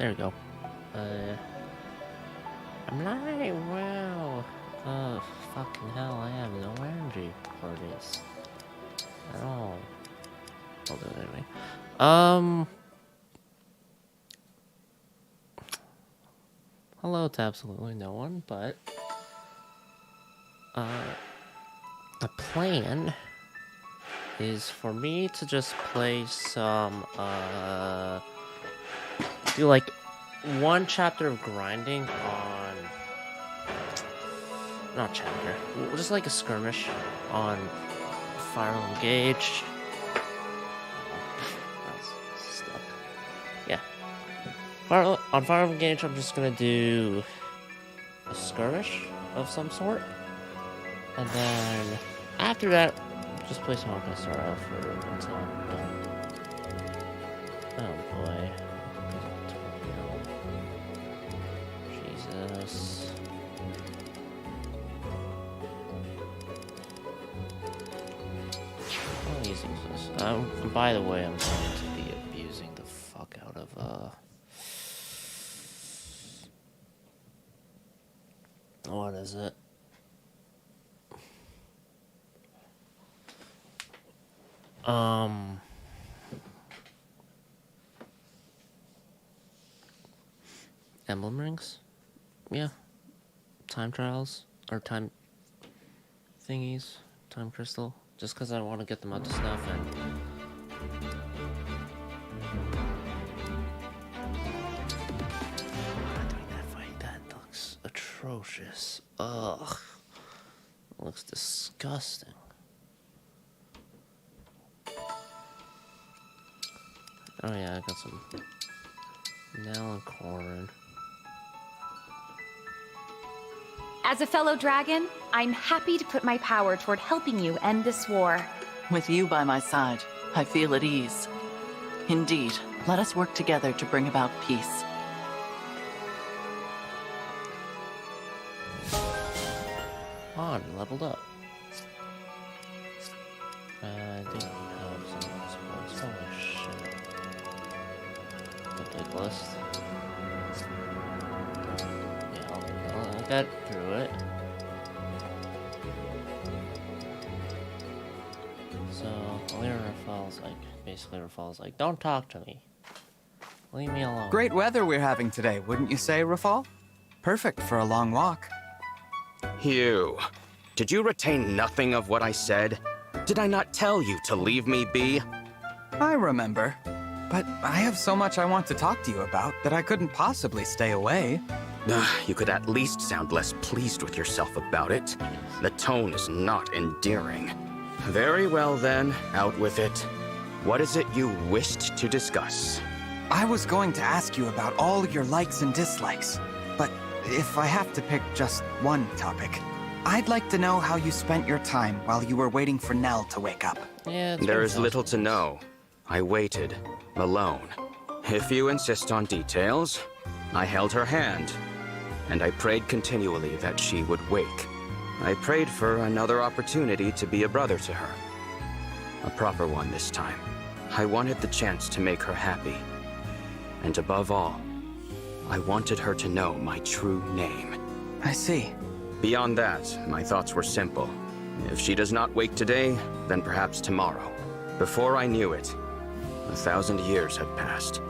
There we go. I'm like, wow. Fucking hell, I have no energy for this. At all. I'll do it anyway. Hello to absolutely no one, but... the plan is for me to just play some, do like one chapter of grinding on, not chapter, just like a skirmish on Fire Engage. That's stuck. Yeah. On Fire Engage, I'm just gonna do a skirmish of some sort. And then after that, just play some HONKAI STAR RAIL until I'm done. Oh boy. Jesus. I'll use this. By the way, I'm going to be abusing the fuck out of, what is it? Emblem rings? Yeah. Time trials? Or time thingies? Time crystal? Just because I want to get them up to snuff and... Doing that fight, that looks atrocious. Ugh. It looks disgusting. Oh yeah, I got some Nell and corn. As a fellow dragon, I'm happy to put my power toward helping you end this war. With you by my side, I feel at ease. Indeed, let us work together to bring about peace. On, leveled up. I think I have some sports. Oh shit. The big list. Yeah, I'll get through it. So, basically Rafal's like, don't talk to me. Leave me alone. Great weather we're having today, wouldn't you say, Rafal? Perfect for a long walk. Hugh, did you retain nothing of what I said? Did I not tell you to leave me be? I remember. But I have so much I want to talk to you about that I couldn't possibly stay away. You could at least sound less pleased with yourself about it. The tone is not endearing. Very well then, out with it. What is it you wished to discuss? I was going to ask you about all your likes and dislikes. But if I have to pick just one topic, I'd like to know how you spent your time while you were waiting for Nell to wake up. Yeah, there is little to know. I waited, alone. If you insist on details, I held her hand, and I prayed continually that she would wake. I prayed for another opportunity to be a brother to her. A proper one this time. I wanted the chance to make her happy. And above all, I wanted her to know my true name. I see. Beyond that, my thoughts were simple. If she does not wake today, then perhaps tomorrow. Before I knew it, 1,000 years had passed.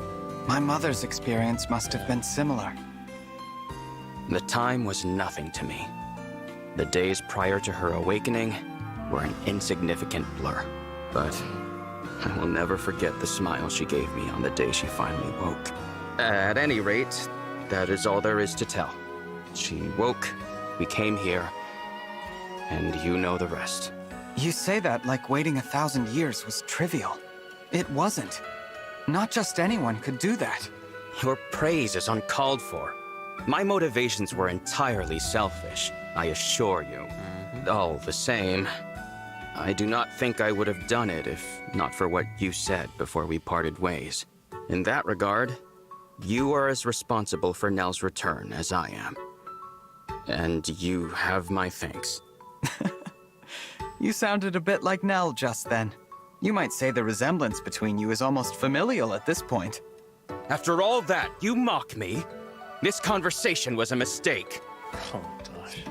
My mother's experience must have been similar. The time was nothing to me. The days prior to her awakening were an insignificant blur. But I will never forget the smile she gave me on the day she finally woke. At any rate, that is all there is to tell. She woke, we came here, and you know the rest. You say that like waiting 1,000 years was trivial. It wasn't. Not just anyone could do that. Your praise is uncalled for. My motivations were entirely selfish, I assure you. All the same, I do not think I would have done it if not for what you said before we parted ways. In that regard, you are as responsible for Nell's return as I am. And you have my thanks. You sounded a bit like Nell just then. You might say the resemblance between you is almost familial at this point. After all that, you mock me? This conversation was a mistake. Oh gosh.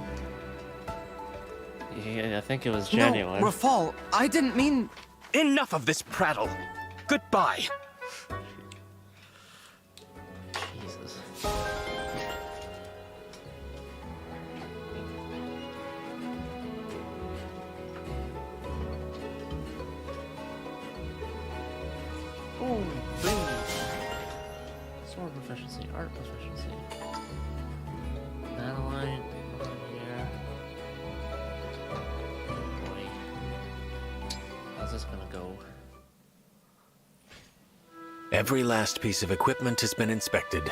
Yeah, I think it was No, genuine. Rafal, I didn't mean... Enough of this prattle. Goodbye. Jesus. Oh, please. Sword proficiency, art proficiency. Madeline, here. Boy. How's this gonna go? Every last piece of equipment has been inspected.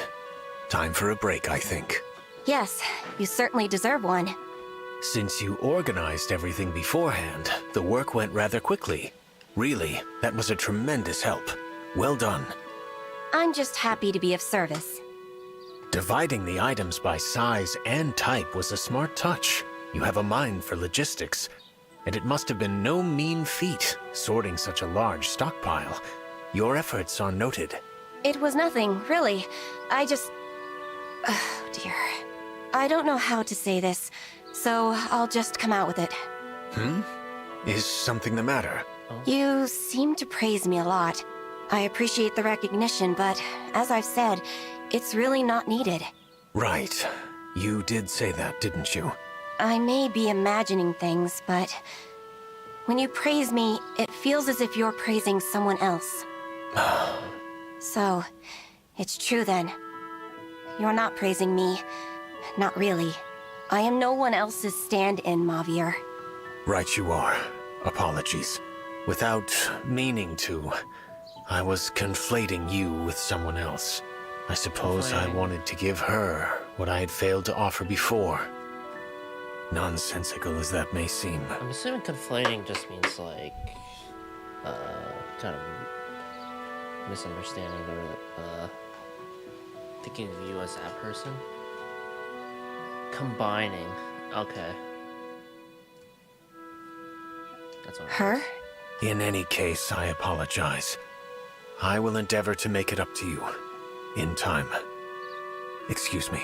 Time for a break, I think. Yes, you certainly deserve one. Since you organized everything beforehand, the work went rather quickly. Really, that was a tremendous help. Well done. I'm just happy to be of service. Dividing the items by size and type was a smart touch. You have a mind for logistics, and it must have been no mean feat sorting such a large stockpile. Your efforts are noted. It was nothing, really. I just... Oh, dear. I don't know how to say this, so I'll just come out with it. Is something the matter? You seem to praise me a lot. I appreciate the recognition, but as I've said, it's really not needed. Right. You did say that, didn't you? I may be imagining things, but when you praise me, it feels as if you're praising someone else. So, it's true then. You're not praising me. Not really. I am no one else's stand-in, Mavier. Right you are. Apologies. Without meaning to, I was conflating you with someone else. I suppose I wanted to give her what I had failed to offer before. Nonsensical as that may seem. I'm assuming conflating just means like, kind of misunderstanding or, thinking of you as that person. Combining. Okay. That's all. Her? In any case, I apologize. I will endeavor to make it up to you. In time. Excuse me.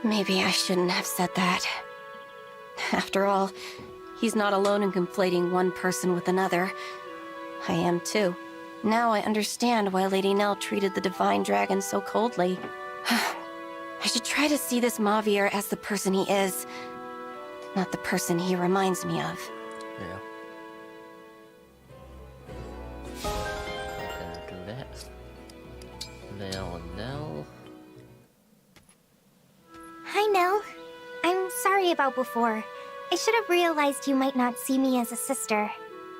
Maybe I shouldn't have said that. After all, he's not alone in conflating one person with another. I am too. Now I understand why Lady Nell treated the Divine Dragon so coldly. I should try to see this Mavier as the person he is, not the person he reminds me of. Yeah. I'm gonna do that. Nell and Nell. Hi, Nell. I'm sorry about before. I should have realized you might not see me as a sister.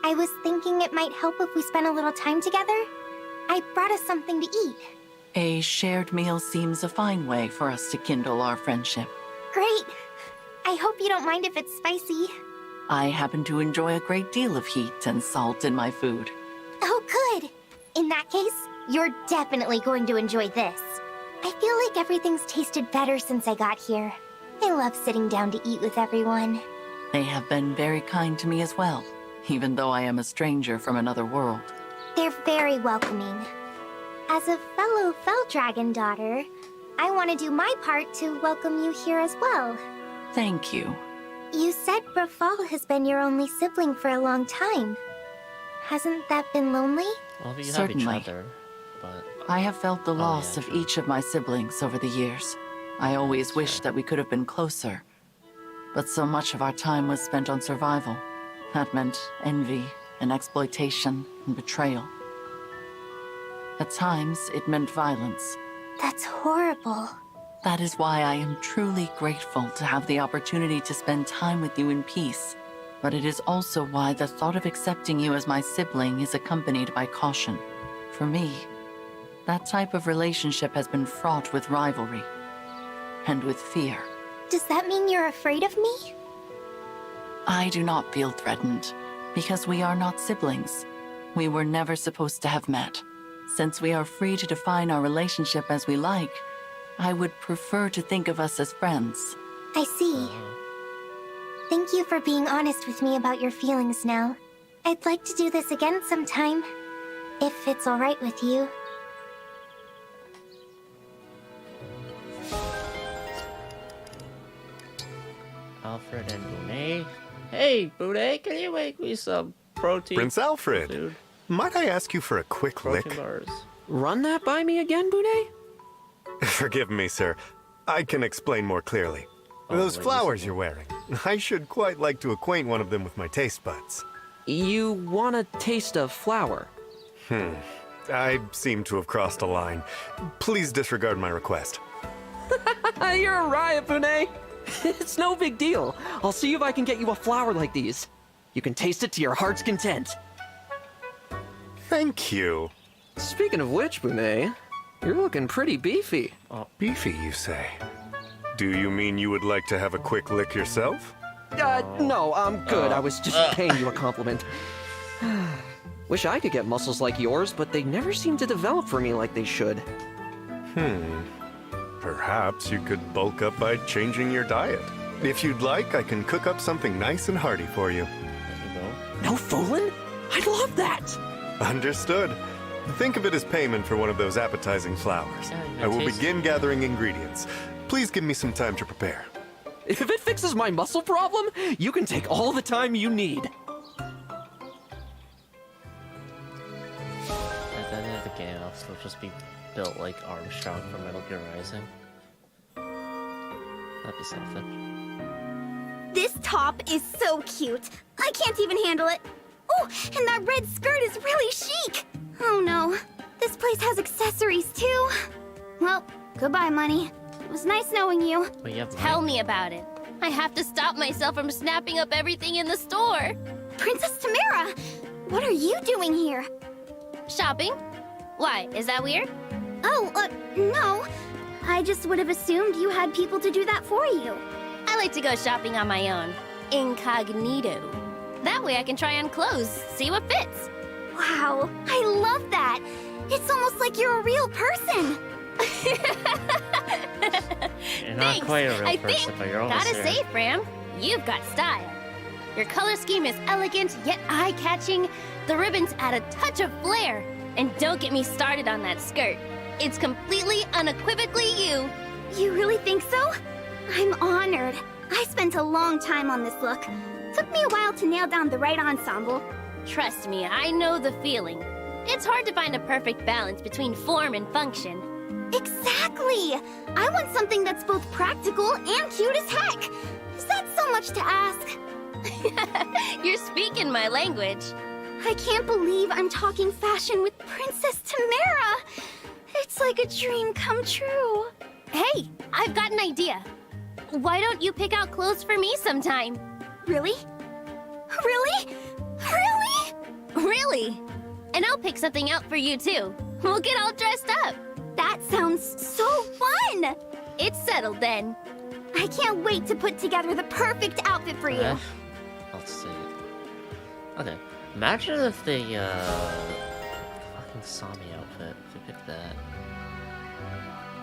I was thinking it might help if we spent a little time together. I brought us something to eat. A shared meal seems a fine way for us to kindle our friendship. Great. I hope you don't mind if it's spicy. I happen to enjoy a great deal of heat and salt in my food. Oh, good. In that case, you're definitely going to enjoy this. I feel like everything's tasted better since I got here. I love sitting down to eat with everyone. They have been very kind to me as well, even though I am a stranger from another world. They're very welcoming. As a fellow Fell Dragon daughter, I want to do my part to welcome you here as well. Thank you. You said Rafal has been your only sibling for a long time. Hasn't that been lonely? Well, you Certainly. have each other, but I have felt the loss yeah, of true. each of my siblings over the years. I always wished that we could have been closer. But so much of our time was spent on survival. That meant envy and exploitation and betrayal. At times, it meant violence. That's horrible. That is why I am truly grateful to have the opportunity to spend time with you in peace. But it is also why the thought of accepting you as my sibling is accompanied by caution. For me, that type of relationship has been fraught with rivalry and with fear. Does that mean you're afraid of me? I do not feel threatened, because we are not siblings. We were never supposed to have met. Since we are free to define our relationship as we like, I would prefer to think of us as friends. I see. Thank you for being honest with me about your feelings now. I'd like to do this again sometime, if it's alright with you. Alfred and Bonet. Hey, Bonet, can you make me some protein? Prince Alfred, Food? might I ask you for a quick Protein lick? bars. Run that by me again, Bonet? Forgive me, sir. I can explain more clearly. Oh, Those wait, flowers listen. you're wearing, I should quite like to acquaint one of them with my taste buds. You want a taste of flour? I seem to have crossed a line. Please disregard my request. You're a riot, Bonet. It's no big deal. I'll see if I can get you a flower like these. You can taste it to your heart's content. Thank you. Speaking of which, Bonet, you're looking pretty beefy. Beefy, you say? Do you mean you would like to have a quick lick yourself? No, I'm good. I was just paying you a compliment. Wish I could get muscles like yours, but they never seem to develop for me like they should. Perhaps you could bulk up by changing your diet. If you'd like, I can cook up something nice and hearty for you. There you go. No fooling? I'd love that. Understood. Think of it as payment for one of those appetizing flowers. Yeah, I will taste- begin gathering ingredients. Please give me some time to prepare. If it fixes my muscle problem, you can take all the time you need. At the end of the game, I'll still just be built like Armstrong from Metal Gear Rising. That'd be something. This top is so cute. I can't even handle it. Oh, and that red skirt is really chic. Oh no, this place has accessories too. Well, goodbye, money. It was nice knowing you. But you have Tell me about it. I have to stop myself from snapping up everything in the store. Princess Tamara, what are you doing here? Shopping? Why? Is that weird? Oh, no. I just would have assumed you had people to do that for you. I like to go shopping on my own. Incognito. That way I can try on clothes, see what fits. Wow, I love that. It's almost like you're a real person. You're not quite a real I person, think. but you're almost Gotta there. say, Fram, you've got style. Your color scheme is elegant yet eye-catching. The ribbons add a touch of flair. And don't get me started on that skirt. It's completely, unequivocally you. You really think so? I'm honored. I spent a long time on this look. Took me a while to nail down the right ensemble. Trust me, I know the feeling. It's hard to find a perfect balance between form and function. Exactly! I want something that's both practical and cute as heck. Is that so much to ask? You're speaking my language. I can't believe I'm talking fashion with Princess Tamara. It's like a dream come true. Hey, I've got an idea. Why don't you pick out clothes for me sometime? Really? Really? Really? Really? And I'll pick something out for you too. We'll get all dressed up. That sounds so fun! It's settled then. I can't wait to put together the perfect outfit for you. Let's see. Okay. Imagine if the fucking Sami outfit, if you pick that.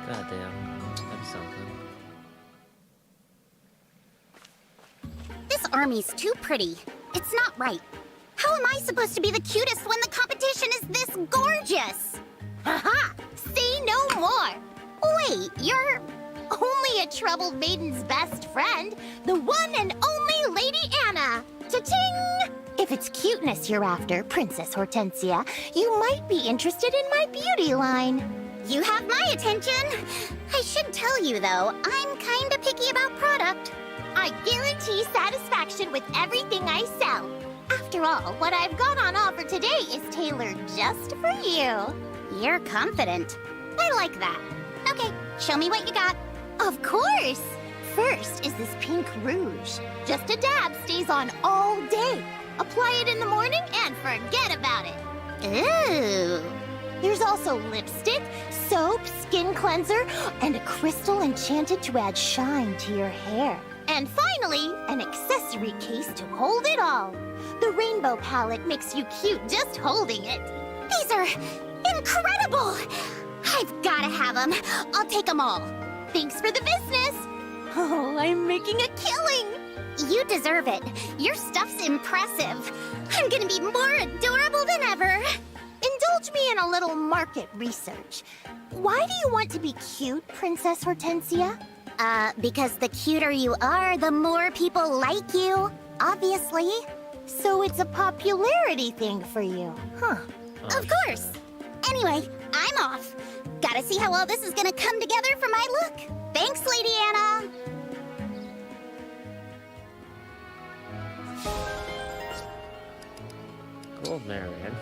God damn. That'd be something. This army's too pretty. It's not right. How am I supposed to be the cutest when the competition is this gorgeous? Haha! Say no more! Wait, you're only a troubled maiden's best friend, the one and only Lady Anna! Ta-ting! If it's cuteness you're after, Princess Hortensia, you might be interested in my beauty line. You have my attention! I should tell you, though, I'm kinda picky about product. I guarantee satisfaction with everything I sell. After all, what I've got on offer today is tailored just for you. You're confident. I like that. Okay, show me what you got. Of course! First is this pink rouge. Just a dab stays on all day. Apply it in the morning and forget about it. Ooh. There's also lipstick, soap, skin cleanser, and a crystal enchanted to add shine to your hair. And finally, an accessory case to hold it all. The rainbow palette makes you cute just holding it. These are incredible! I've gotta have them. I'll take them all. Thanks for the business. Oh, I'm making a killing. You deserve it. Your stuff's impressive. I'm gonna be more adorable than ever. Indulge me in a little market research. Why do you want to be cute, Princess Hortensia? Because the cuter you are, the more people like you. Obviously. So it's a popularity thing for you, huh? Of course. Anyway, I'm off. Gotta see how all this is gonna come together for my look. Thanks, Lady Anna. Gold Marion.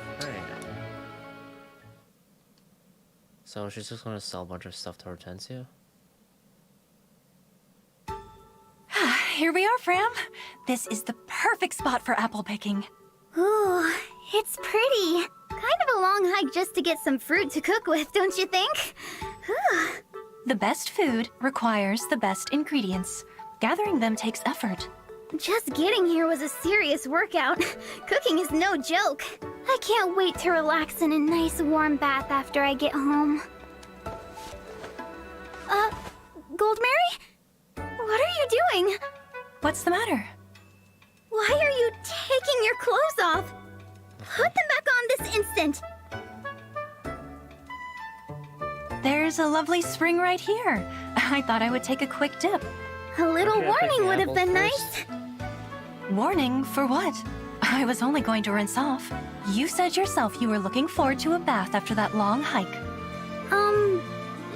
So she's just gonna sell a bunch of stuff to Hortensia? Here we are, Fram. This is the perfect spot for apple picking. Ooh, it's pretty. Kind of a long hike just to get some fruit to cook with, don't you think? The best food requires the best ingredients. Gathering them takes effort. Just getting here was a serious workout. Cooking is no joke. I can't wait to relax in a nice warm bath after I get home. Gold Mary? What are you doing? What's the matter? Why are you taking your clothes off? Put them back on this instant. There's a lovely spring right here. I thought I would take a quick dip. A little Okay, I'll pick warning the would have been apples nice. Warning for what? I was only going to rinse off. You said yourself you were looking forward to a bath after that long hike.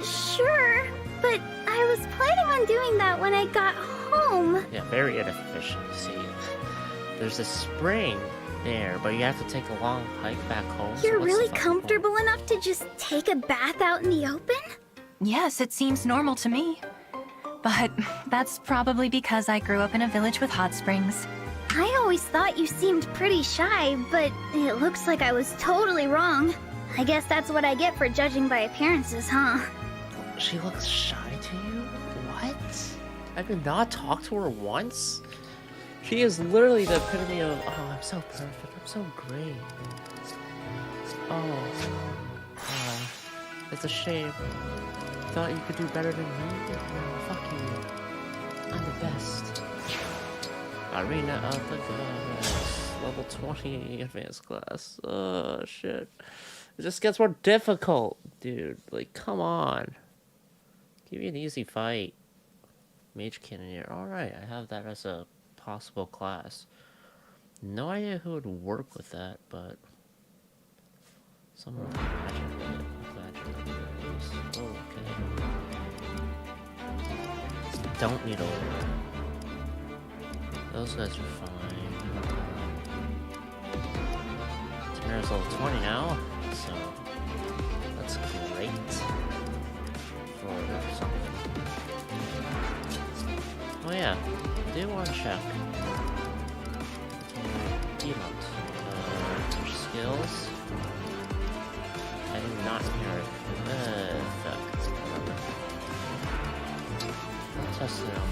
Sure. But I was planning on doing that when I got home. Yeah, very inefficient. See, there's a spring there, but you have to take a long hike back home. so You're what's the really fucking comfortable point? enough to just take a bath out in the open? Yes, it seems normal to me. But that's probably because I grew up in a village with hot springs. I always thought you seemed pretty shy, but it looks like I was totally wrong. I guess that's what I get for judging by appearances, huh? She looks shy to you? What? I did not talk to her once? She is literally the epitome of, oh, I'm so perfect, I'm so great. Oh, it's a shame. Thought you could do better than me? No, fuck you. I'm the best. Arena of the Gods. Level 20 advanced class. Oh, shit. It just gets more difficult, dude. Like, come on. Give me an easy fight. Mage Cannoneer. Alright, I have that as a possible class. No idea who would work with that, but... Someone magic abilities. Okay. Don't need a order. Those guys are fine. Tamara's level 20 now, so that's great for something. Oh yeah, do want to check. Emote. Your skills. I did not hear it. Fuck. I'll test it out.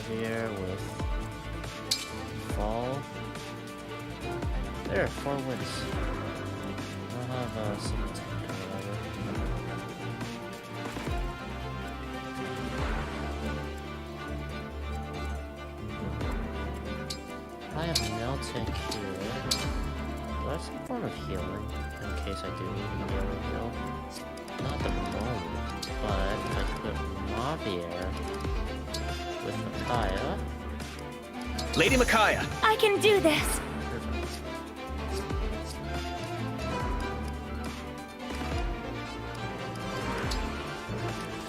Here with fall. There are 4 wins. I'll have some or whatever. I have Meltic here. Do I have some form of healing in case I do need a heal? Not at the moment, but if I put Mavier with Micaiah. Lady Micaiah! I can do this!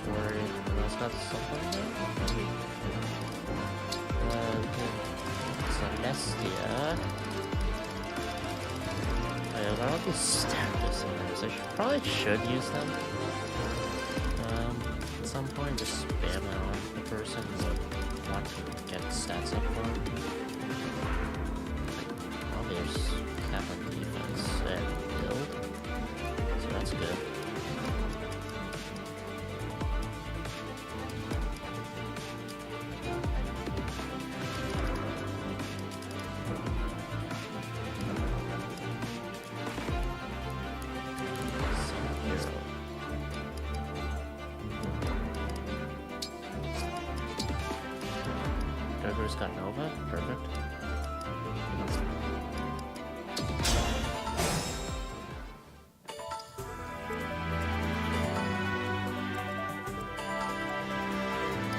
Worried. What else got something there? Celestia. I got all these status in there, so I should use them. At some point, just spam it on the person who would want to get stats up for him. Well, there's Kaplan defense and build, so that's good. just got Nova. Perfect.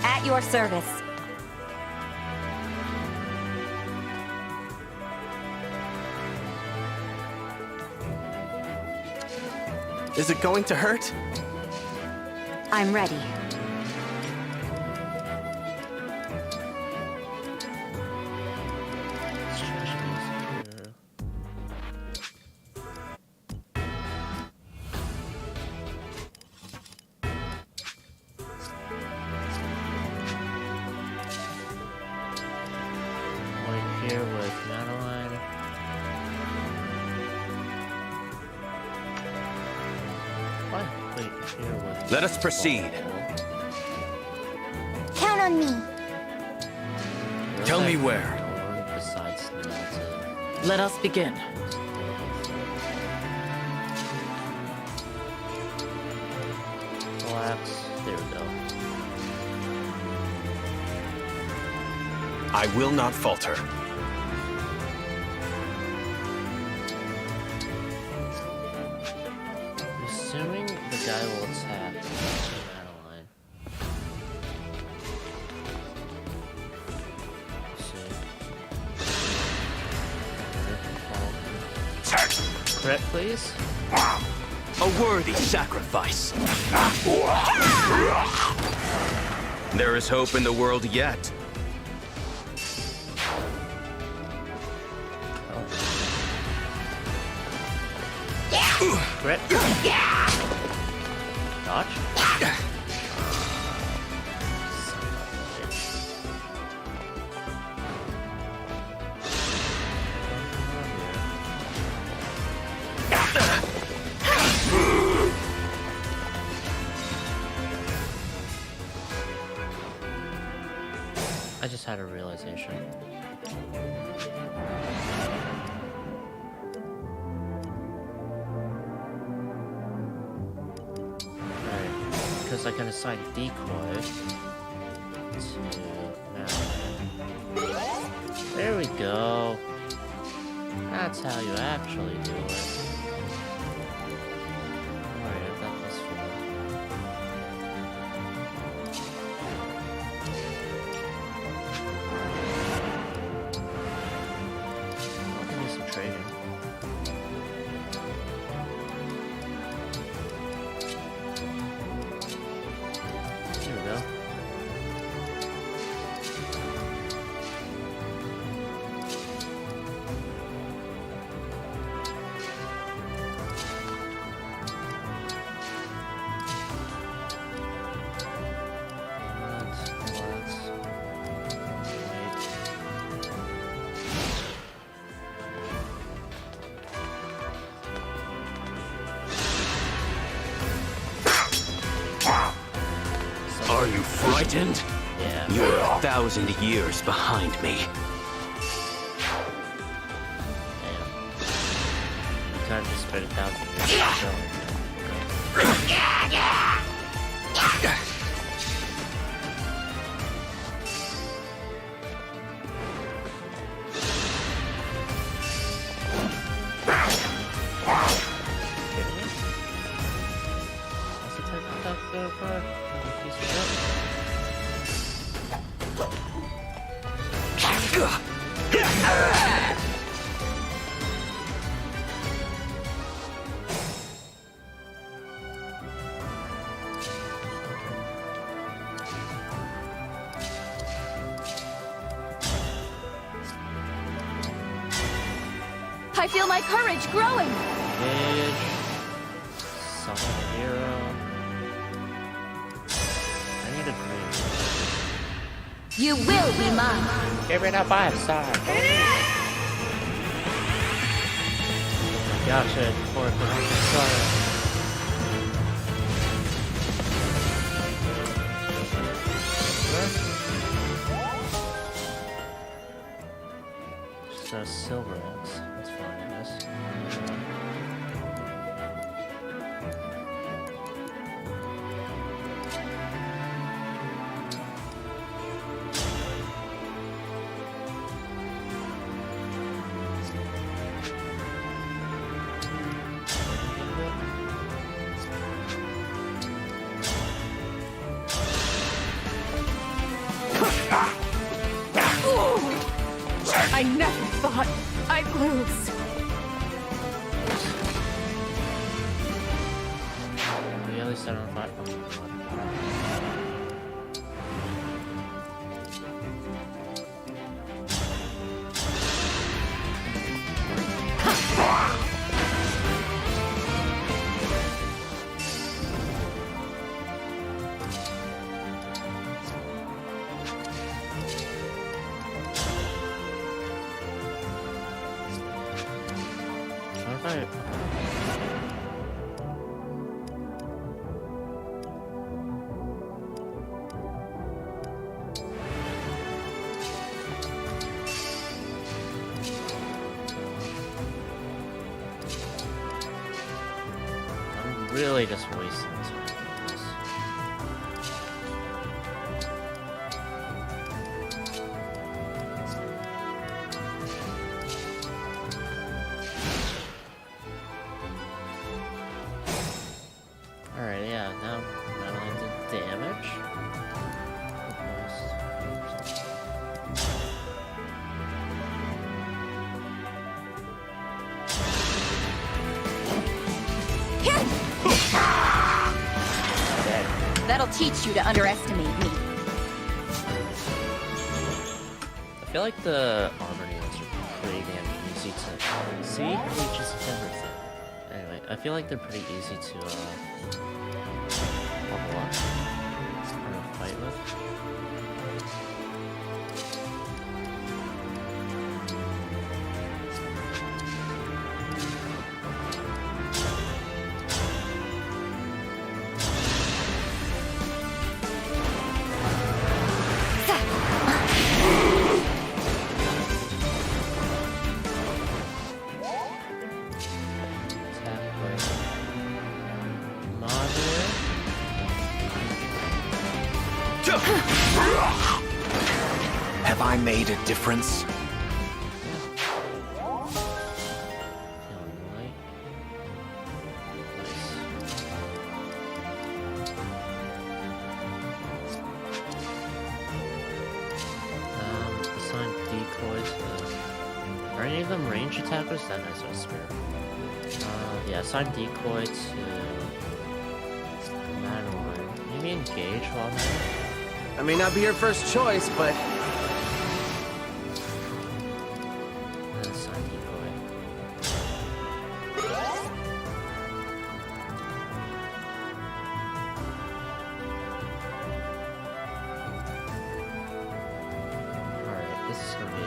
At your service. Is it going to hurt? I'm ready. Here with Madeline. What? Wait, here with... Let us proceed. Count on me. Tell me where. Besides Nelta. Let us begin. Relax. There we go. I will not falter. Assuming the guy will attack Madeline. Let's see. Crit, please. A worthy sacrifice. There is hope in the world yet. Crit. Dodge. I just had a realization. Because I can assign decoy to Madeline. There we go. That's how you actually do it. Alright, I've got this for I'll give you some trading. There we go. Are you frightened? Yeah. You're 1,000 years behind me. Damn. You can't just spit it down. I feel my courage growing. Engage. Summon a hero. I need a green. You will be mine. Give it a 5-star. Gotcha. For the 1-star. Just a silver X. That's fine, I guess. I never thought I'd lose. We at least set on fire. Alright. I'm really just wasting this one. Alright, yeah, now not only the damage. That'll teach you to underestimate me. I feel like the armor units are pretty damn easy to see. He just everything. Anyway, I feel like they're pretty easy to level up or fight with. Have I made a difference? Assign decoys. Are any of them range attackers? That is a spear. Yeah, assign decoy to Madeline. Maybe engage while there. I may not be your first choice, but Assign decoy. Alright, this is gonna be.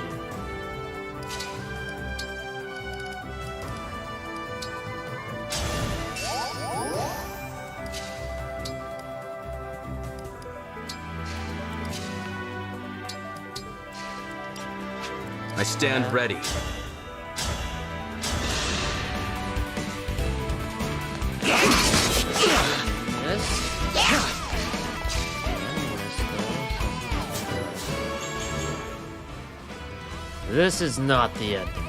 I stand ready. This is not the end of it.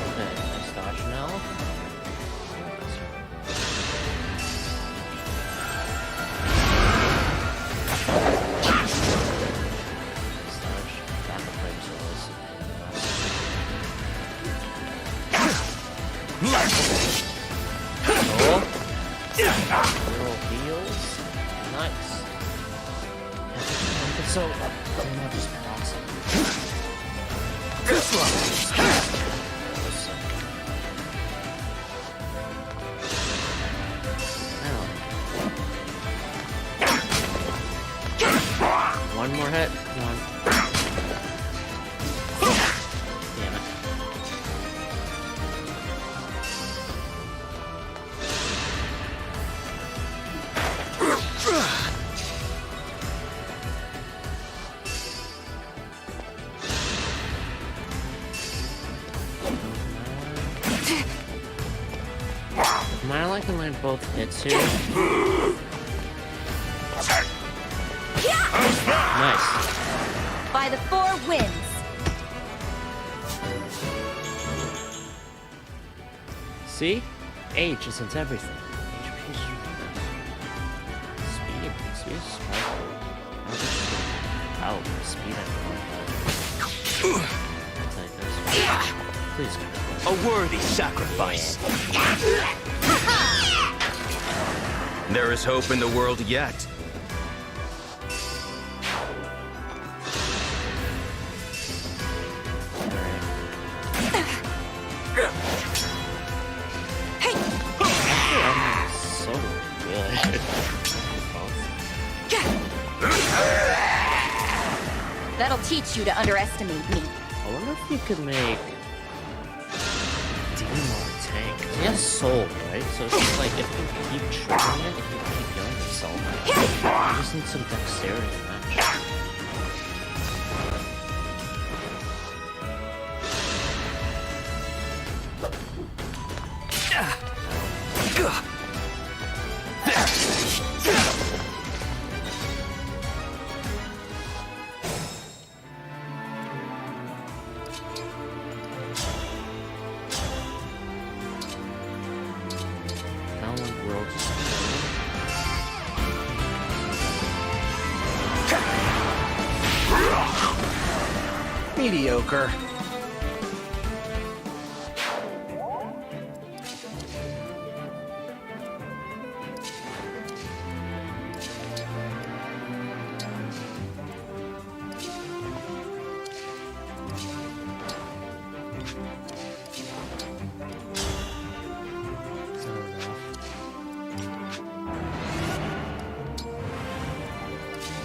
Okay, nice dodge now. Nice dodge. Back up frames rolls. Little heals. Nice. It's so just awesome. One more hit. Come on. Damn it. Madeline can land both hits here. Nice. by the 4 winds. See? H isn't everything. HP is speed. Speed is smart. Ow, speed and please go. A worthy sacrifice. There is hope in the world yet. So good. That'll teach you to underestimate me. I wonder if you could make Demon tank. He has soul, right? So it's just like if you keep triggering it, if you keep healing yourself, you just need some dexterity in that. Mediocre.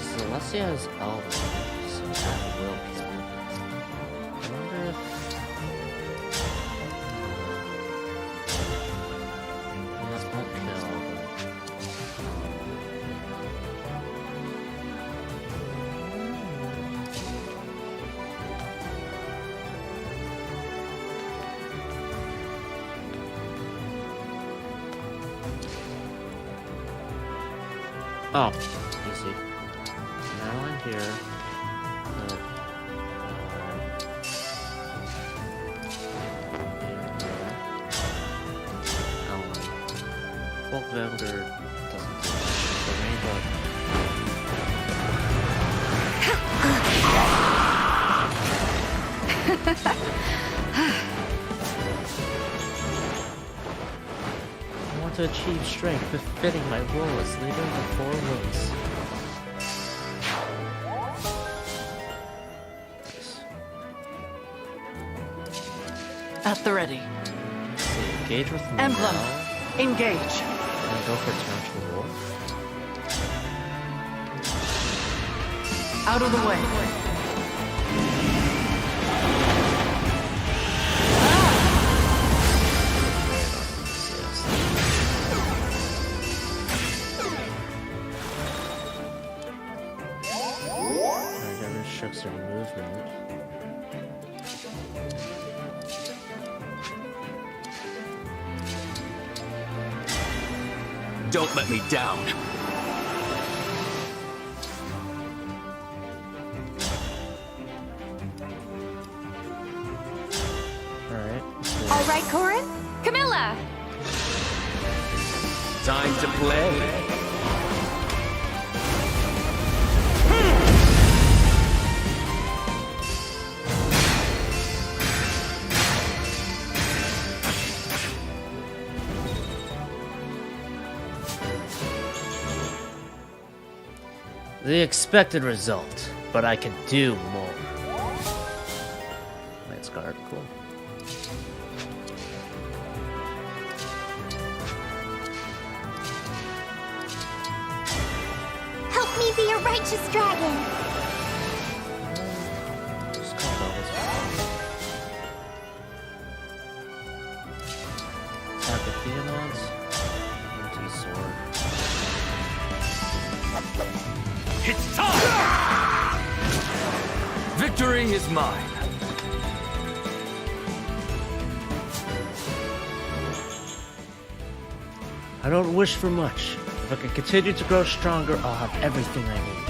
Celestia's elbow. Some kind of will kill. I wonder if... That won't kill, but... Oh, easy. Now I'm here. Bulk Velder doesn't do much. The rainbow. I want to achieve strength befitting my role as leader of the 4 winds. At the ready. So engage with me Emblem. now. Engage. And go for Torrential Wolf. Out of the way. Alright, that restricts their movement. Don't let me down. Alright. All right, Corin? Camilla! Time to play. The expected result, but I can do more. Lance Guard, cool. Help me be a righteous dragon. Just call Velvet's Attack the Theonods. Into the sword. It's time! Victory is mine. I don't wish for much. If I can continue to grow stronger, I'll have everything I need.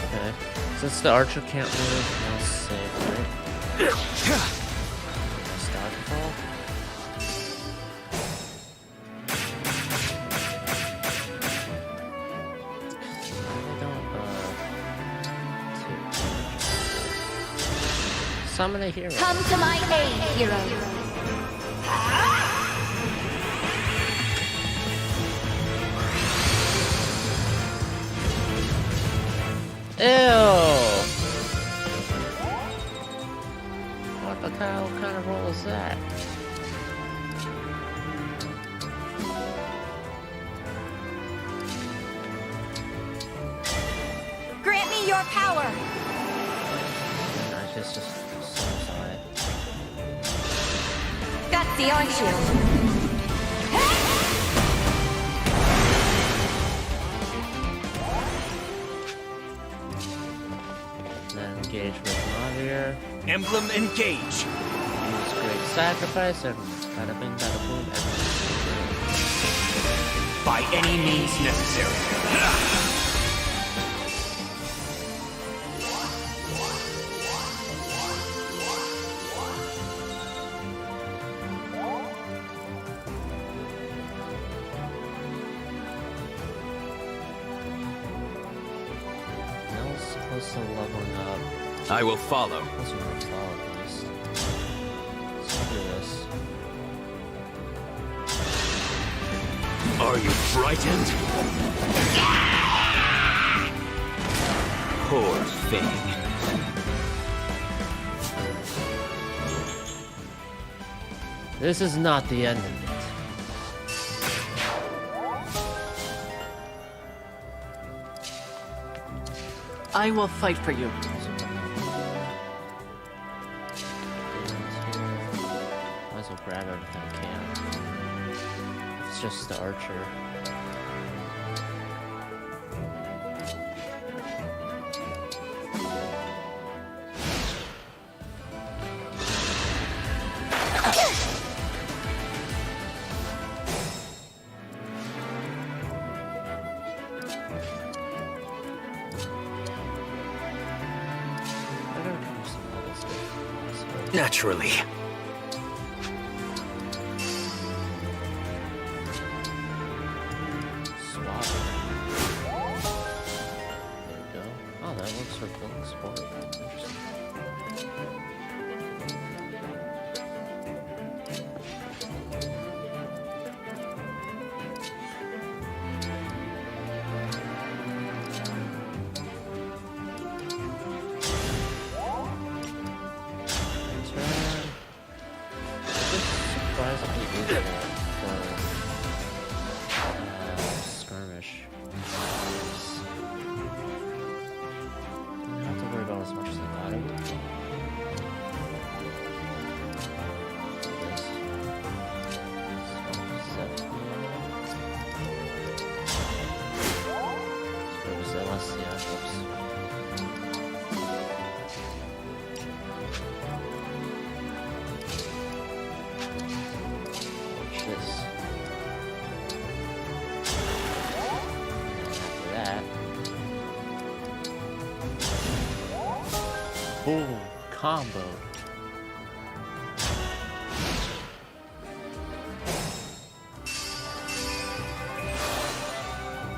Okay. Since the archer can't move, no save, right? Star control. Summon a hero. Come to my aid, hero. Ew! What the hell kind of roll is that? Grant me your power. I just suicide. Gutsy, aren't you? Then engage with Javier. Emblem engage. Use great sacrifice and bada bing, bada boom. By any means necessary. Nell's close to leveling up. I will follow. Close to leveling up, at least. Let's do this. Are you frightened? Poor thing. This is not the end of it. I will fight for you. Might as well grab everything I can. It's just the archer. Naturally. Swap. There we go. Oh, that works for building sport. Interesting. Skirmish. Don't have to worry about as much as I thought I would. Boom, combo.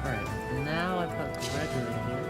Alright, now I put Gregory here.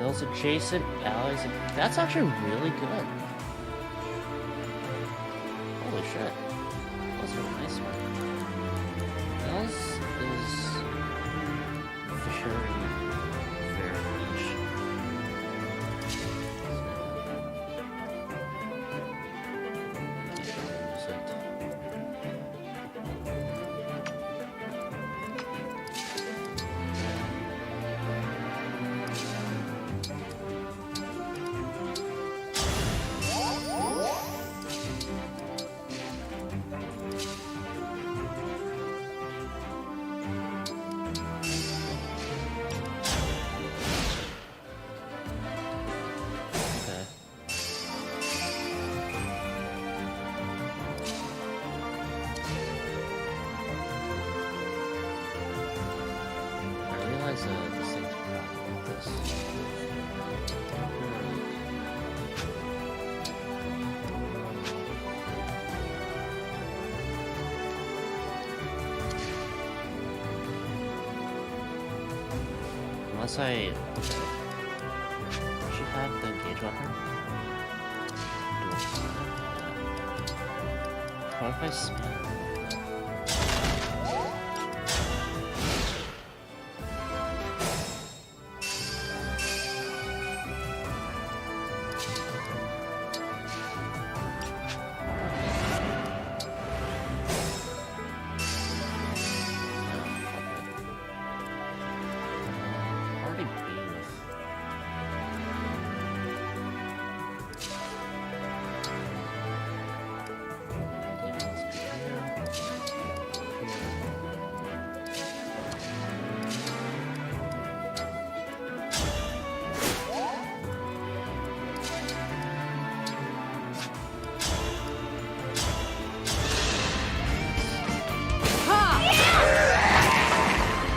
Those adjacent allies. That's actually really good. Holy shit. That's a really nice one. Those is very, very niche. Use it. Okay. I realize this thing's a problem with this. Unless I should have the engage weapon. What if I spam? Already beat with.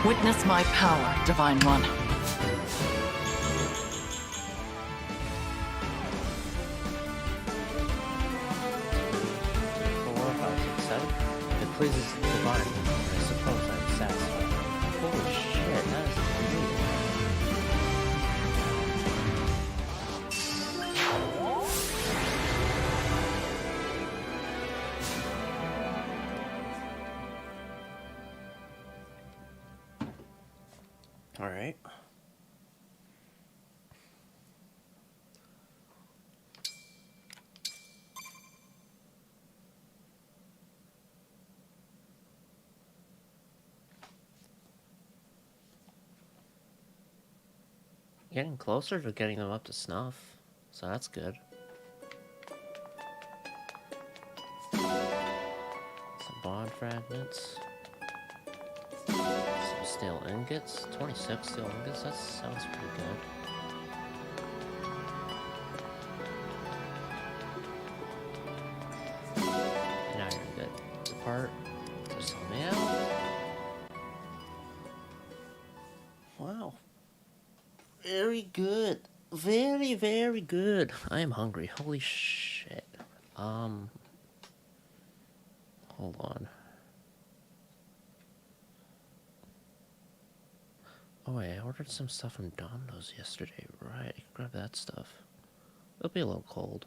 Witness my power, Divine One. 4, 5, 6, 7. If it pleases the divine, I suppose I'm satisfied. Holy shit, that is amazing. Alright. Getting closer to getting them up to snuff, so that's good. Some bond fragments. Some steel ingots. 26 steel ingots, that sounds pretty good. And now you're good. Depart. There's some mail. Wow. Very good. Very, very good. I am hungry. Holy shit. Hold on. Oh wait, I ordered some stuff from Domino's yesterday. Right, I can grab that stuff. It'll be a little cold.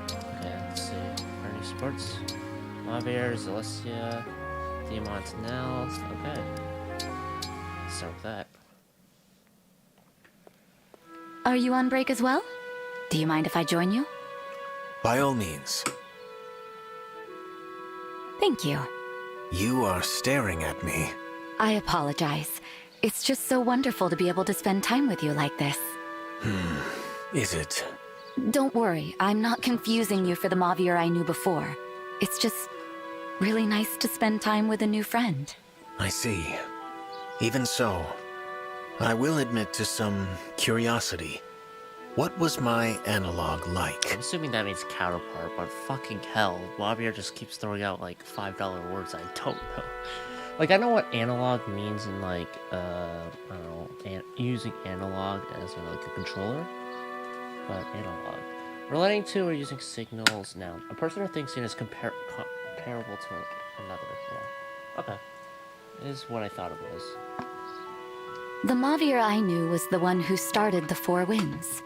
Okay, let's see. Ernie Sports. Javier, Celestia, Diamant Nell. Okay. Let's start with that. Are you on break as well? Do you mind if I join you? By all means. Thank you. You are staring at me. I apologize. It's just so wonderful to be able to spend time with you like this. Is it? Don't worry, I'm not confusing you for the Mavier I knew before. It's just really nice to spend time with a new friend. I see. Even so, I will admit to some curiosity. What was my analog like? I'm assuming that means counterpart, but fucking hell, Javier just keeps throwing out like $5 words I don't know. Like, I know what analog means in like, I don't know, using analog as like a controller, but analog. Relating to or using signals, noun. A person or thing seen as comparable to another, yeah. Okay. It is what I thought it was. The Mavier I knew was the one who started the Four Winds.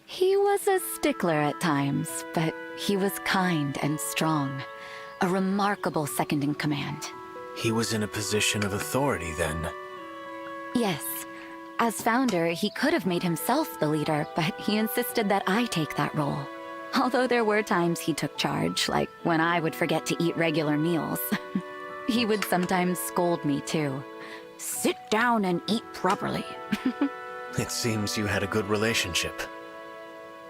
He was a stickler at times, but he was kind and strong. A remarkable second in command. He was in a position of authority then. Yes. As founder, he could have made himself the leader, but he insisted that I take that role. Although there were times he took charge, like when I would forget to eat regular meals. He would sometimes scold me too. Sit down and eat properly. It seems you had a good relationship.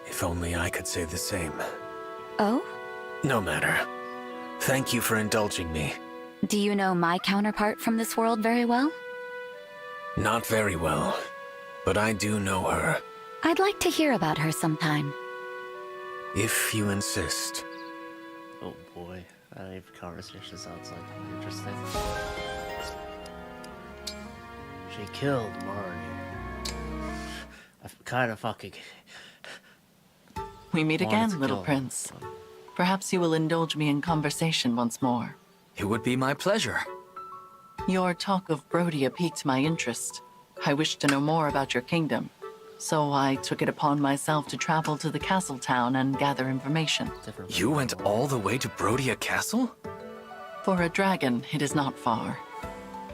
If only I could say the same. Oh? No matter. Thank you for indulging me. Do you know my counterpart from this world very well? Not very well, but I do know her. I'd like to hear about her sometime. If you insist. Oh boy, that even conversation sounds like interesting. She killed Mari. I kind of fucking... We meet wanted again, to little kill prince. her. Perhaps you will indulge me in conversation once more. It would be my pleasure. Your talk of Brodia piqued my interest. I wished to know more about your kingdom, so I took it upon myself to travel to the castle town and gather information. You went all the way to Brodia Castle? For a dragon, it is not far.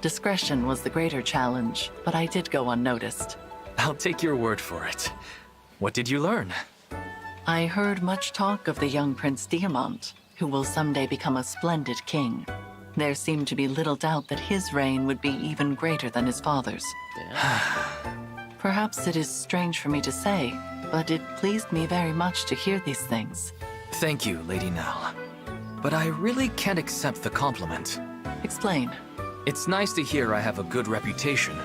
Discretion was the greater challenge, but I did go unnoticed. I'll take your word for it. What did you learn? I heard much talk of the young Prince Diamant, who will someday become a splendid king. There seemed to be little doubt that his reign would be even greater than his father's. Perhaps it is strange for me to say, but it pleased me very much to hear these things. Thank you, Lady Nell. But I really can't accept the compliment. Explain. It's nice to hear I have a good reputation,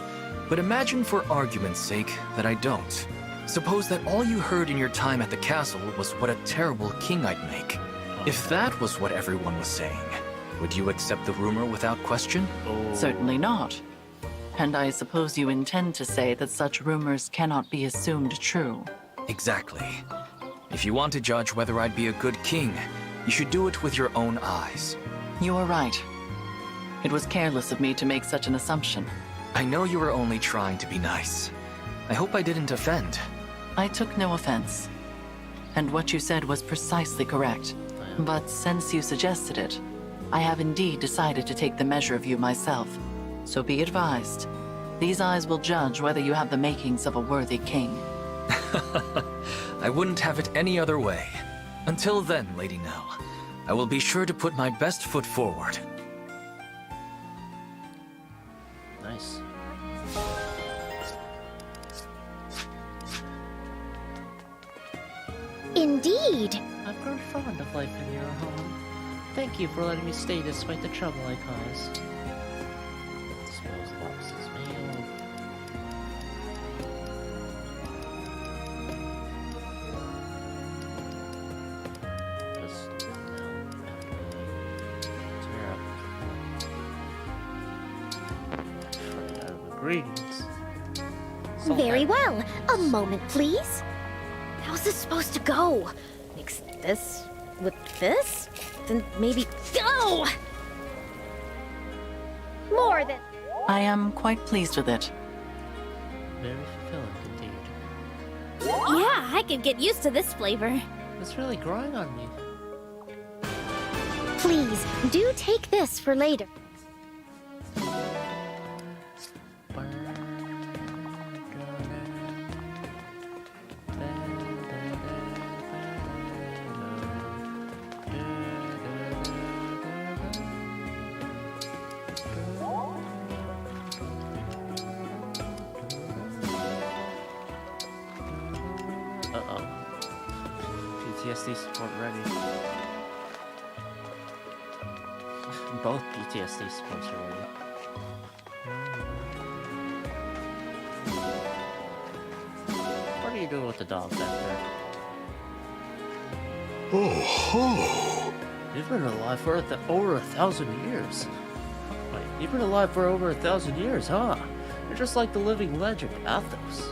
but imagine for argument's sake that I don't. Suppose that all you heard in your time at the castle was what a terrible king I'd make. If that was what everyone was saying, would you accept the rumor without question? Certainly not. And I suppose you intend to say that such rumors cannot be assumed true. Exactly. If you want to judge whether I'd be a good king, you should do it with your own eyes. You are right. It was careless of me to make such an assumption. I know you were only trying to be nice. I hope I didn't offend. I took no offense. And what you said was precisely correct. But since you suggested it, I have indeed decided to take the measure of you myself. So be advised. These eyes will judge whether you have the makings of a worthy king. I wouldn't have it any other way. Until then, Lady Nell, I will be sure to put my best foot forward. Nice. Indeed. I've grown fond of life in your home. Thank you for letting me stay despite the trouble I caused. Dispose of boxes, mail. Just no. Tear up. Ingredients. Very well. A moment, please. How's this supposed to go? Mix this with this? Then maybe... Go! More than... I am quite pleased with it. Very fulfilling indeed. Yeah, I could get used to this flavor. It's really growing on me. Please, do take this for later. PTSD support ready. Both PTSD supports are ready. What are you doing with the dog back there? Oh, You've been alive for over 1,000 years. Wait, you've been alive for over 1,000 years, huh? You're just like the living legend, Athos.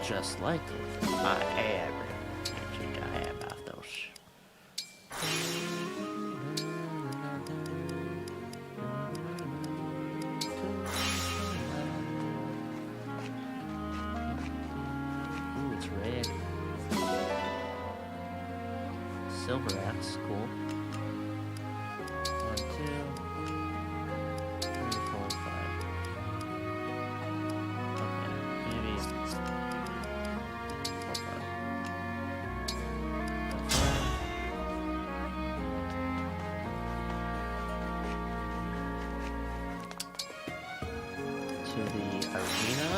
Just like I am. think I have about those. Ooh, it's red. Silver axe, cool. 1, 2, 3, 4, 5. Okay, maybe 4, 5. To the arena.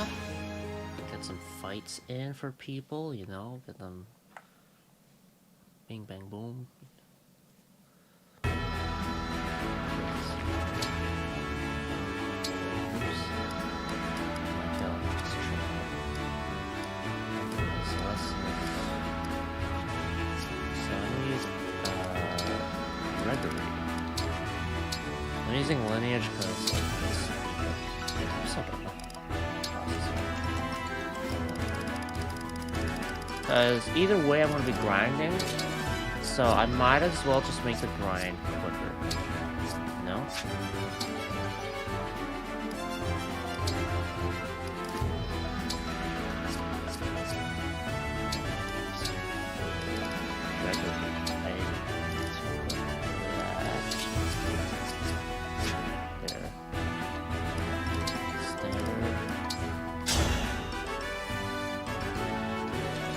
Get some fights in for people, you know, get them bing bang boom. I'm using lineage because either way I'm going to be grinding, so I might as well just make the grind quicker. No?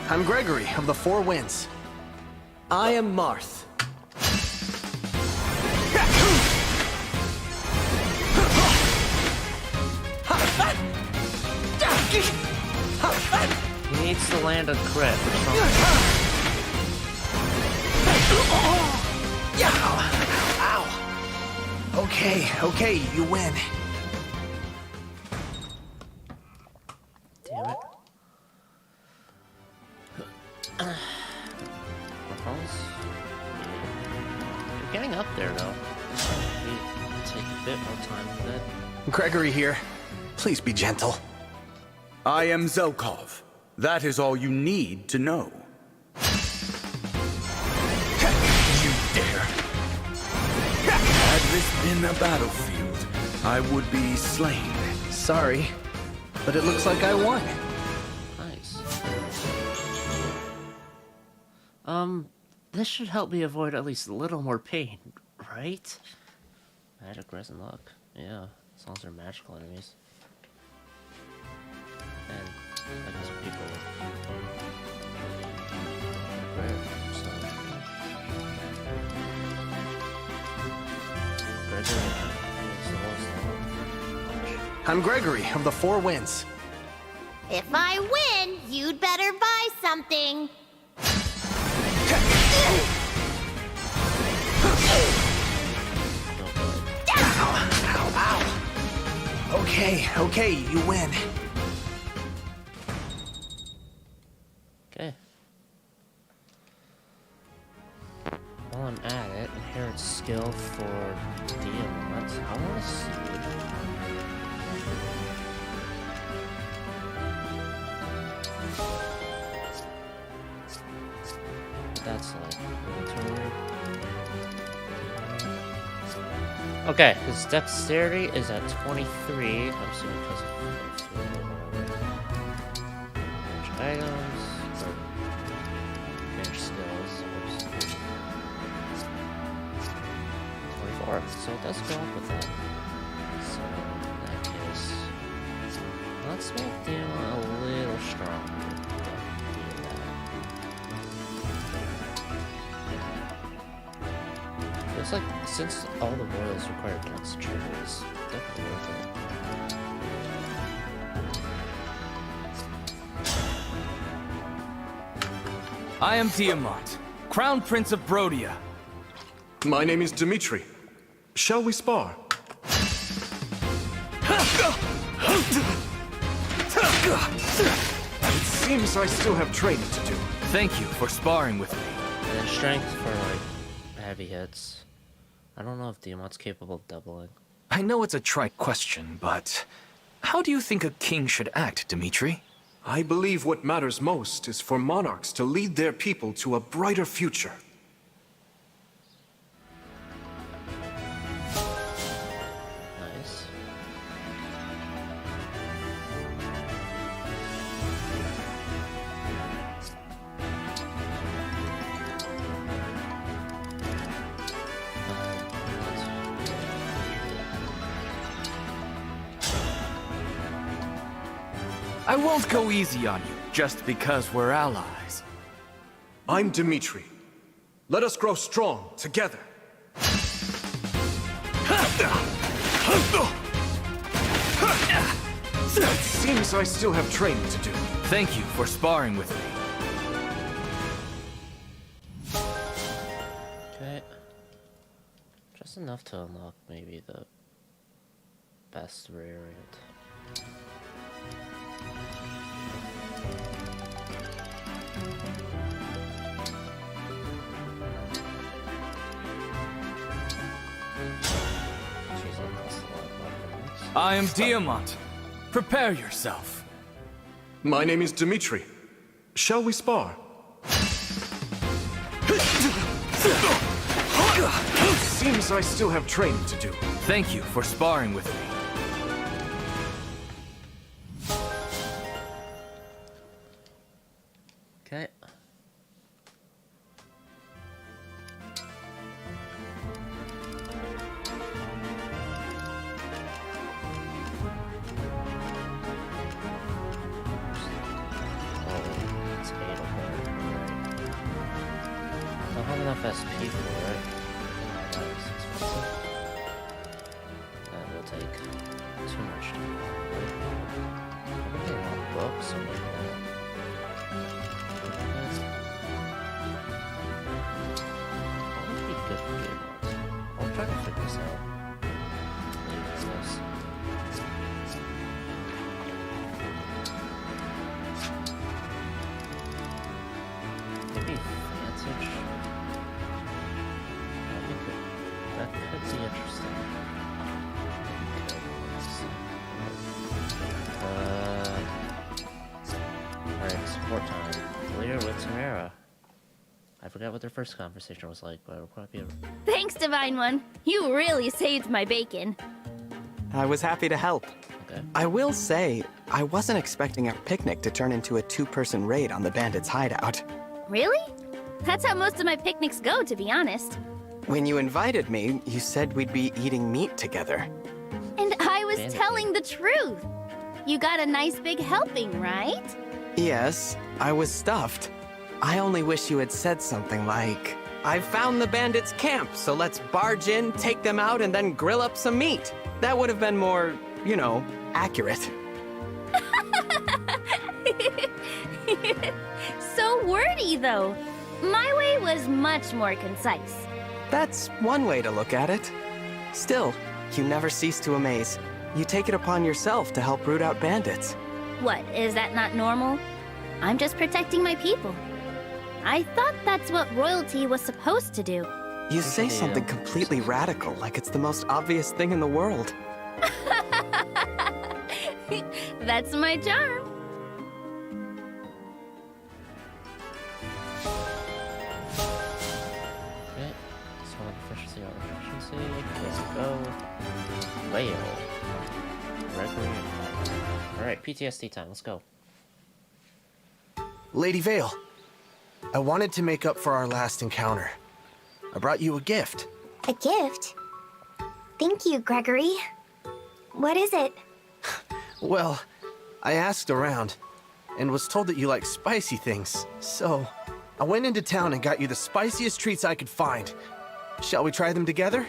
I'm Gregory of the Four Winds. I am Marth. He needs to land a crit or something. Ow! Okay, you win. Damn it. You're getting up there, though. It'll take a bit more time than that. Gregory here. Please be gentle. I am Zelkov. That is all you need to know. You dare! Had this been a battlefield, I would be slain. Sorry, but it looks like I won. Nice. This should help me avoid at least a little more pain, right? Magic, resin, luck. Yeah, as long as they're magical enemies. And I guess people rare, so I'm Gregory of the Four Winds. If I win, you'd better buy something. Ow. Okay, you win. Okay. While I'm at it, inherit skill for Diamond. I want to see. That's like inventory. Okay, his dexterity is at 23. I'm assuming because of range items or range skills. Oops. 24. So it does go up with that. So in that case, let's make them a little stronger. It's like, since all the royals require dex triggers, definitely worth it. I am Tiamat, Crown Prince of Brodia. My name is Dimitri. Shall we spar? It seems I still have training to do. Thank you for sparring with me. And then strength for, like, heavy hits. I don't know if Diamant's capable of doubling. I know it's a trite question, but how do you think a king should act, Dimitri? I believe what matters most is for monarchs to lead their people to a brighter future. Nice. I won't go easy on you, just because we're allies. I'm Dimitri. Let us grow strong together. It seems I still have training to do. Thank you for sparring with me. Okay. Just enough to unlock maybe the best variant. I am Diamant. Prepare yourself. My name is Dimitri. Shall we spar? Seems I still have training to do. Thank you for sparring with me. Okay. Don't have enough SP for it. That is expensive. That will take too much time. Probably a lot of books or like that. What would be good for game mods? I'll try to figure this out. Maybe it's this. Maybe Vantage. That could be interesting. Alright, support time. Leader with Tamara. I forgot what their first conversation was like, but it'll probably be Thanks, Divine One. You really saved my bacon. I was happy to help. okay. I will say, I wasn't expecting our picnic to turn into a two-person raid on the bandits' hideout. Really? That's how most of my picnics go, to be honest. When you invited me, you said we'd be eating meat together. And I was Bandit telling the truth. You got a nice big helping, right? Yes, I was stuffed. I only wish you had said something like, I found the bandits' camp, so let's barge in, take them out, and then grill up some meat. That would have been more, you know, accurate. So wordy, though. My way was much more concise. That's one way to look at it. Still, you never cease to amaze. You take it upon yourself to help root out bandits. What, is that not normal? I'm just protecting my people. I thought that's what royalty was supposed to do. You say something completely radical, like it's the most obvious thing in the world. That's my charm. Okay. Swan efficiency or efficiency. Let's go. Whale. Gregory. Alright, PTSD time. Let's go. Lady Vale, I wanted to make up for our last encounter. I brought you a gift. A gift? Thank you, Gregory. What is it? Well, I asked around and was told that you like spicy things. So, I went into town and got you the spiciest treats I could find. Shall we try them together?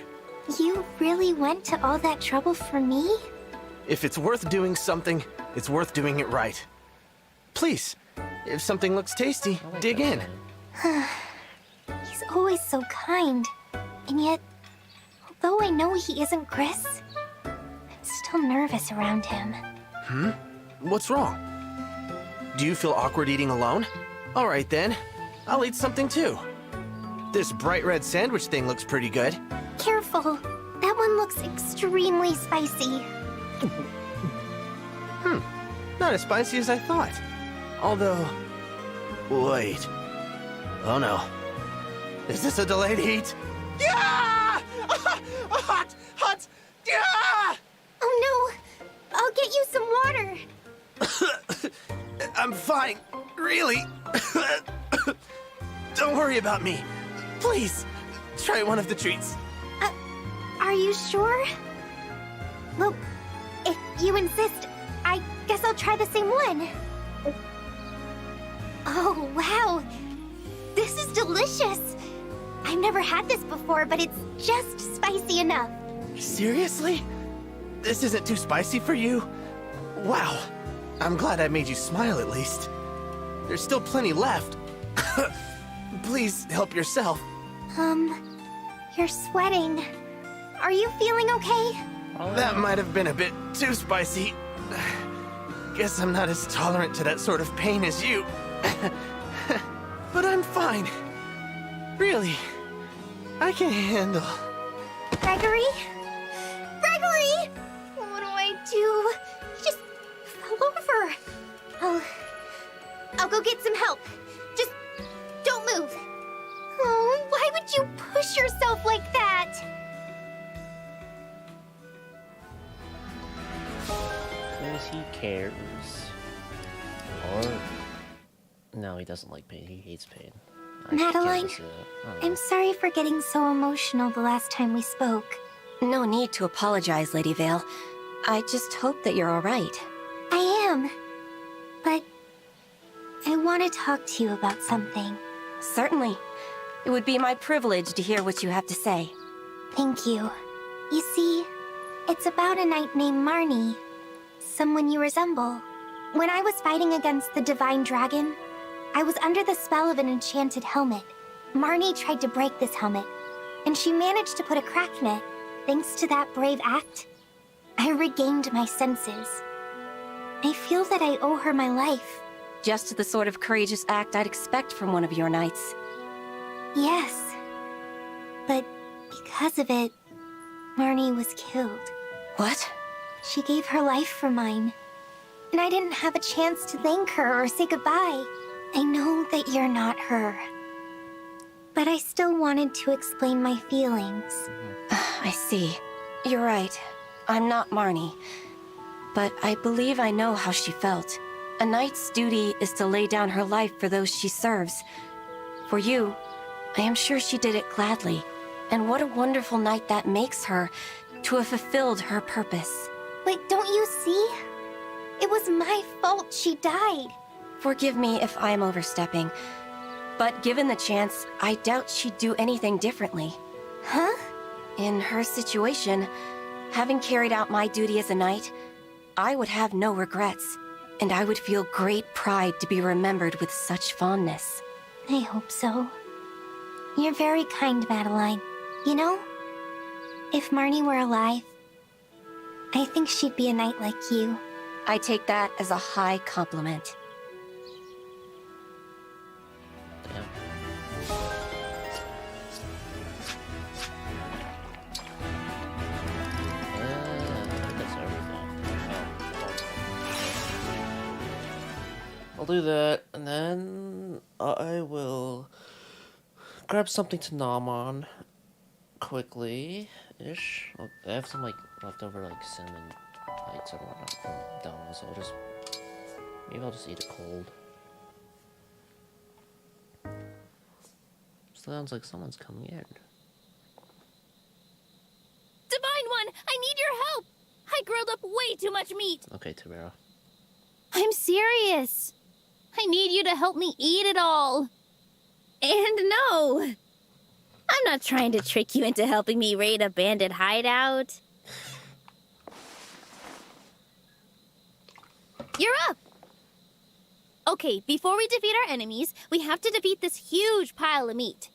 You really went to all that trouble for me? If it's worth doing something, it's worth doing it right. Please, if something looks tasty, I like dig that in. name. He's always so kind. And yet, although I know he isn't Chris, I'm still nervous around him. What's wrong? Do you feel awkward eating alone? All right then, I'll eat something too. This bright red sandwich thing looks pretty good. Careful. That one looks extremely spicy. Not as spicy as I thought. Although... Wait. Oh no. Is this a delayed heat? Yeah! Hot! Hot! Yeah! Oh no! I'll get you some water! I'm fine. Really. Don't worry about me. Please, try one of the treats. Are you sure? Well, if you insist, I guess I'll try the same one. Oh, wow! This is delicious! I've never had this before, but it's just spicy enough. Seriously? This isn't too spicy for you? Wow. I'm glad I made you smile at least. There's still plenty left. Please help yourself. You're sweating. Are you feeling okay? That might have been a bit too spicy. Guess I'm not as tolerant to that sort of pain as you. But I'm fine. Really. I can handle. Gregory? Gregory! What do I do? He just fell over. I'll go get some help. Just don't move. Oh, why would you push yourself like that? Because he cares. Or... No, he doesn't like pain. He hates pain. Madeline, I'm sorry for getting so emotional the last time we spoke. No need to apologize, Lady Vale. I just hope that you're alright. I am. But I want to talk to you about something. Certainly. It would be my privilege to hear what you have to say. Thank you. You see, it's about a knight named Marnie. Someone you resemble. When I was fighting against the Divine Dragon, I was under the spell of an enchanted helmet. Marnie tried to break this helmet, and she managed to put a crack in it. Thanks to that brave act, I regained my senses. I feel that I owe her my life. Just the sort of courageous act I'd expect from one of your knights. Yes. But because of it, Marnie was killed. What? She gave her life for mine. And I didn't have a chance to thank her or say goodbye. I know that you're not her. But I still wanted to explain my feelings. I see. You're right. I'm not Marnie. But I believe I know how she felt. A knight's duty is to lay down her life for those she serves. For you, I am sure she did it gladly. And what a wonderful knight that makes her, to have fulfilled her purpose. Wait, don't you see? It was my fault she died. Forgive me if I'm overstepping, but given the chance, I doubt she'd do anything differently. Huh? In her situation, having carried out my duty as a knight, I would have no regrets, and I would feel great pride to be remembered with such fondness. I hope so. You're very kind, Madeline. You know, if Marnie were alive, I think she'd be a knight like you. I take that as a high compliment. I'll do that, and then I will grab something to nom on quickly-ish. I have some like leftover like cinnamon bites or whatnot from McDonald's, so maybe I'll just eat it cold. Sounds like someone's coming in. Divine One, I need your help! I grilled up way too much meat! Okay, Tamara. I'm serious! I need you to help me eat it all! And no! I'm not trying to trick you into helping me raid a bandit hideout. You're up! Okay, before we defeat our enemies, we have to defeat this huge pile of meat.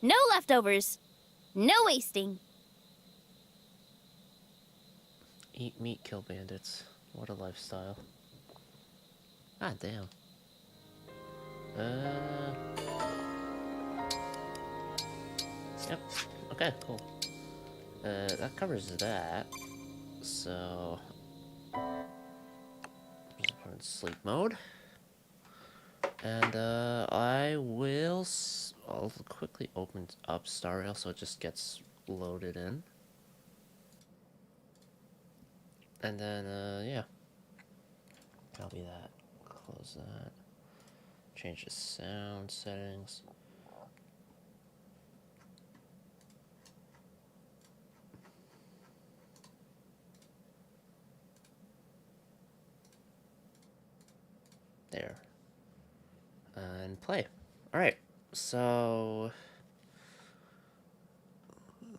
No leftovers. No wasting. Eat meat, kill bandits. What a lifestyle. Ah, damn. Yep. Okay, cool. That covers that. So... just put in sleep mode. And I'll quickly open up Star Rail so it just gets loaded in. And then, yeah. Copy that. Close that. Change the sound settings. There. And play. Alright, so...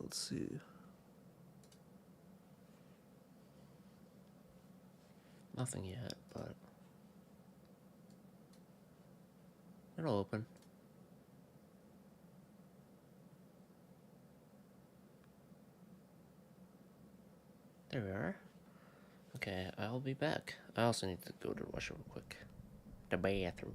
let's see. Nothing yet, but... it'll open. There we are. Okay, I'll be back. I also need to go to the washroom real quick. The bathroom.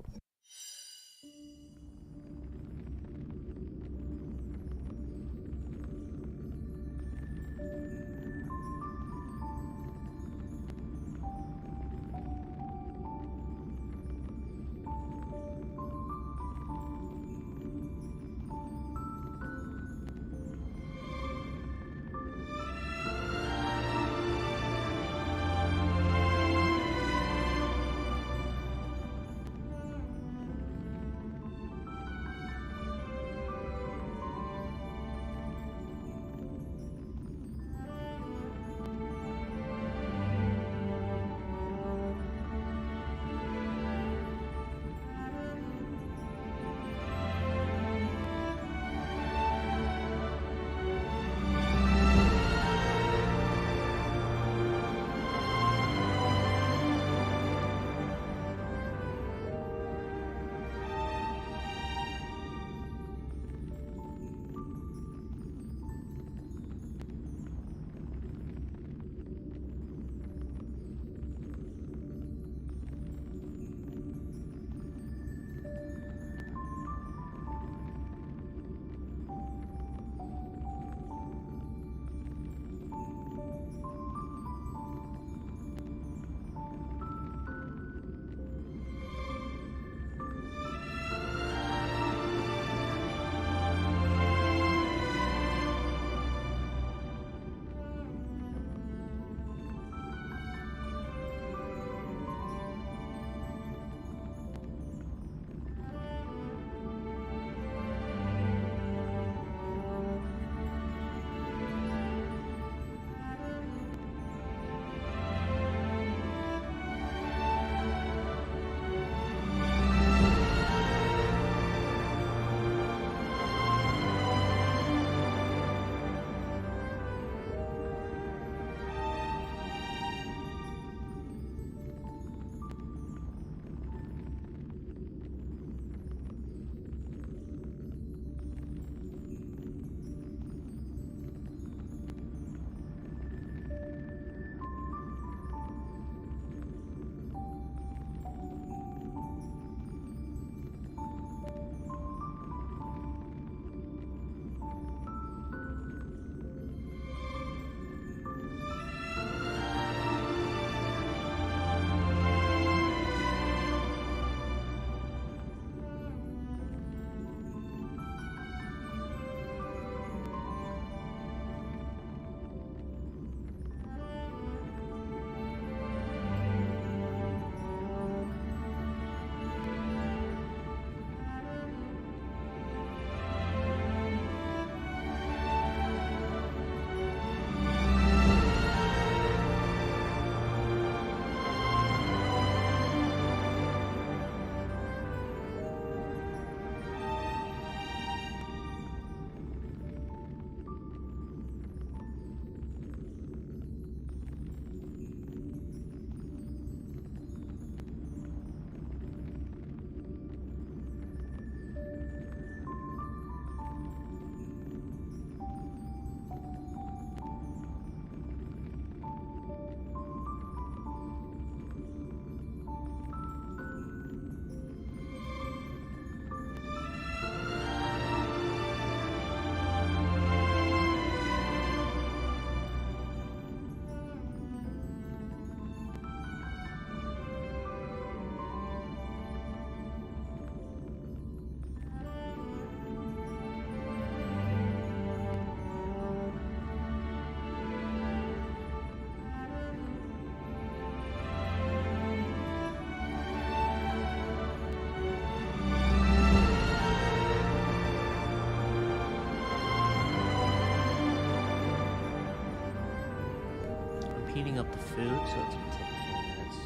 heating up the food, so it's gonna take a few minutes.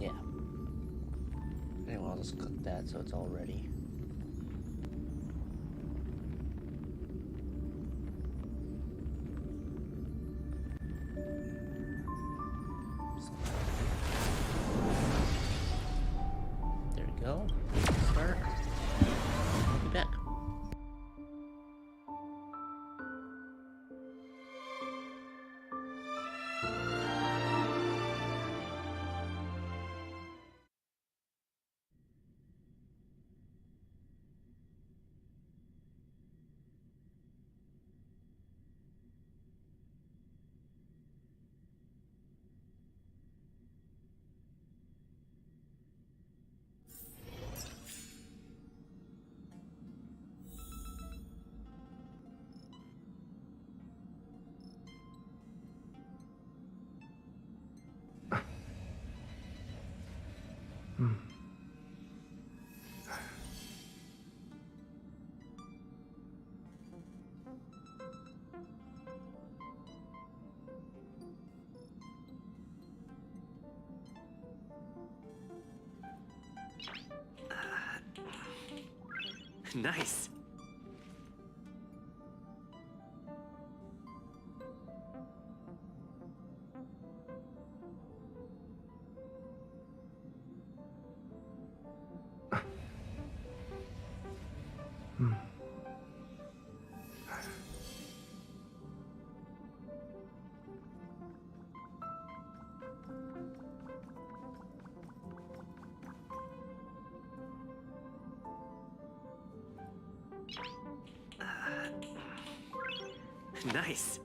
Yeah. Anyway, I'll just cook that so it's all ready. There we go. Start. I'll be back. Nice. Nice.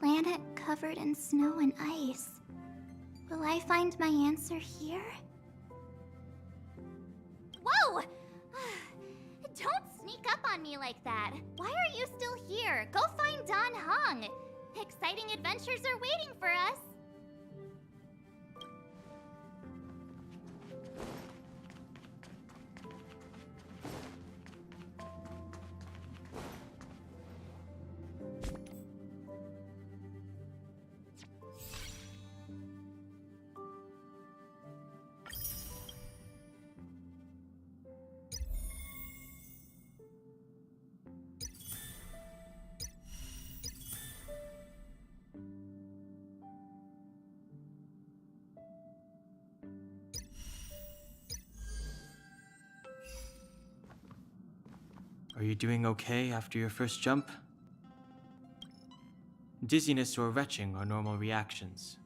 planet covered in snow and ice. Will I find my answer here? Whoa! Don't sneak up on me like that. Why are you still here? Go find Dan Heng. Exciting adventures are waiting for us. Are you doing okay after your first jump? Dizziness or retching are normal reactions.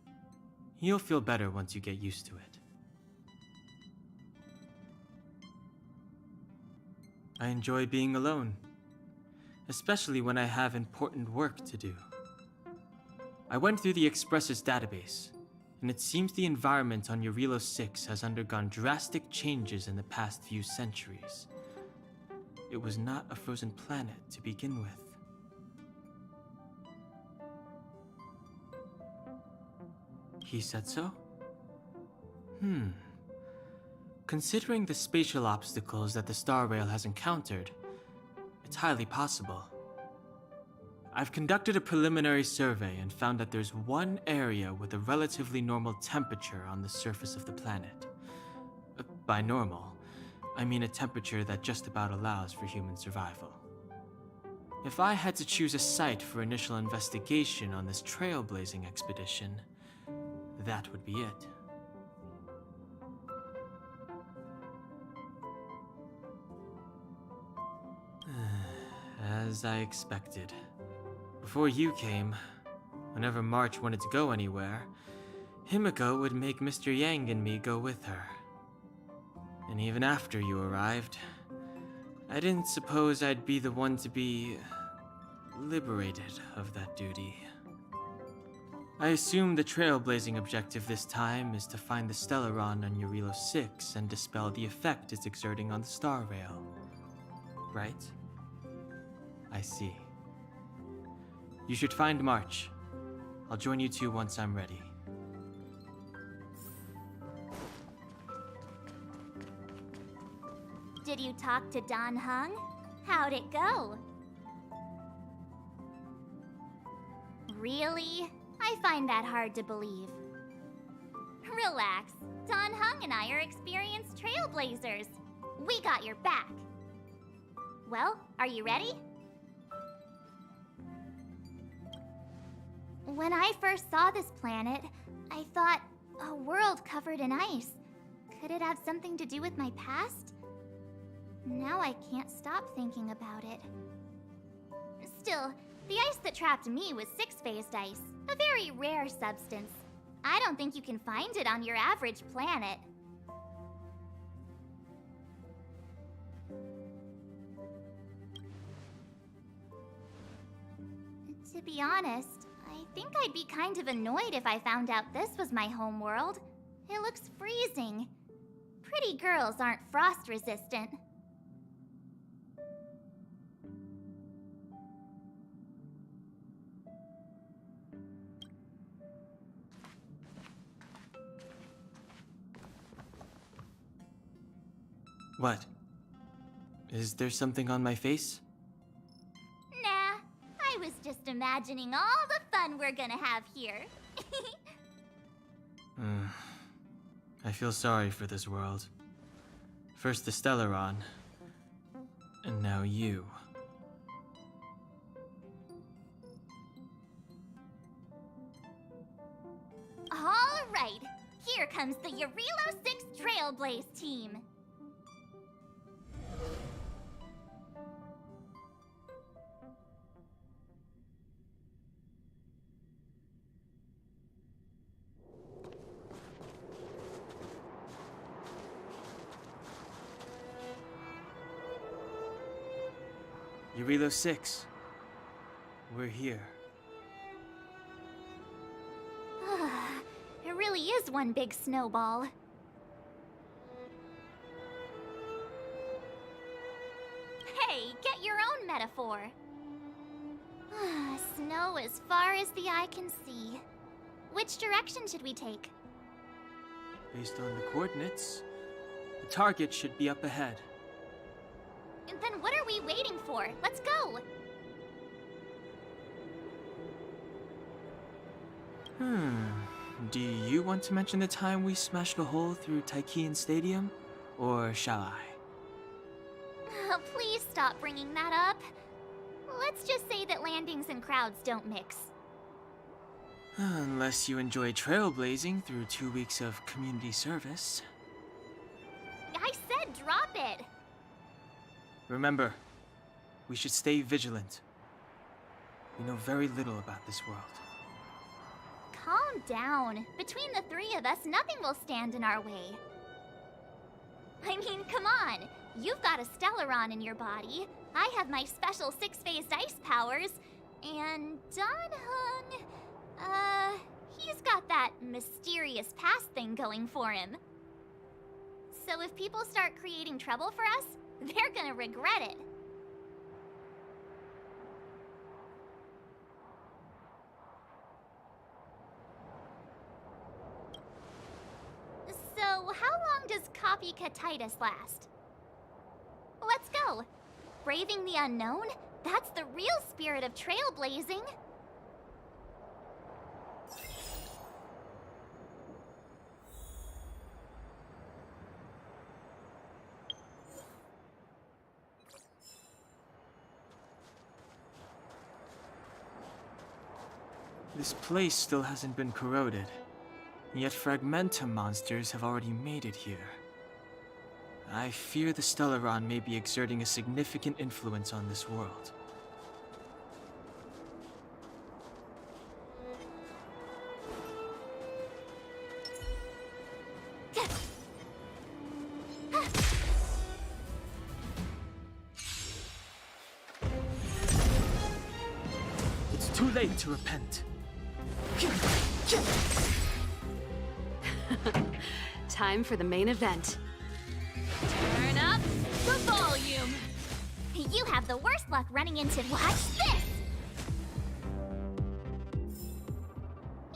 You'll feel better once you get used to it. I enjoy being alone, especially when I have important work to do. I went through the Express's database, and it seems the environment on Eurilo 6 has undergone drastic changes in the past few centuries. It was not a frozen planet to begin with. He said so? Considering the spatial obstacles that the Star Rail has encountered, it's highly possible. I've conducted a preliminary survey and found that there's one area with a relatively normal temperature on the surface of the planet. By normal, I mean a temperature that just about allows for human survival. If I had to choose a site for initial investigation on this trailblazing expedition, that would be it. As I expected. Before you came, whenever March wanted to go anywhere, Himiko would make Mr. Yang and me go with her. And even after you arrived, I didn't suppose I'd be the one to be liberated of that duty. I assume the trailblazing objective this time is to find the Stellaron on Eurilo 6 and dispel the effect it's exerting on the Star Rail. Right? I see. You should find March. I'll join you two once I'm ready. Did you talk to Dan Heng? How'd it go? Really? I find that hard to believe. Relax. Dan Heng and I are experienced trailblazers. We got your back. Well, are you ready? When I first saw this planet, I thought, a world covered in ice. Could it have something to do with my past? Now I can't stop thinking about it. Still, the ice that trapped me was six-phased ice, a very rare substance. I don't think you can find it on your average planet. To be honest, I think I'd be kind of annoyed if I found out this was my homeworld. It looks freezing. Pretty girls aren't frost-resistant. What? Is there something on my face? Nah, I was just imagining all the fun we're gonna have here. I feel sorry for this world. First the Stellaron, and now you. All right, here comes the Eurilo 6 Trailblaze team. Eurilo 6. We're here. really is one big snowball. Hey, get your own metaphor. Snow as far as the eye can see. Which direction should we take? Based on the coordinates, the target should be up ahead. Then what are we waiting for? Let's go! Do you want to mention the time we smashed a hole through Taikian Stadium? Or shall I? Please stop bringing that up. Let's just say that landings and crowds don't mix. Unless you enjoy trailblazing through 2 weeks of community service. I said drop it! Remember, we should stay vigilant. We know very little about this world. Calm down. Between the three of us, nothing will stand in our way. I mean, come on. You've got a Stellaron in your body. I have my special six-phased ice powers. And Dan-hung... he's got that mysterious past thing going for him. So if people start creating trouble for us, they're gonna regret it. So, how long does copycatitis last? Let's go! Braving the unknown? That's the real spirit of trailblazing! This place still hasn't been corroded, yet Fragmentum monsters have already made it here. I fear the Stellaron may be exerting a significant influence on this world. It's too late to repent. Time for the main event. Turn up the volume! You have the worst luck running into... Watch this!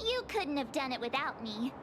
You couldn't have done it without me.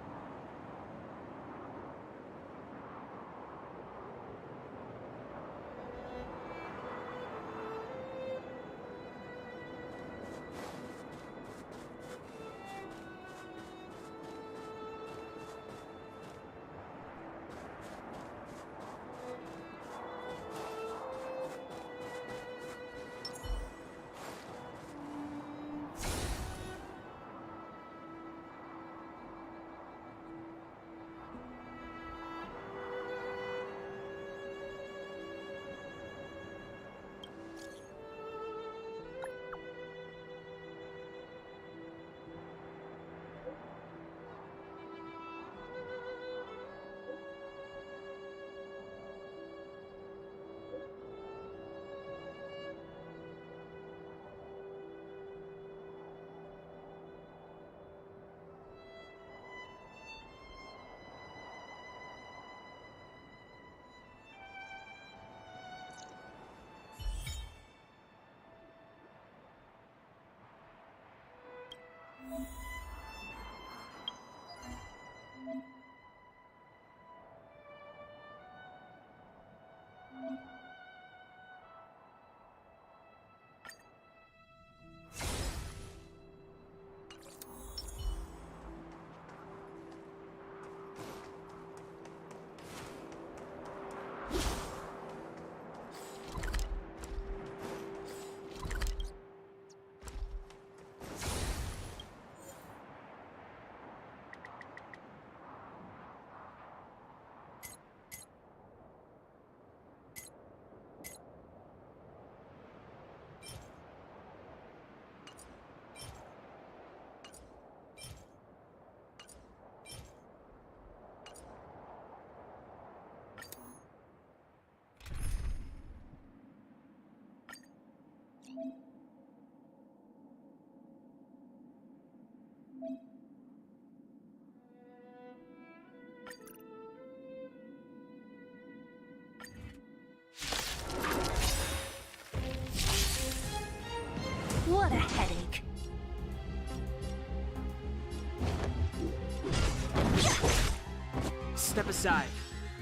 Step aside.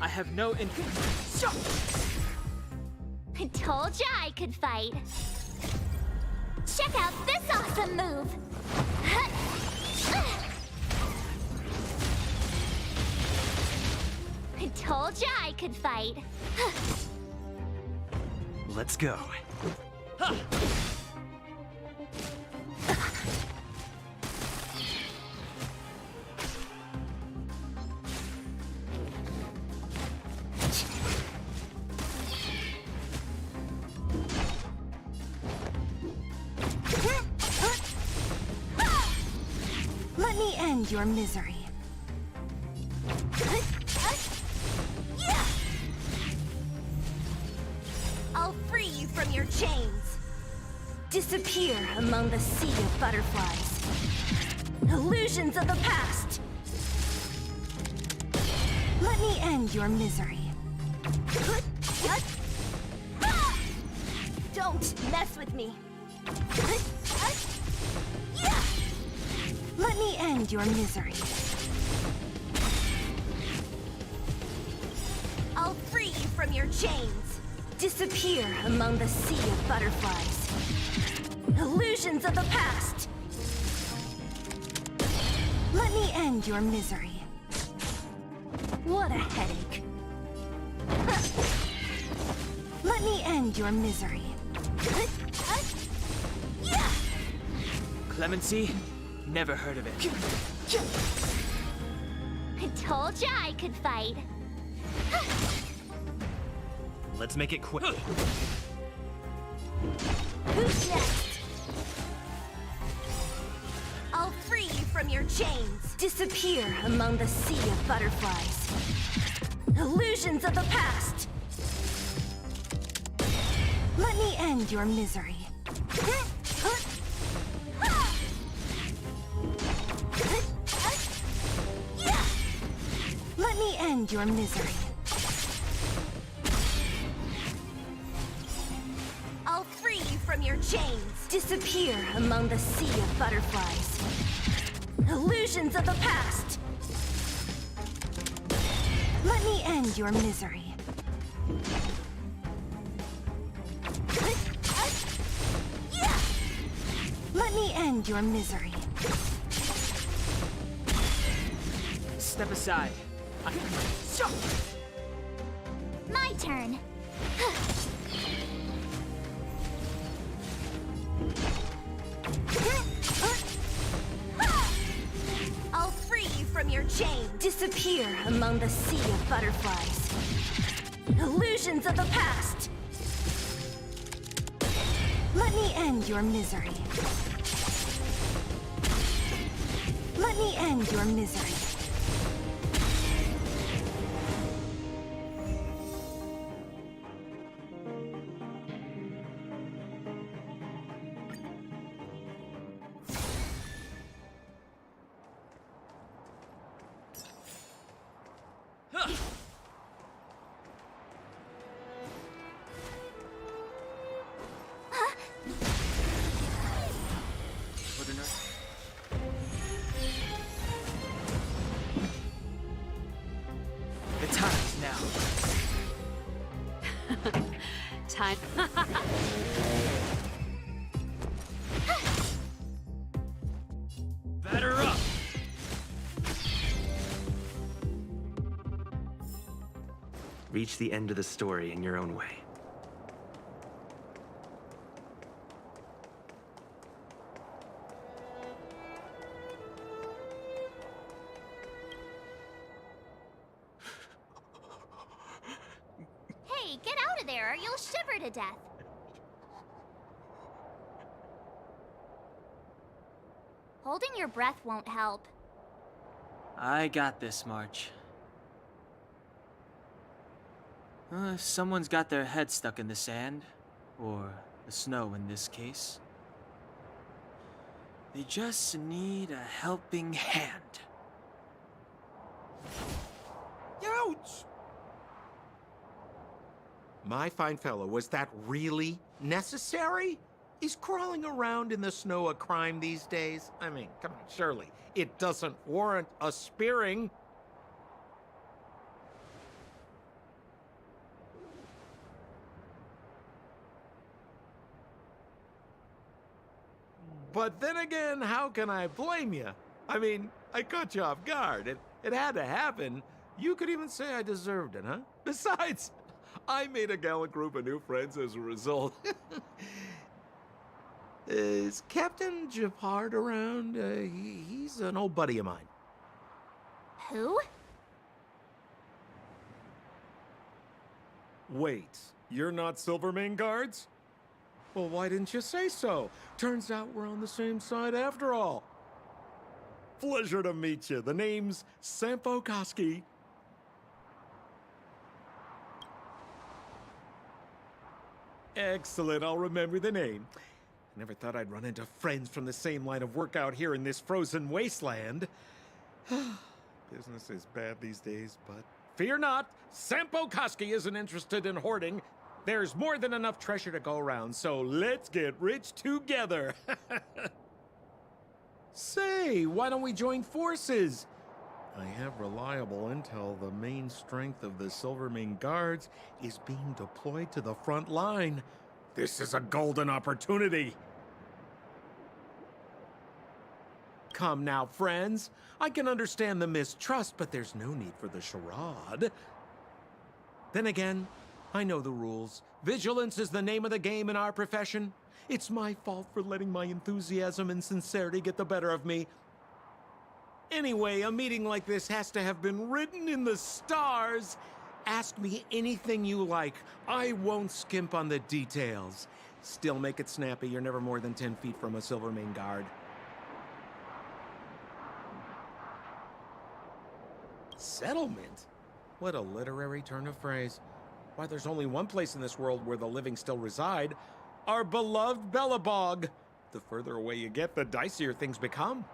I have no I told ya I could fight. Check out this awesome move! I told ya I could fight. Let's go. Let me end your misery. I'll free you from your chains. Disappear among the sea of butterflies. Illusions of the past. Let me end your misery. Don't mess with me. Let me end your misery. I'll free you from your chains. Disappear among the sea of butterflies. Illusions of the past. Let me end your misery. What a headache. Let me end your misery. Clemency? Never heard of it. I told ya I could fight. Let's make it quick. Who's next? I'll free you from your chains. Disappear among the sea of butterflies. Illusions of the past. Let me end your misery. Let me end your misery. I'll free you from your chains. Disappear among the sea of butterflies. Illusions of the past. Let me end your misery. Let me end your misery. Step aside. My turn. I'll free you from your chains. Disappear among the sea of butterflies. Illusions of the past. Let me end your misery. Let me end your misery. The time's now. Time. Batter up! Reach the end of the story in your own way. Hey, get out of there or you'll shiver to death. Holding your breath won't help. I got this, March. If someone's got their head stuck in the sand, or the snow in this case, they just need a helping hand. Ouch! My fine fellow, was that really necessary? Is crawling around in the snow a crime these days? I mean, come on, surely. It doesn't warrant a spearing. But then again, how can I blame you? I mean, I caught you off guard. It had to happen. You could even say I deserved it, huh? Besides, I made a gallant group of new friends as a result. Is Captain Japard around? He's an old buddy of mine. Who? Wait, you're not Silvermane Guards? Well, why didn't you say so? Turns out we're on the same side after all. Pleasure to meet you. The name's Sampo Koski. Excellent, I'll remember the name. I never thought I'd run into friends from the same line of work out here in this frozen wasteland. Business is bad these days, but fear not, Sampo Koski isn't interested in hoarding. There's more than enough treasure to go around, so let's get rich together. Say, why don't we join forces? I have reliable intel the main strength of the Silvermane Guards is being deployed to the front line. This is a golden opportunity. Come now, friends. I can understand the mistrust, but there's no need for the charade. Then again, I know the rules. Vigilance is the name of the game in our profession. It's my fault for letting my enthusiasm and sincerity get the better of me. Anyway, a meeting like this has to have been written in the stars. Ask me anything you like. I won't skimp on the details. Still make it snappy. You're never more than 10 feet from a Silvermane Guard. Settlement? What a literary turn of phrase. Why, there's only one place in this world where the living still reside. Our beloved Belobog. The further away you get, the dicier things become.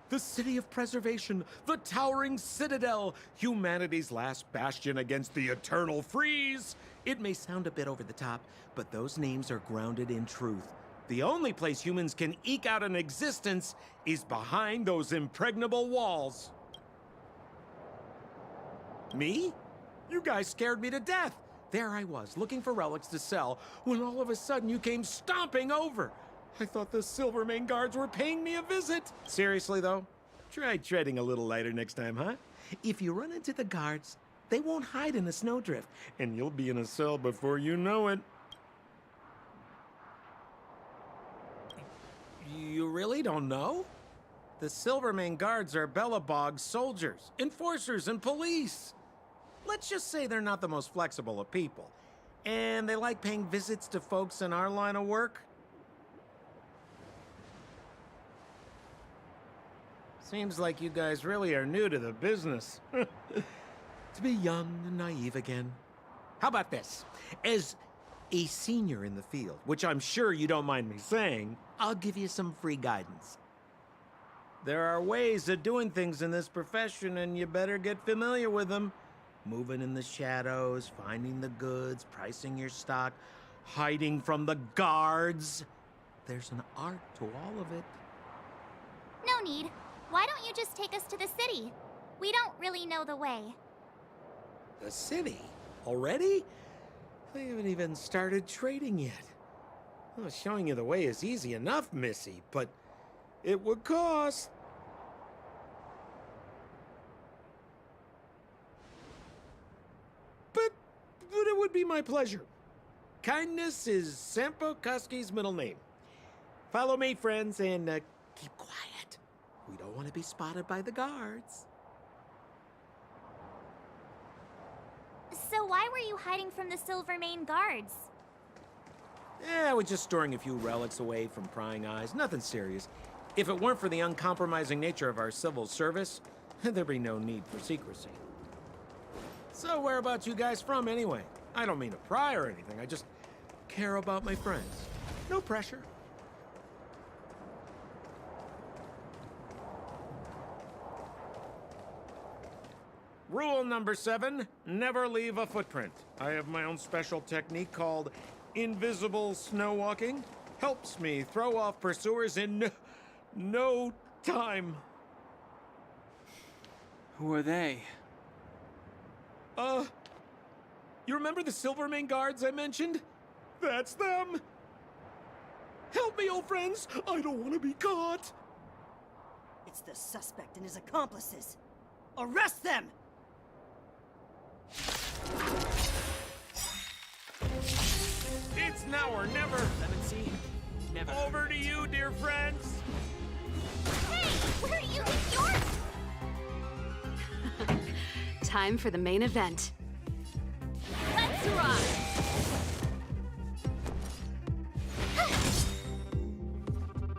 The city of preservation, the towering citadel, humanity's last bastion against the eternal freeze. It may sound a bit over the top, but those names are grounded in truth. The only place humans can eke out an existence is behind those impregnable walls. Me? You guys scared me to death. There I was, looking for relics to sell, when all of a sudden you came stomping over. I thought the Silvermane Guards were paying me a visit. Seriously, though, try treading a little lighter next time, huh? If you run into the guards, they won't hide in a snowdrift, and you'll be in a cell before you know it. You really don't know? The Silvermane Guards are Belobog's soldiers, enforcers, and police. Let's just say they're not the most flexible of people, and they like paying visits to folks in our line of work. Seems like you guys really are new to the business. To be young and naive again. How about this? As a senior in the field, which I'm sure you don't mind me saying, I'll give you some free guidance. There are ways of doing things in this profession, and you better get familiar with them. Moving in the shadows, finding the goods, pricing your stock, hiding from the guards. There's an art to all of it. No need. Why don't you just take us to the city? We don't really know the way. The city? Already? I haven't even started trading yet. Well, showing you the way is easy enough, Missy, but it would cost. But it would be my pleasure. Kindness is Sampo Koski's middle name. Follow me, friends, and keep quiet. We don't want to be spotted by the guards. So why were you hiding from the Silvermane Guards? Yeah, we're just storing a few relics away from prying eyes. Nothing serious. If it weren't for the uncompromising nature of our civil service, there'd be no need for secrecy. So whereabouts you guys from, anyway? I don't mean to pry or anything. I just care about my friends. No pressure. Rule number 7, never leave a footprint. I have my own special technique called invisible snow walking. Helps me throw off pursuers in no time. Who are they? You remember the Silvermane Guards I mentioned? That's them! Help me, old friends! I don't want to be caught! It's the suspect and his accomplices. Arrest them! It's now or never! 7C, never. Over to you, dear friends! Hey, where do you get yours? Time for the main event. Let's rock!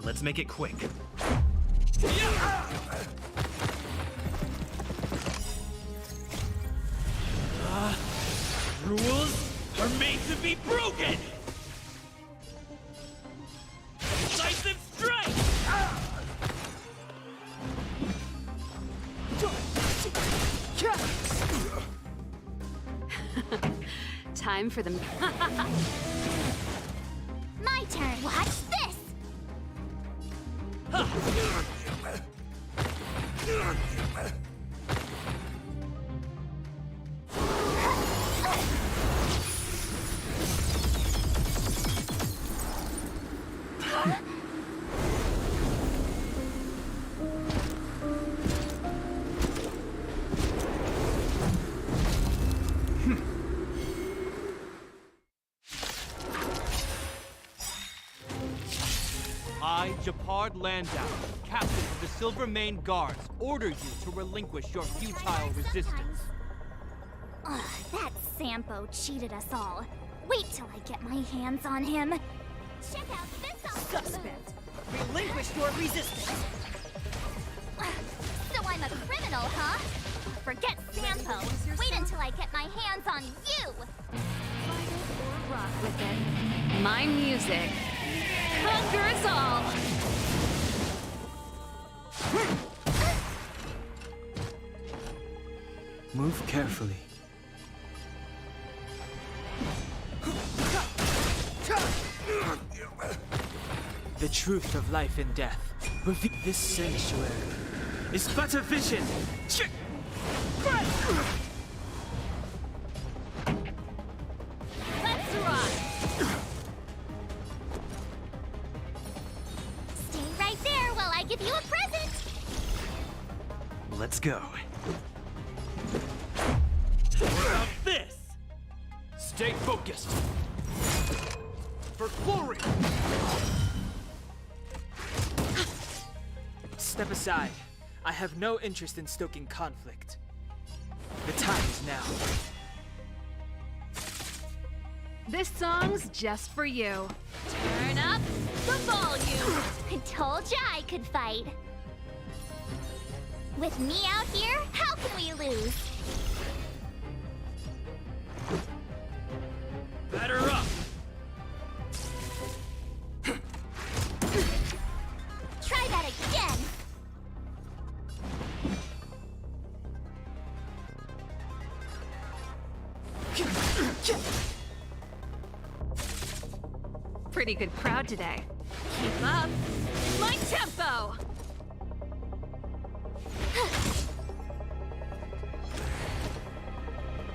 Let's make it quick. Rules are made to be broken! Decisive strike! Time for the... My turn. Watch this! I, Japard Landau, captain of the Silver Mane Guards, order you to relinquish your futile resistance. Ugh, that Sampo cheated us all. Wait till I get my hands on him. Check out this Suspect! Relinquish your resistance! So I'm a criminal, huh? Forget Sampo. Wait until I get my hands on you! Rock with it. My music. Conquer us all! Move carefully. The truth of life and death. Reveal this sanctuary is but a vision. Let's rock! Stay right there while I give you a present! Let's go. About this! Stay focused! For glory! Step aside. I have no interest in stoking conflict. The time is now. This song's just for you. Turn up the volume! I told ya I could fight. With me out here, how can we lose? Batter up! Try that again! Pretty good crowd today. Keep up. My tempo!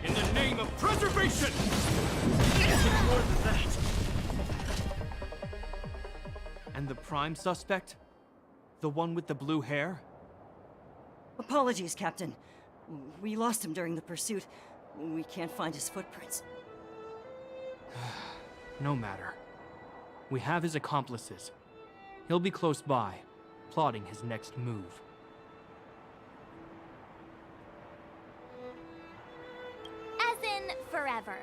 In the name of preservation! Anything more than that! And the prime suspect? The one with the blue hair? Apologies, Captain. We lost him during the pursuit. We can't find his footprints. No matter. We have his accomplices. He'll be close by, plotting his next move. As in, forever.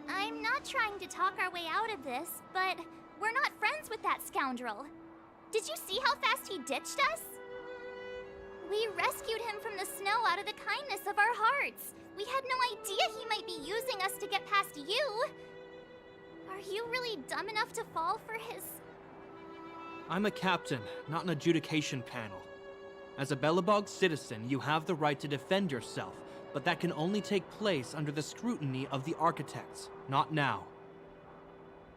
I'm not trying to talk our way out of this, but we're not friends with that scoundrel. Did you see how fast he ditched us? We rescued him from the snow out of the kindness of our hearts. We had no idea he might be using us to get past you. Are you really dumb enough to fall for his... I'm a captain, not an adjudication panel. As a Belobog citizen, you have the right to defend yourself, but that can only take place under the scrutiny of the architects, not now.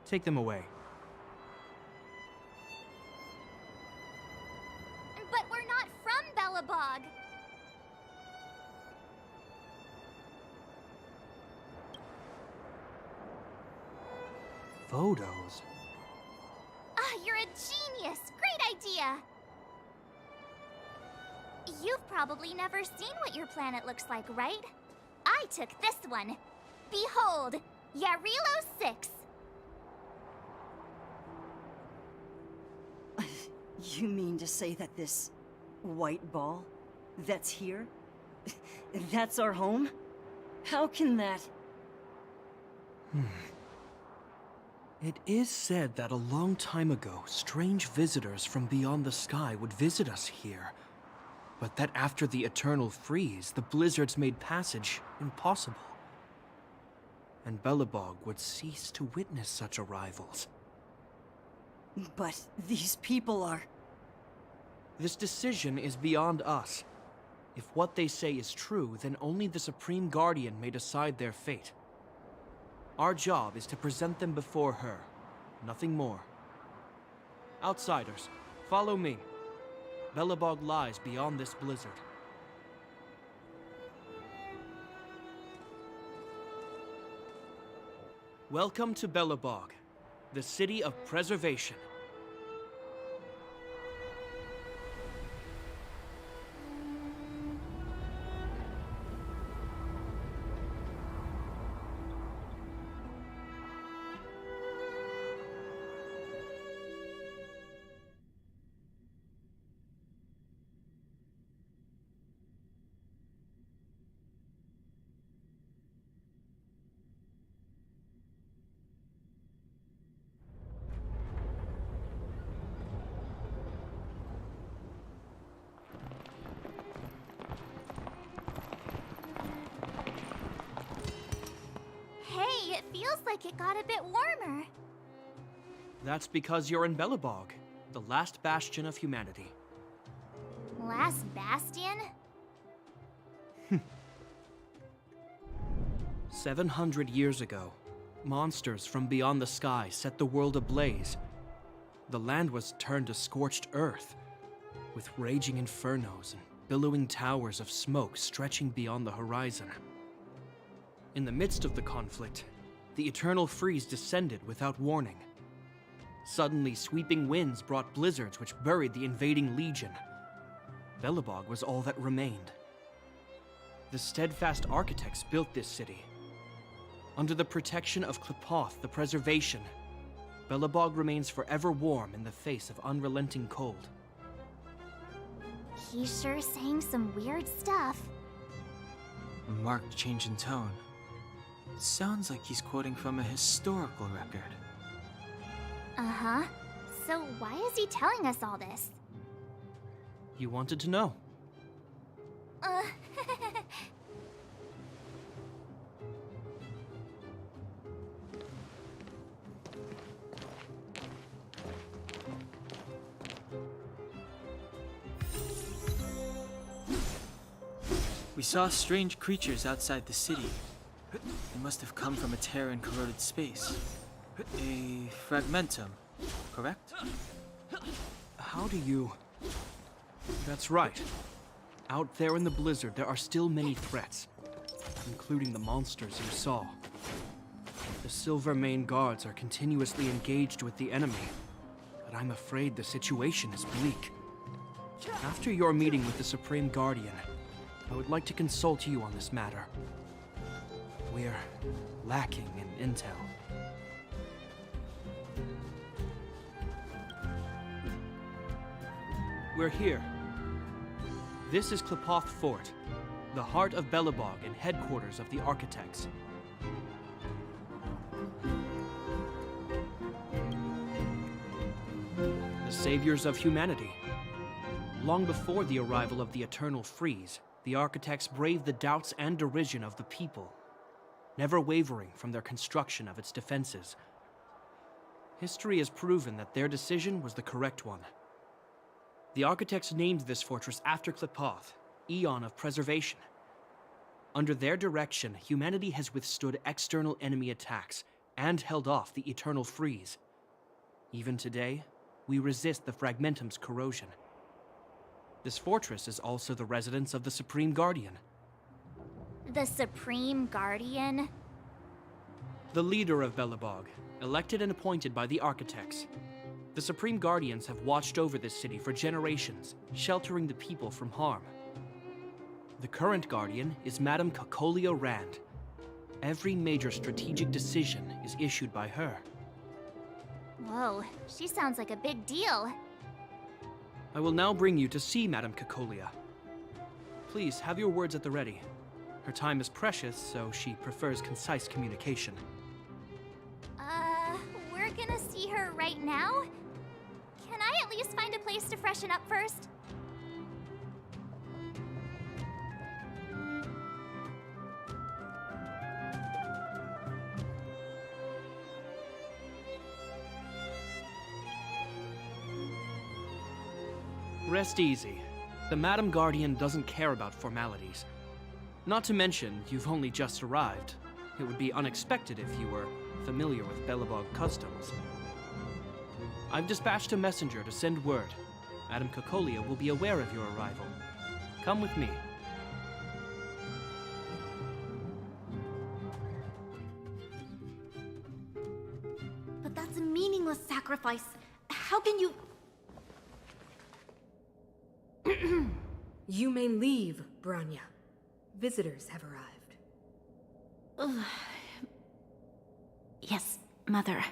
Take them away. But we're not from Belobog. Photos? Ah, you're a genius! Great idea! You've probably never seen what your planet looks like, right? I took this one. Behold, Yarilo 6. You mean to say that this white ball that's here, that's our home? How can that... It is said that a long time ago, strange visitors from beyond the sky would visit us here. But that after the eternal freeze, the blizzards made passage impossible. And Belobog would cease to witness such arrivals. But these people are... This decision is beyond us. If what they say is true, then only the Supreme Guardian may decide their fate. Our job is to present them before her, nothing more. Outsiders, follow me. Belobog lies beyond this blizzard. Welcome to Belobog, the city of preservation. Hey, it feels like it got a bit warmer. That's because you're in Belobog, the last bastion of humanity. Last bastion? 700 years ago, monsters from beyond the sky set the world ablaze. The land was turned to scorched earth, with raging infernos and billowing towers of smoke stretching beyond the horizon. In the midst of the conflict, the eternal freeze descended without warning. Suddenly, sweeping winds brought blizzards which buried the invading legion. Belobog was all that remained. The steadfast architects built this city. Under the protection of Klepoth, the preservation, Belobog remains forever warm in the face of unrelenting cold. He's sure saying some weird stuff. A marked change in tone. It sounds like he's quoting from a historical record. Uh-huh. So why is he telling us all this? You wanted to know. We saw strange creatures outside the city. They must have come from a tear in corroded space. A fragmentum, correct? How do you... That's right. Out there in the blizzard, there are still many threats, including the monsters you saw. The Silvermane guards are continuously engaged with the enemy, but I'm afraid the situation is bleak. After your meeting with the Supreme Guardian, I would like to consult you on this matter. We're lacking in intel. We're here. This is Klepoth Fort, the heart of Belobog and headquarters of the architects. The saviors of humanity. Long before the arrival of the Eternal Freeze, the architects braved the doubts and derision of the people, never wavering from their construction of its defenses. History has proven that their decision was the correct one. The architects named this fortress after Klepoth, Eon of Preservation. Under their direction, humanity has withstood external enemy attacks and held off the Eternal Freeze. Even today, we resist the Fragmentum's corrosion. This fortress is also the residence of the Supreme Guardian. The Supreme Guardian? The leader of Belobog, elected and appointed by the architects. The Supreme Guardians have watched over this city for generations, sheltering the people from harm. The current Guardian is Madame Cocolia Rand. Every major strategic decision is issued by her. Whoa, she sounds like a big deal. I will now bring you to see Madame Cocolia. Please, have your words at the ready. Her time is precious, so she prefers concise communication. We're gonna see her right now? Can I at least find a place to freshen up first? Rest easy. The Madam Guardian doesn't care about formalities. Not to mention, you've only just arrived. It would be unexpected if you were familiar with Belobog customs. I've dispatched a messenger to send word. Madam Cocolia will be aware of your arrival. Come with me. But that's a meaningless sacrifice. How can you... You may leave, Branya. Visitors have arrived. Yes, Mother.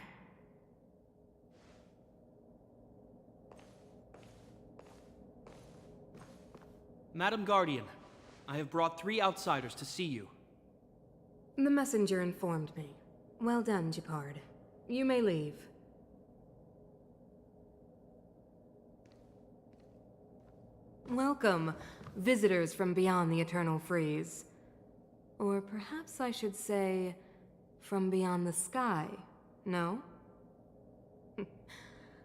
Madam Guardian, I have brought 3 outsiders to see you. The messenger informed me. Well done, Gepard. You may leave. Welcome, visitors from beyond the Eternal Freeze. Or perhaps I should say, from beyond the sky, no?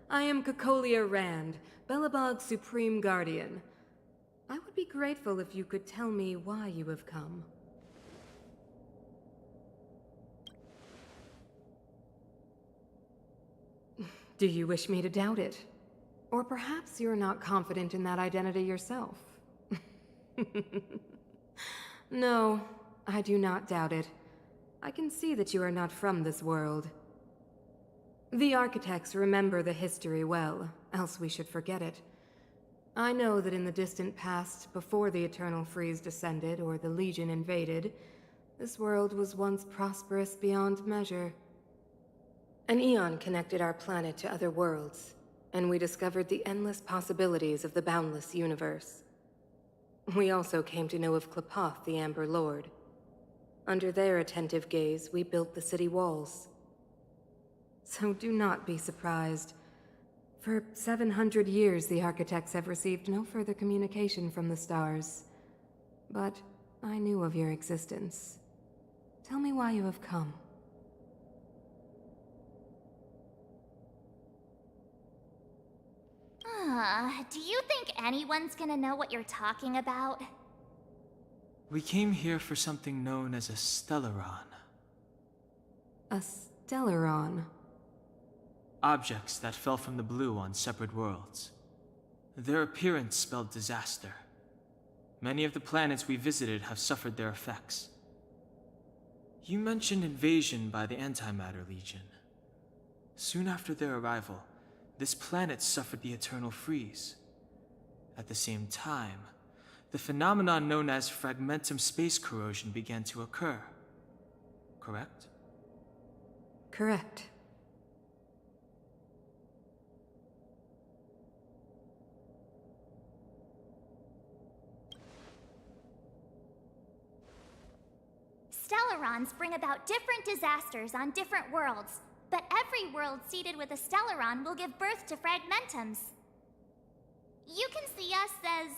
I am Cocolia Rand, Belobog's Supreme Guardian. I would be grateful if you could tell me why you have come. Do you wish me to doubt it? Or perhaps you're not confident in that identity yourself? No, I do not doubt it. I can see that you are not from this world. The architects remember the history well, else we should forget it. I know that in the distant past, before the Eternal Freeze descended or the Legion invaded, this world was once prosperous beyond measure. An eon connected our planet to other worlds, and we discovered the endless possibilities of the boundless universe. We also came to know of Klapoth, the Amber Lord. Under their attentive gaze, we built the city walls. So do not be surprised. For 700 years, the architects have received no further communication from the stars. But I knew of your existence. Tell me why you have come. Do you think anyone's gonna know what you're talking about? We came here for something known as a Stellaron. A Stellaron? Objects that fell from the blue on separate worlds. Their appearance spelled disaster. Many of the planets we visited have suffered their effects. You mentioned invasion by the Antimatter Legion. Soon after their arrival, this planet suffered the Eternal Freeze. At the same time, the phenomenon known as fragmentum space corrosion began to occur. Correct? Correct. Stellarons bring about different disasters on different worlds, but every world seeded with a Stellaron will give birth to fragmentums. You can see us as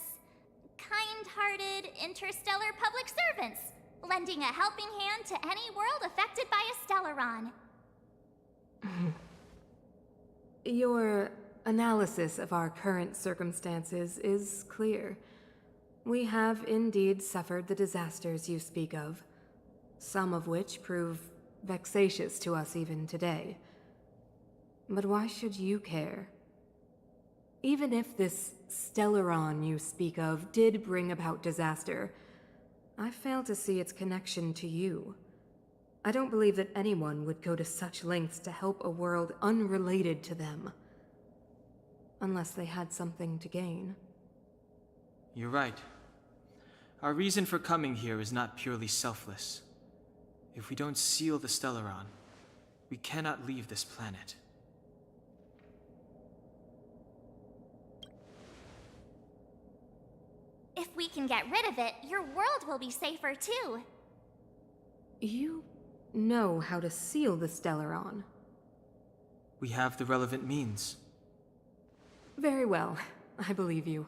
kind-hearted interstellar public servants, lending a helping hand to any world affected by a Stellaron. Your analysis of our current circumstances is clear. We have indeed suffered the disasters you speak of, some of which prove vexatious to us even today. But why should you care? Even if this Stellaron you speak of did bring about disaster, I fail to see its connection to you. I don't believe that anyone would go to such lengths to help a world unrelated to them. Unless they had something to gain. You're right. Our reason for coming here is not purely selfless. If we don't seal the Stellaron, we cannot leave this planet. If we can get rid of it, your world will be safer too. You know how to seal the Stellaron. We have the relevant means. Very well, I believe you.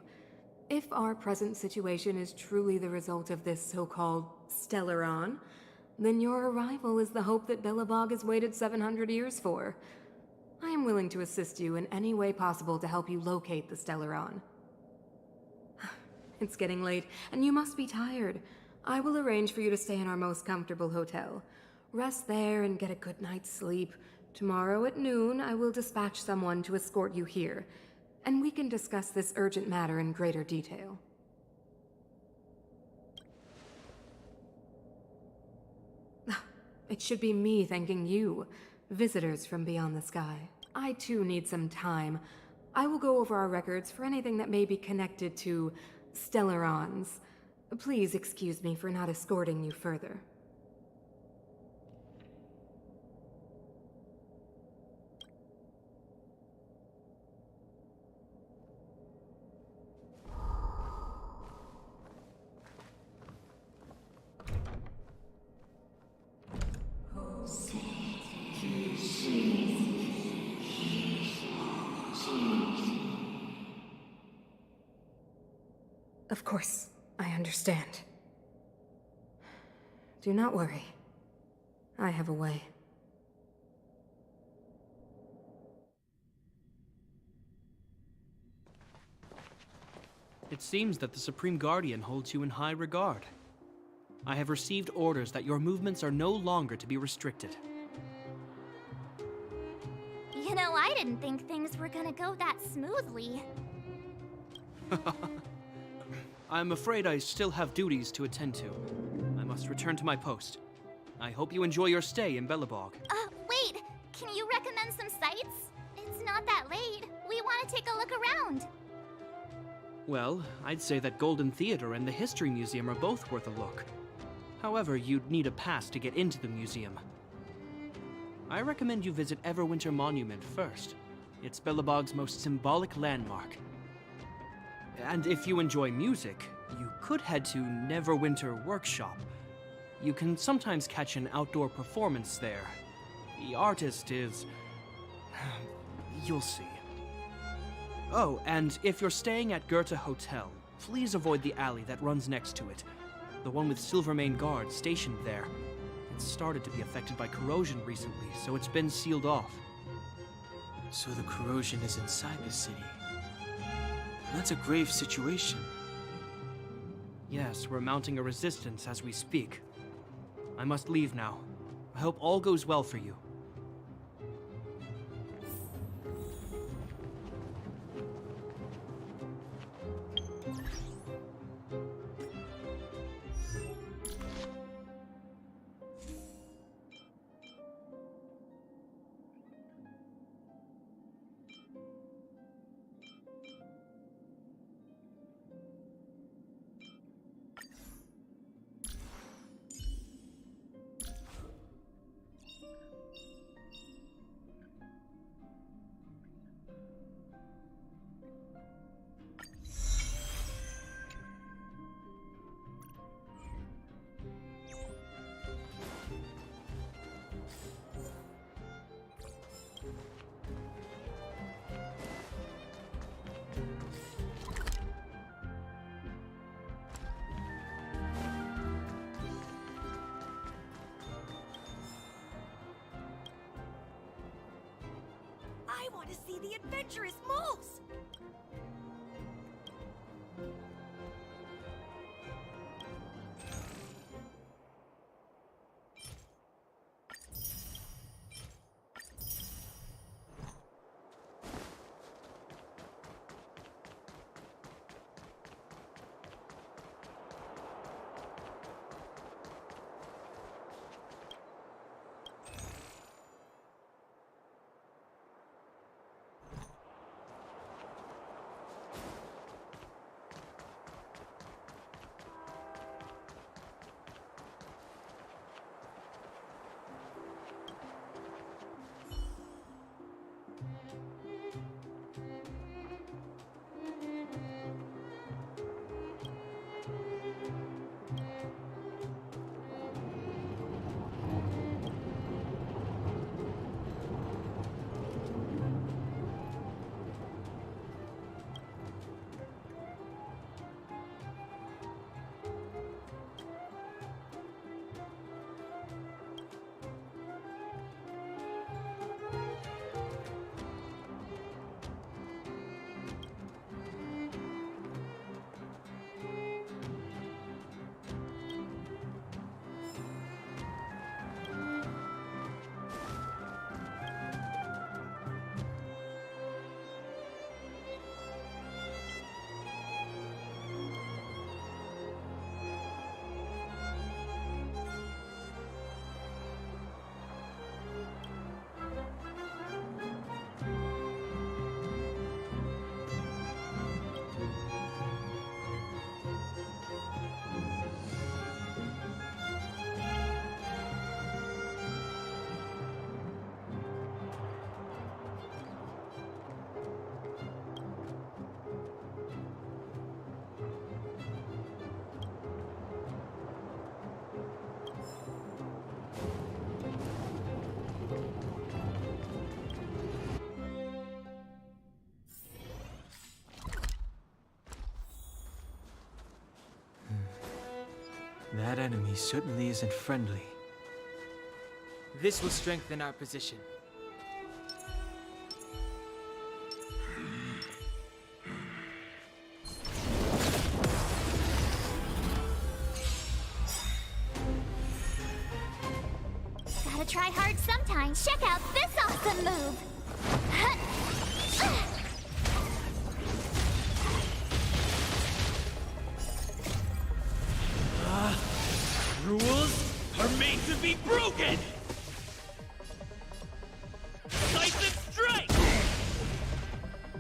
If our present situation is truly the result of this so-called Stellaron, then your arrival is the hope that Belobog has waited 700 years for. I am willing to assist you in any way possible to help you locate the Stellaron. It's getting late, and you must be tired. I will arrange for you to stay in our most comfortable hotel. Rest there and get a good night's sleep. Tomorrow at noon, I will dispatch someone to escort you here, and we can discuss this urgent matter in greater detail. It should be me thanking you, visitors from beyond the sky. I too need some time. I will go over our records for anything that may be connected to Stellarons. Please excuse me for not escorting you further. Of course, I understand. Do not worry. I have a way. It seems that the Supreme Guardian holds you in high regard. I have received orders that your movements are no longer to be restricted. You know, I didn't think things were gonna go that smoothly. I'm afraid I still have duties to attend to. I must return to my post. I hope you enjoy your stay in Belobog. Wait! Can you recommend some sites? It's not that late. We want to take a look around. Well, I'd say that Golden Theater and the History Museum are both worth a look. However, you'd need a pass to get into the museum. I recommend you visit Everwinter Monument first. It's Belobog's most symbolic landmark. And if you enjoy music, you could head to Neverwinter Workshop. You can sometimes catch an outdoor performance there. The artist is... you'll see. Oh, and if you're staying at Goethe Hotel, please avoid the alley that runs next to it. The one with Silvermane guards stationed there. It's started to be affected by corrosion recently, so it's been sealed off. So the corrosion is inside the city. That's a grave situation. Yes, we're mounting a resistance as we speak. I must leave now. I hope all goes well for you. I want to see the adventurous moles! That enemy certainly isn't friendly. This will strengthen our position. Gotta try hard sometimes. Check out this awesome move! Rules are made to be broken! Decisive strike!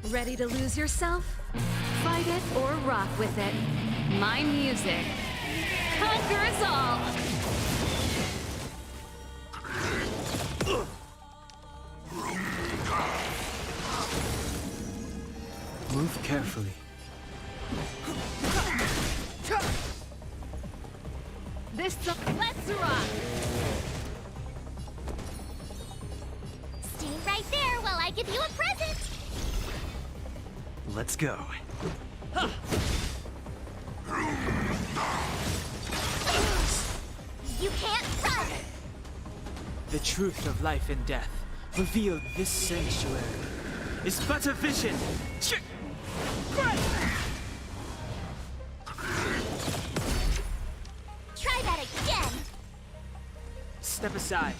Ready to lose yourself? Fight it or rock with it. My music. Conquer us all! Move carefully. Let's rock! Stay right there while I give you a present! Let's go. You can't run! The truth of life and death, revealed this sanctuary, is but a vision. Try that again! Step aside.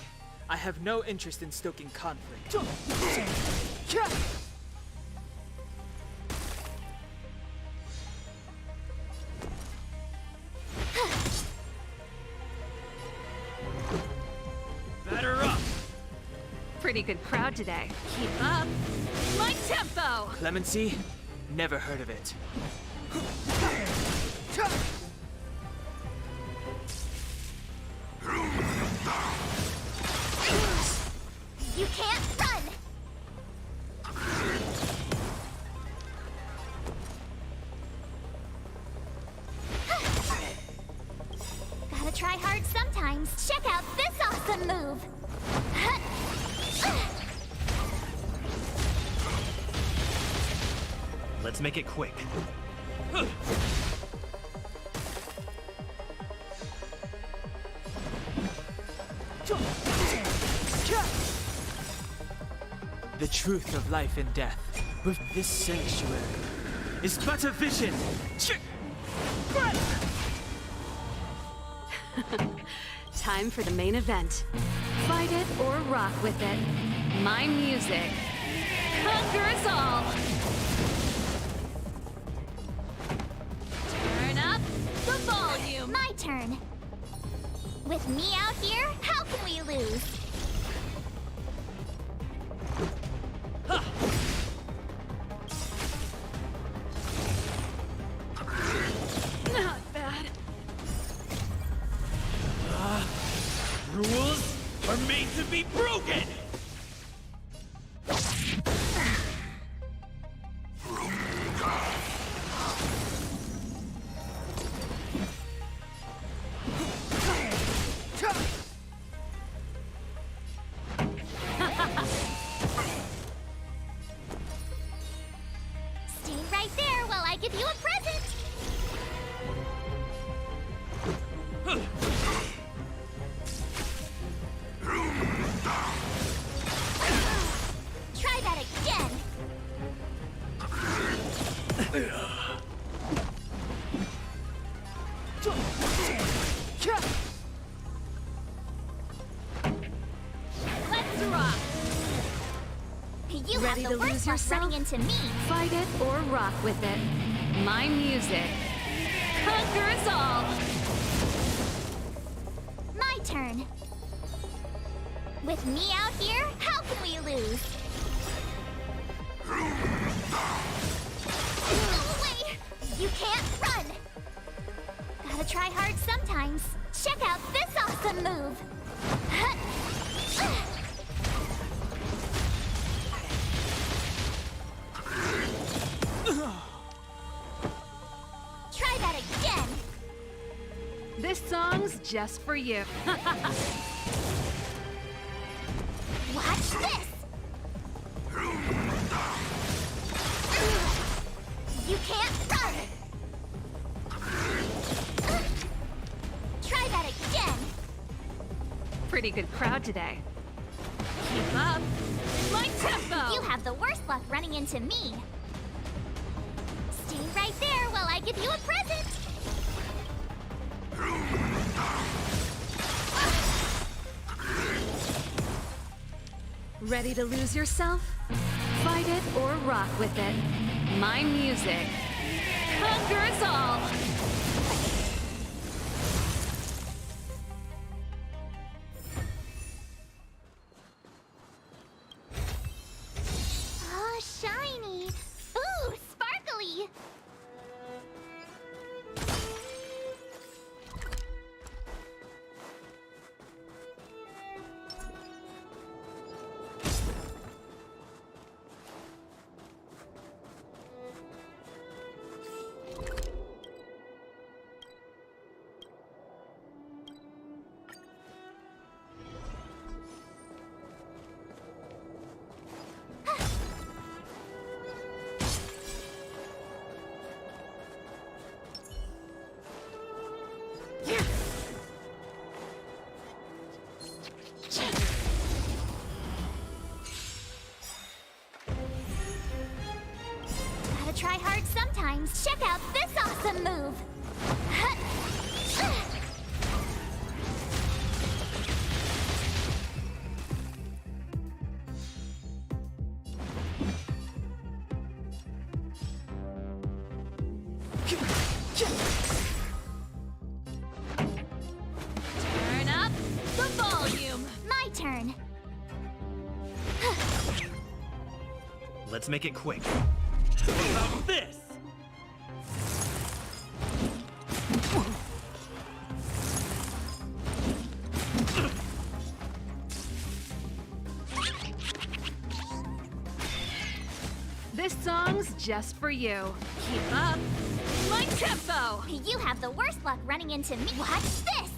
I have no interest in stoking conflict. Batter up! Pretty good crowd today. Keep up. My tempo! Clemency? Never heard of it. You can't run! Gotta try hard sometimes. Check out this awesome move! Let's make it quick. The truth of life and death, with this sanctuary, is but a vision. Time for the main event. Fight it or rock with it. My music. Conquer us all! Turn up the volume! My turn! With me out here, how can we lose? Not bad. Rules are made to be broken! Stay right there while I give you a present! Try that again! Let's rock! You Ready have to the worst lose luck yourself? running into me! Fight it or rock with it. My music. Conquer us all! My turn! With me out here, how can we lose? Go away! You can't run! Gotta try hard sometimes. Check out this awesome move! Try that again! This song's just for you. Watch this! You can't run! Pretty good crowd today. Keep up. My tempo! You have the worst luck running into me. Stay right there while I give you a present. Ready to lose yourself? Fight it or rock with it. My music conquers all! Oh, shiny. Ooh, sparkly. Gotta try hard sometimes. Check out this awesome move. Turn up the volume! My turn. Let's make it quick. How about this? This song's just for you. Keep up. My tempo! You have the worst luck running into me. Watch this.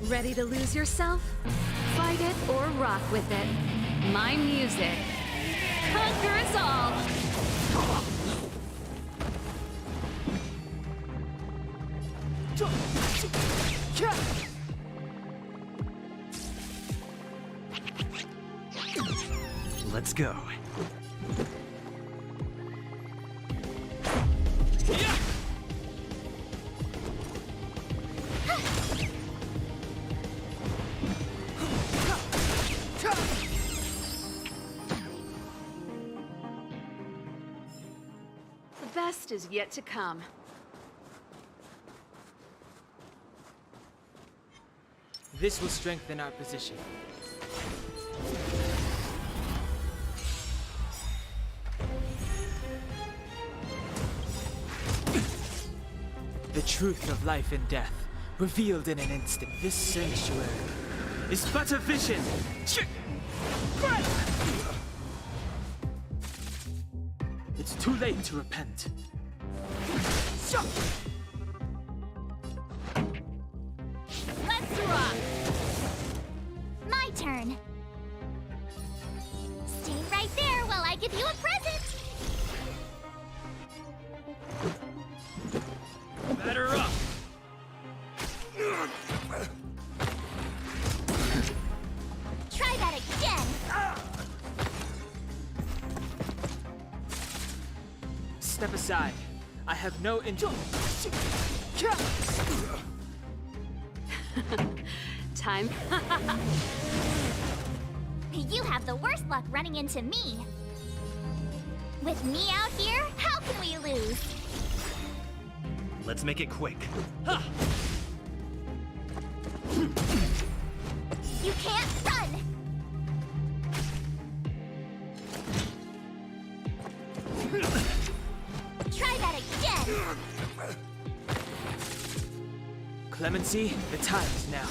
Ready to lose yourself? Fight it or rock with it. My music conquers all! Let's go. The best is yet to come. This will strengthen our position. The truth of life and death, revealed in an instant. This sanctuary is but a vision. It's too late to repent. Let's rock. My turn. Stay right there while I give you a present. Batter up! Try that again. Step aside. I have no interest. Time. You have the worst luck running into me. With me out here, how can we lose? Let's make it quick. You can't run! Try that again! Clemency, the time is now.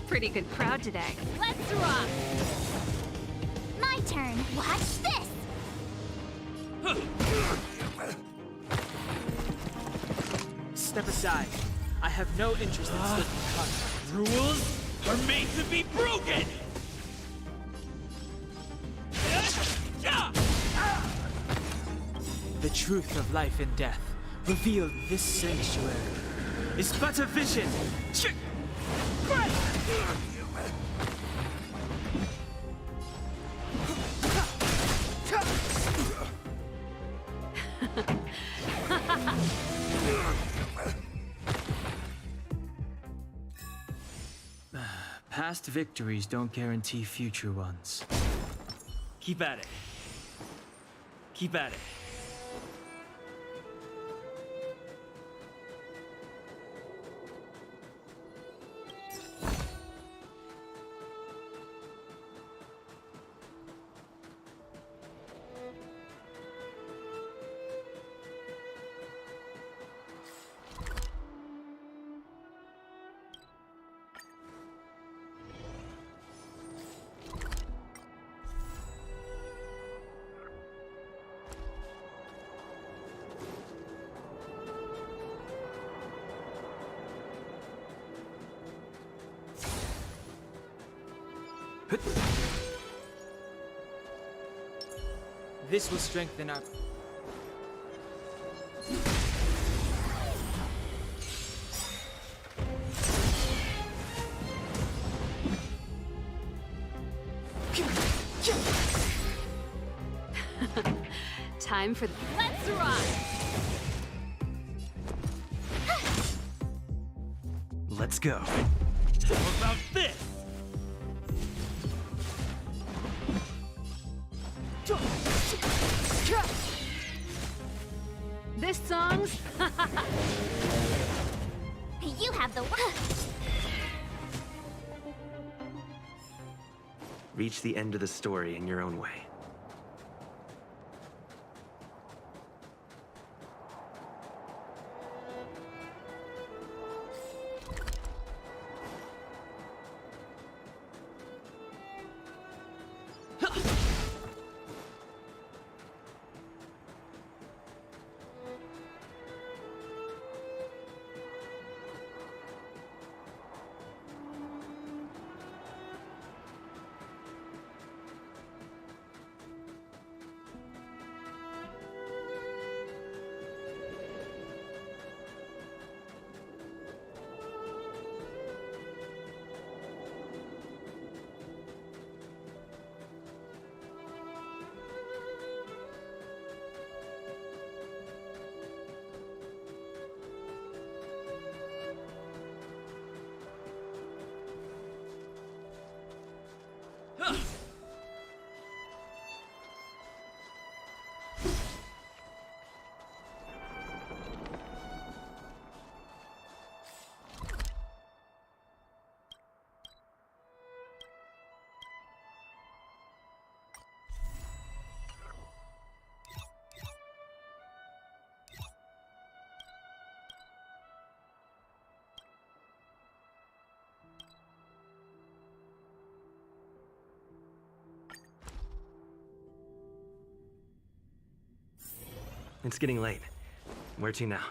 Pretty good crowd today. Let's rock! My turn. Watch this! Step aside. I have no interest in slipping contracts. Rules are made to be broken! The truth of life and death, revealed this sanctuary is but a vision. Past victories don't guarantee future ones. Keep at it. Keep at it. This will strengthen our... Time for... Let's rock! Let's go. How about this? This song's... You have the Reach the end of the story in your own way. It's getting late. Where to now?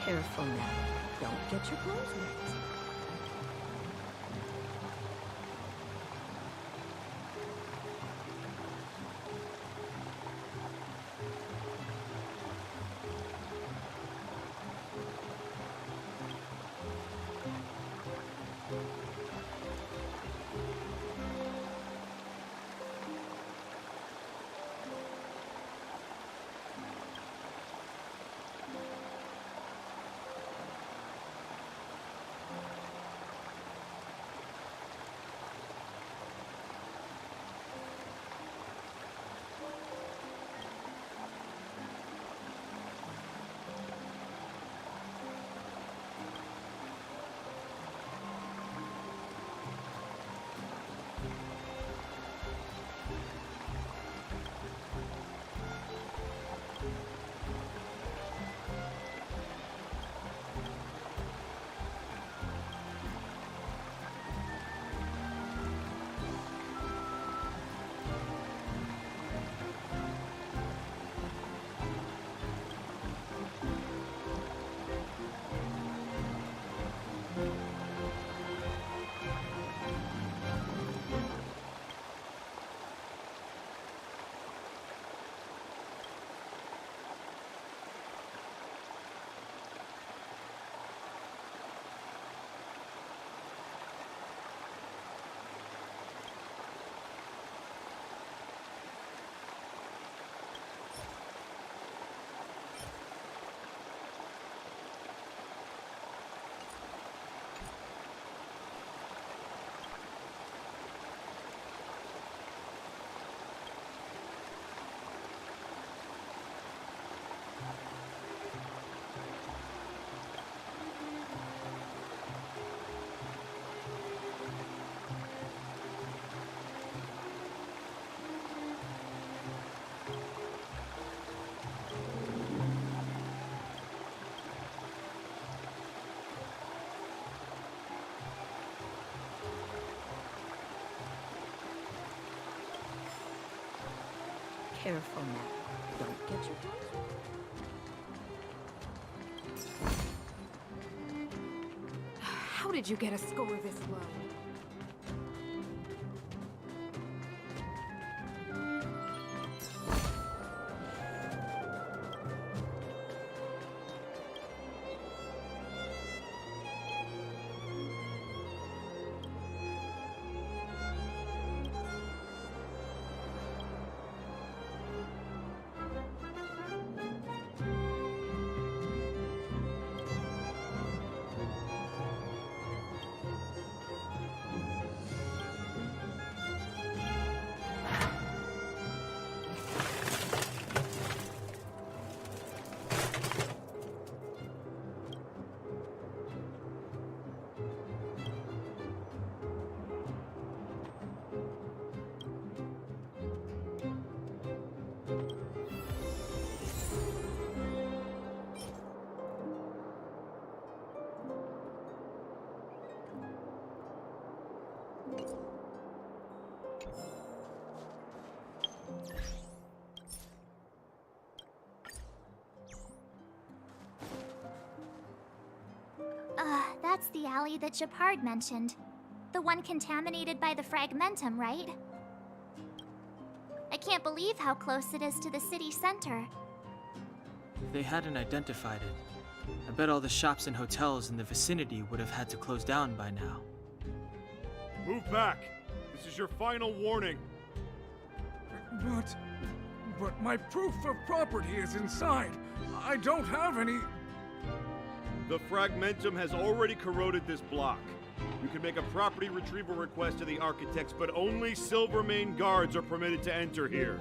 Careful now. Don't get your clothes wet. Careful now. Don't get your clothes wet. How did you get a score this low? That's the alley that Shepard mentioned. The one contaminated by the fragmentum, right? I can't believe how close it is to the city center. If they hadn't identified it, I bet all the shops and hotels in the vicinity would have had to close down by now. Move back! This is your final warning. But my proof of property is inside. I don't have any... The fragmentum has already corroded this block. You can make a property retrieval request to the architects, but only Silvermane guards are permitted to enter here.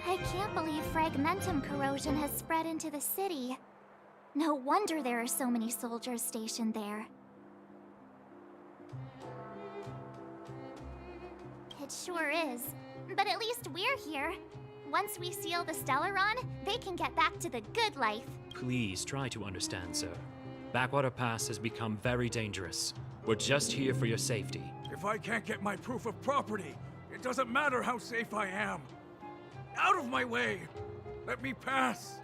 I can't believe fragmentum corrosion has spread into the city. No wonder there are so many soldiers stationed there. It sure is. But at least we're here. Once we seal the Stellaron, they can get back to the good life. Please try to understand, sir. Backwater Pass has become very dangerous. We're just here for your safety. If I can't get my proof of property, it doesn't matter how safe I am. Out of my way! Let me pass!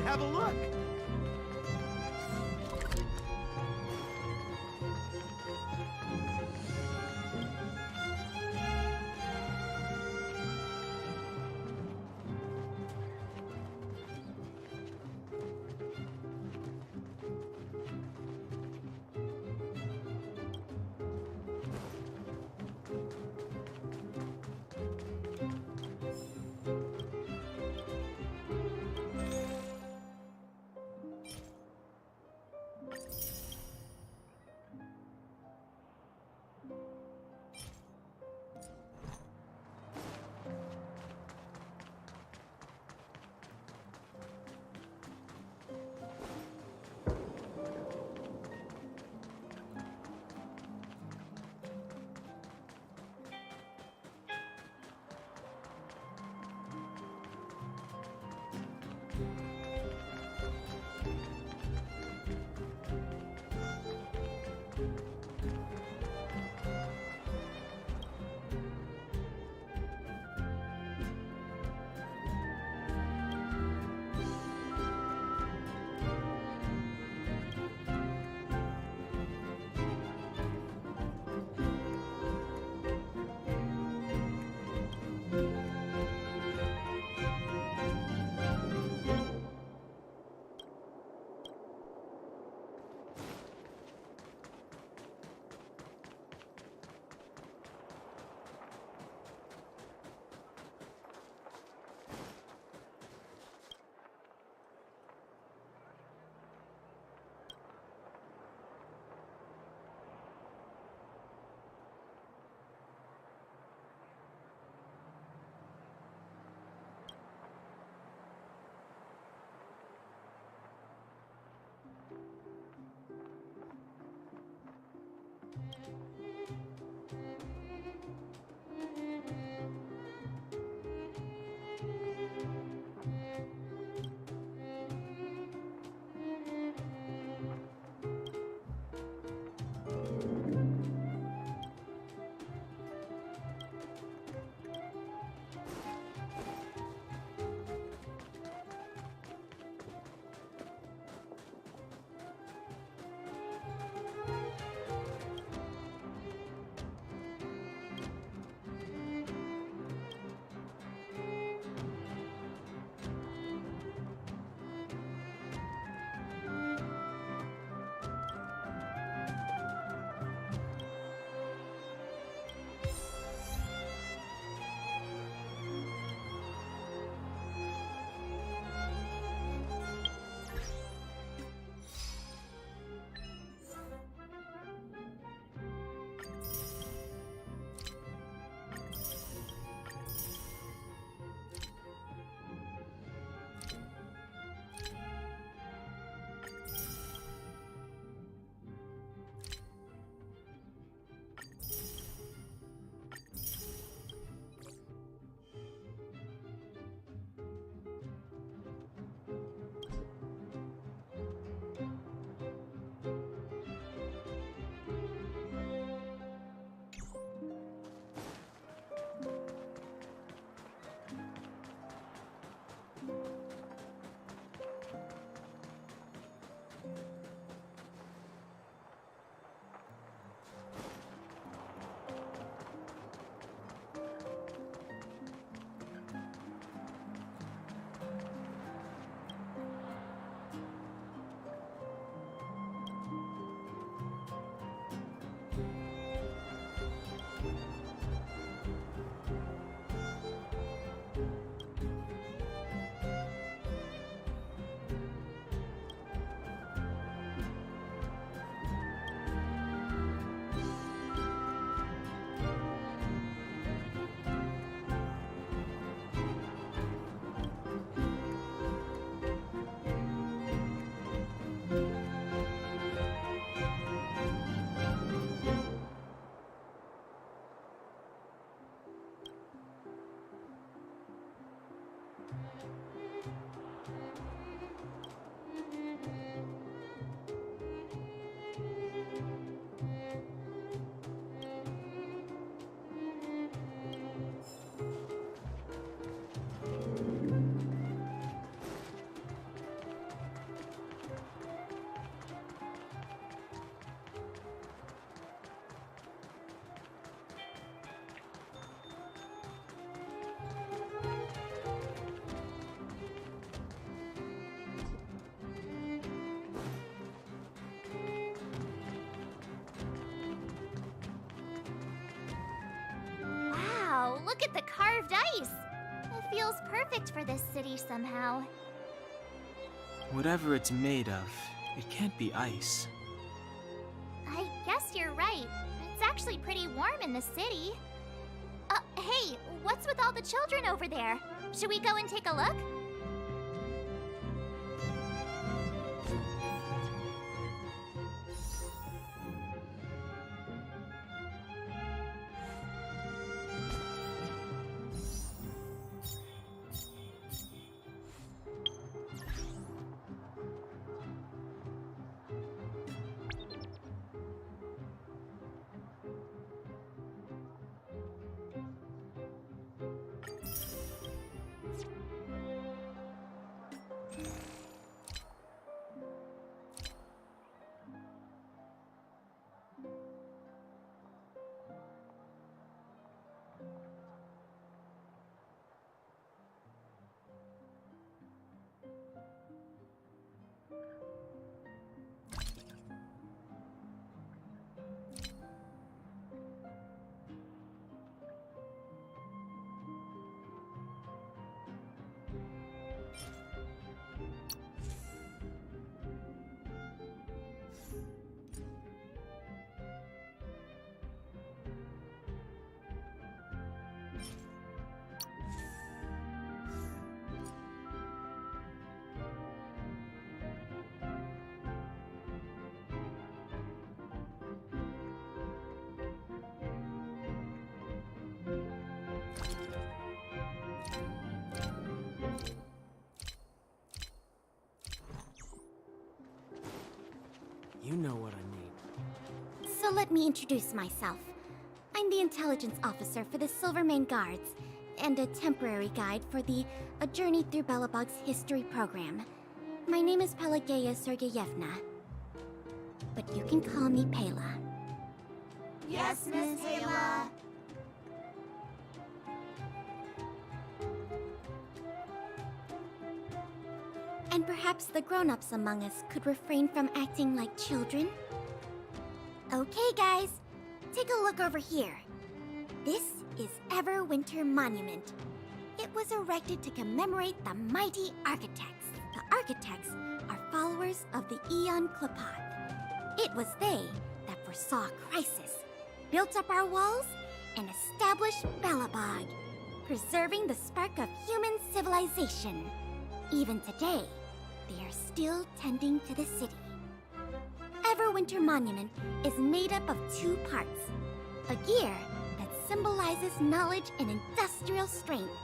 Have a look. Wow, look at the carved ice! It feels perfect for this city somehow. Whatever it's made of, it can't be ice. I guess you're right. It's actually pretty warm in the city. Hey, what's with all the children over there? Should we go and take a look? You know what I mean. So let me introduce myself. I'm the intelligence officer for the Silvermane Guards, and a temporary guide for the A Journey Through Belobog's History program. My name is Pelageya Sergeyevna, but you can call me Pela. Yes, Miss Pela. And perhaps the grown-ups among us could refrain from acting like children? Okay, guys, take a look over here. This is Everwinter Monument. It was erected to commemorate the mighty architects. The architects are followers of the Aeon Klapath. It was they that foresaw crisis, built up our walls, and established Belobog, preserving the spark of human civilization. Even today, they are still tending to the city. Everwinter Monument is made up of two parts. A gear that symbolizes knowledge and industrial strength,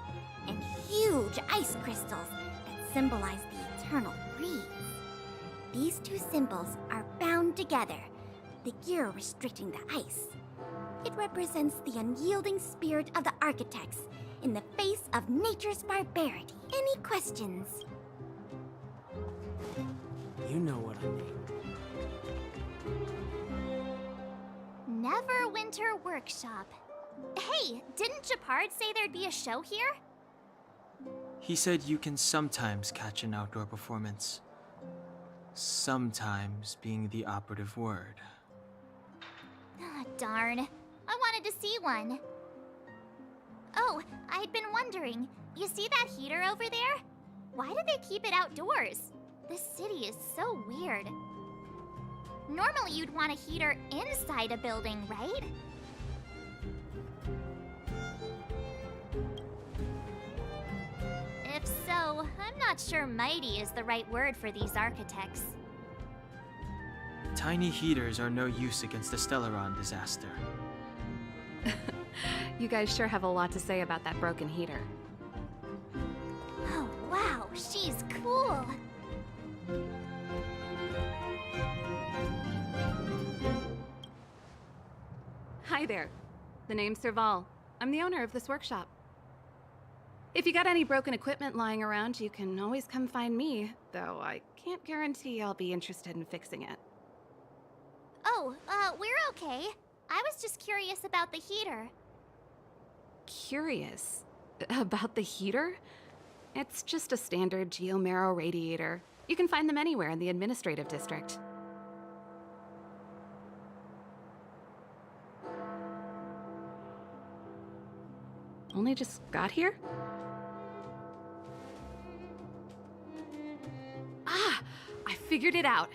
and huge ice crystals that symbolize the eternal breeze. These two symbols are bound together, the gear restricting the ice. It represents the unyielding spirit of the architects in the face of nature's barbarity. Any questions? You know what I mean. Neverwinter Workshop. Hey, didn't Japard say there'd be a show here? He said you can sometimes catch an outdoor performance. Sometimes being the operative word. Ah, darn. I wanted to see one. Oh, I'd been wondering. You see that heater over there? Why do they keep it outdoors? This city is so weird. Normally you'd want a heater inside a building, right? If so, I'm not sure mighty is the right word for these architects. Tiny heaters are no use against the Stellaron disaster. You guys sure have a lot to say about that broken heater. Oh, wow, she's cool. Hi there. The name's Serval. I'm the owner of this workshop. If you got any broken equipment lying around, you can always come find me, though I can't guarantee I'll be interested in fixing it. Oh, we're okay. I was just curious about the heater. Curious? About the heater? It's just a standard geomarrow radiator. You can find them anywhere in the administrative district. only just got here? Ah! I figured it out.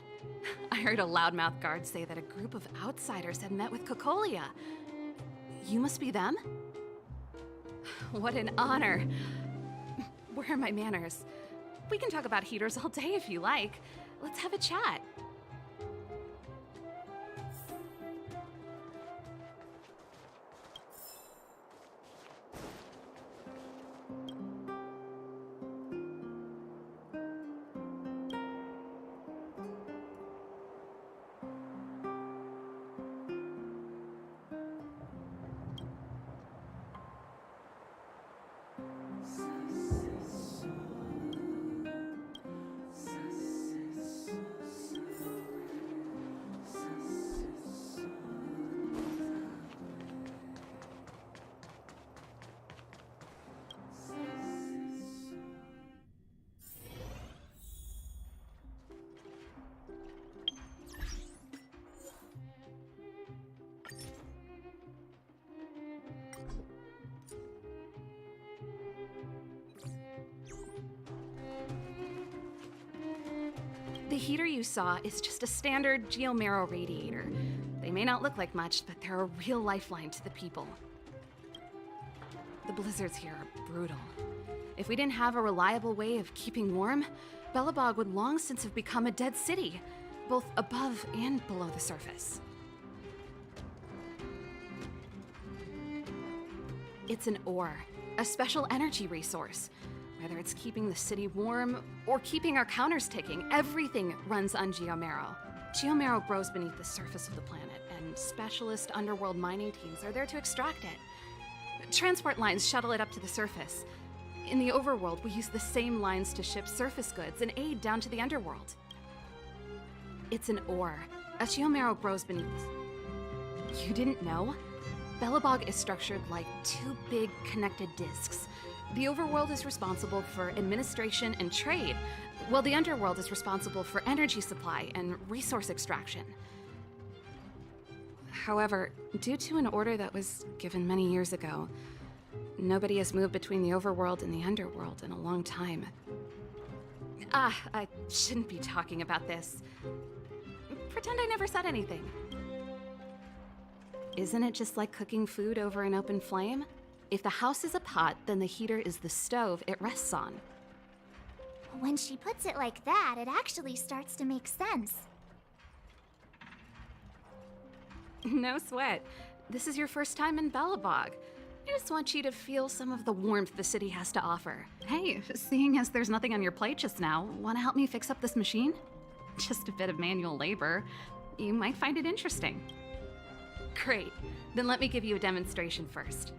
I heard a loudmouth guard say that a group of outsiders had met with Cocolia. You must be them? What an honor. Where are my manners? We can talk about heaters all day if you like. Let's have a chat. The heater you saw is just a standard geomarrow radiator. They may not look like much, but they're a real lifeline to the people. The blizzards here are brutal. If we didn't have a reliable way of keeping warm, Belobog would long since have become a dead city, both above and below the surface. It's an ore, a special energy resource. Whether it's keeping the city warm or keeping our counters ticking, everything runs on geomarrow. Geomarrow grows beneath the surface of the planet, and specialist underworld mining teams are there to extract it. Transport lines shuttle it up to the surface. In the overworld, we use the same lines to ship surface goods and aid down to the underworld. It's an ore. A geomarrow grows beneath. You didn't know? Belobog is structured like two big connected discs. The overworld is responsible for administration and trade, while the underworld is responsible for energy supply and resource extraction. However, due to an order that was given many years ago, nobody has moved between the overworld and the underworld in a long time. I shouldn't be talking about this. Pretend I never said anything. Isn't it just like cooking food over an open flame? If the house is a pot, then the heater is the stove it rests on. When she puts it like that, it actually starts to make sense. No sweat. This is your first time in Belobog. I just want you to feel some of the warmth the city has to offer. Hey, seeing as there's nothing on your plate just now, want to help me fix up this machine? Just a bit of manual labor. You might find it interesting. Great. Then let me give you a demonstration first.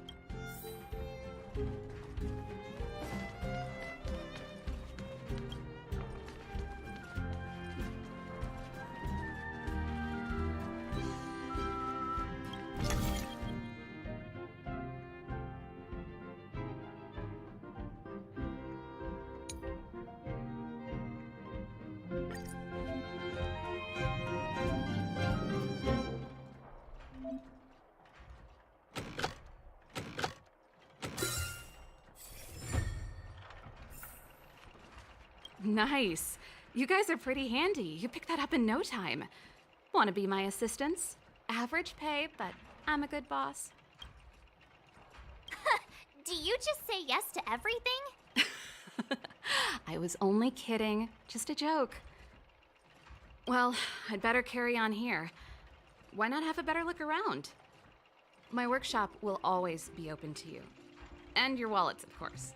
Nice. You guys are pretty handy. You picked that up in no time. Want to be my assistants? Average pay, but I'm a good boss. Do you just say yes to everything? I was only kidding. Just a joke. Well, I'd better carry on here. Why not have a better look around? My workshop will always be open to you. And your wallets, of course.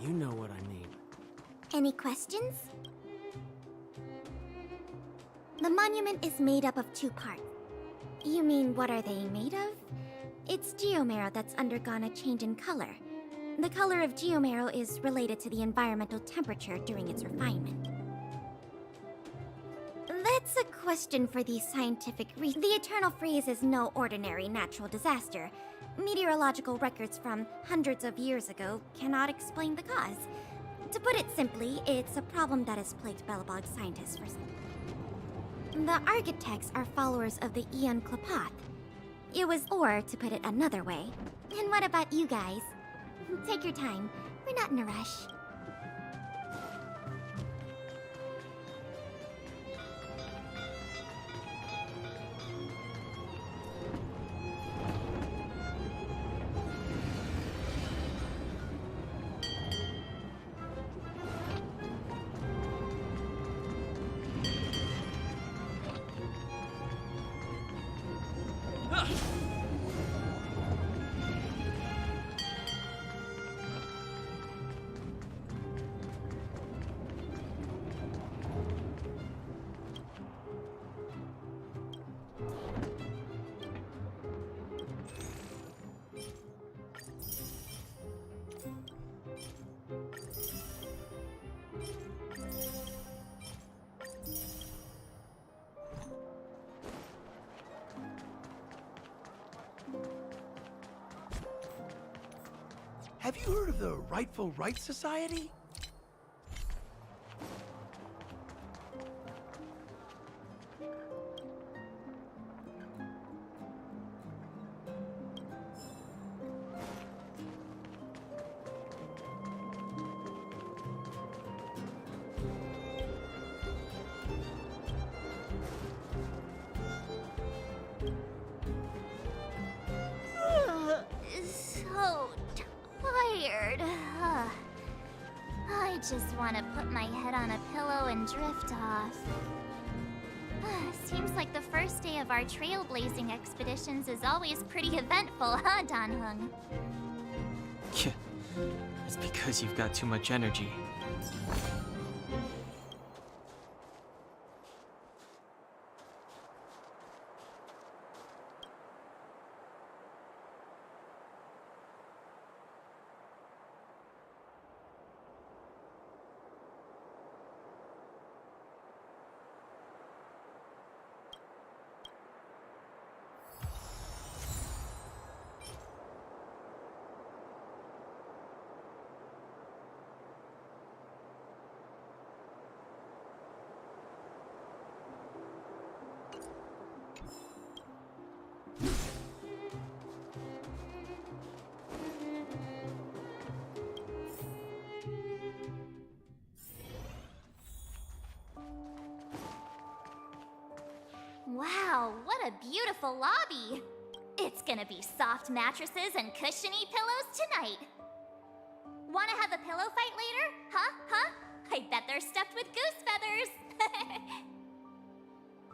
You know what I need. Any questions? The monument is made up of 2 parts. You mean, what are they made of? It's geomarrow that's undergone a change in color. The color of geomarrow is related to the environmental temperature during its refinement. That's a question for the scientific reason. The eternal freeze is no ordinary natural disaster. Meteorological records from hundreds of years ago cannot explain the cause. To put it simply, it's a problem that has plagued Belobog scientists for some. The architects are followers of the Aeon Klapoth. It was, or to put it another way. And what about you guys? Take your time. We're not in a rush. Have you heard of the Rightful Rights Society? So tired. I just want to put my head on a pillow and drift off. Seems like the first day of our trailblazing expeditions is always pretty eventful, huh, Dan-hung? Yeah, it's because you've got too much energy. Wow, what a beautiful lobby! It's gonna be soft mattresses and cushiony pillows tonight. Wanna have a pillow fight later? Huh? I bet they're stuffed with goose feathers!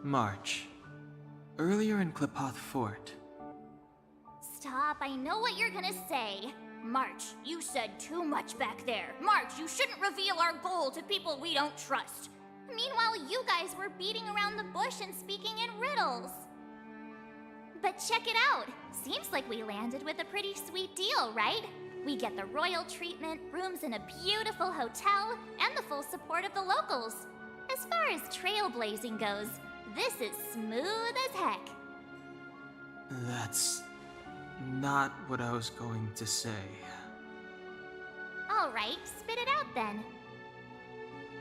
March. Earlier in Klapoth Fort. Stop, I know what you're gonna say. March, you said too much back there. March, you shouldn't reveal our goal to people we don't trust. Meanwhile, you guys were beating around the bush and speaking in riddles. But check it out. Seems like we landed with a pretty sweet deal, right? We get the royal treatment, rooms in a beautiful hotel, and the full support of the locals. As far as trailblazing goes, this is smooth as heck. That's not what I was going to say. All right, spit it out then.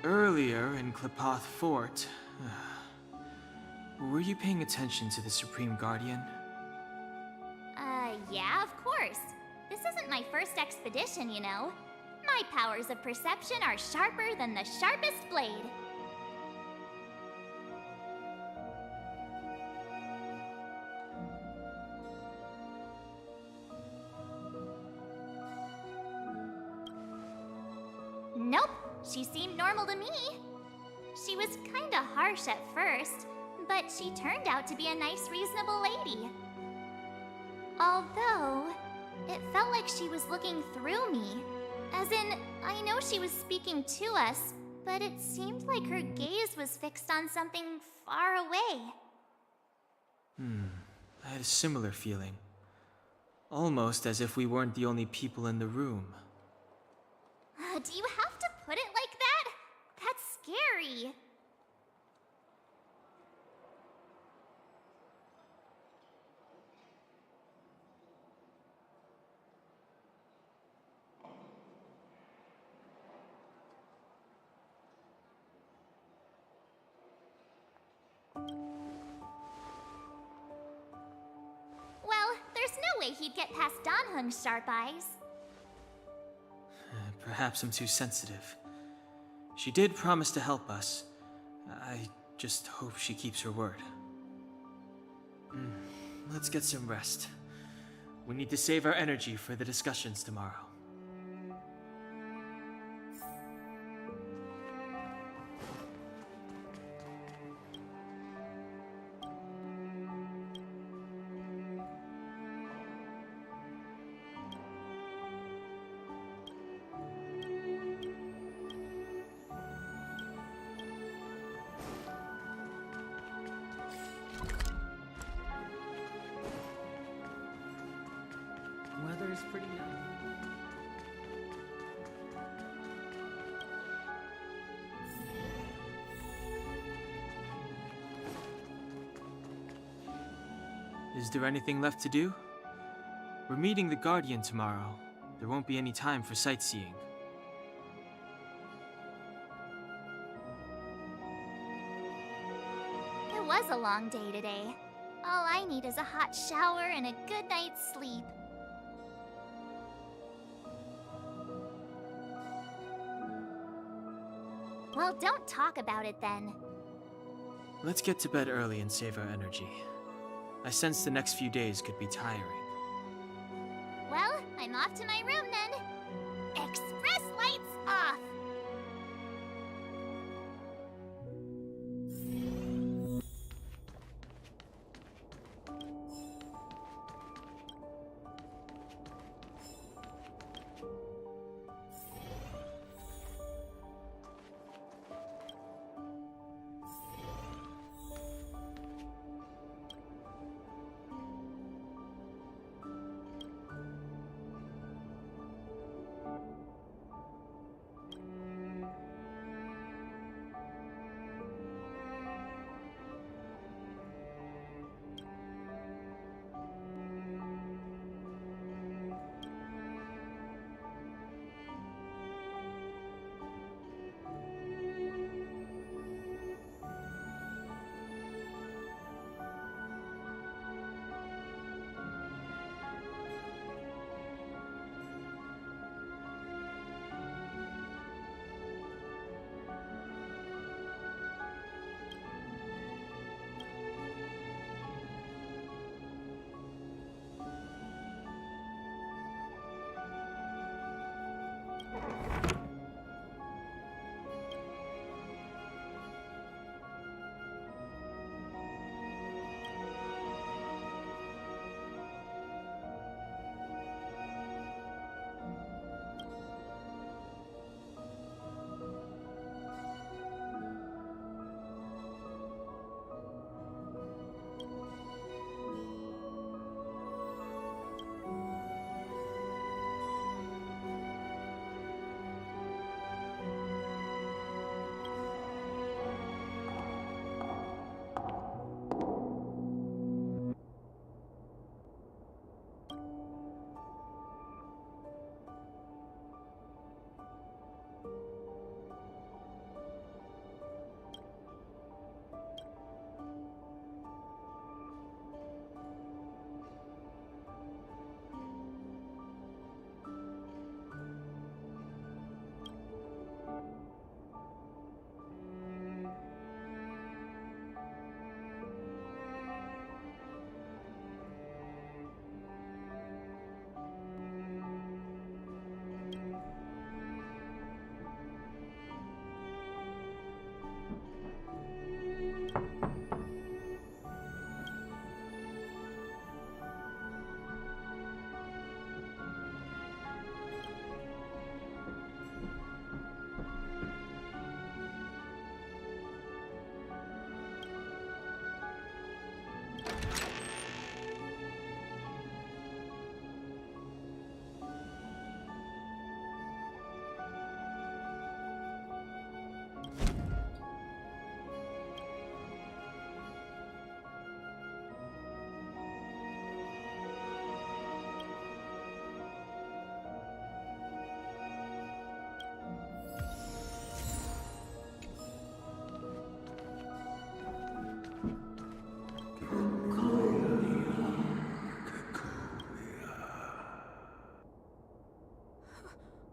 Earlier in Klapoth Fort, were you paying attention to the Supreme Guardian? Yeah, of course. This isn't my first expedition, you know. My powers of perception are sharper than the sharpest blade. Nope, she seemed normal to me. She was kinda harsh at first, but she turned out to be a nice, reasonable lady. Although, it felt like she was looking through me. As in, I know she was speaking to us, but it seemed like her gaze was fixed on something far away. I had a similar feeling. Almost as if we weren't the only people in the room. Do you have to put it like that? That's scary. Well, there's no way he'd get past Danheng's sharp eyes. Perhaps I'm too sensitive. She did promise to help us. I just hope she keeps her word. Let's get some rest. We need to save our energy for the discussions tomorrow. Weather's pretty nice. Is there anything left to do? We're meeting the Guardian tomorrow. There won't be any time for sightseeing. It was a long day today. All I need is a hot shower and a good night's sleep. Well, don't talk about it then. Let's get to bed early and save our energy. I sense the next few days could be tiring. Well, I'm off to my room then. Express lights off!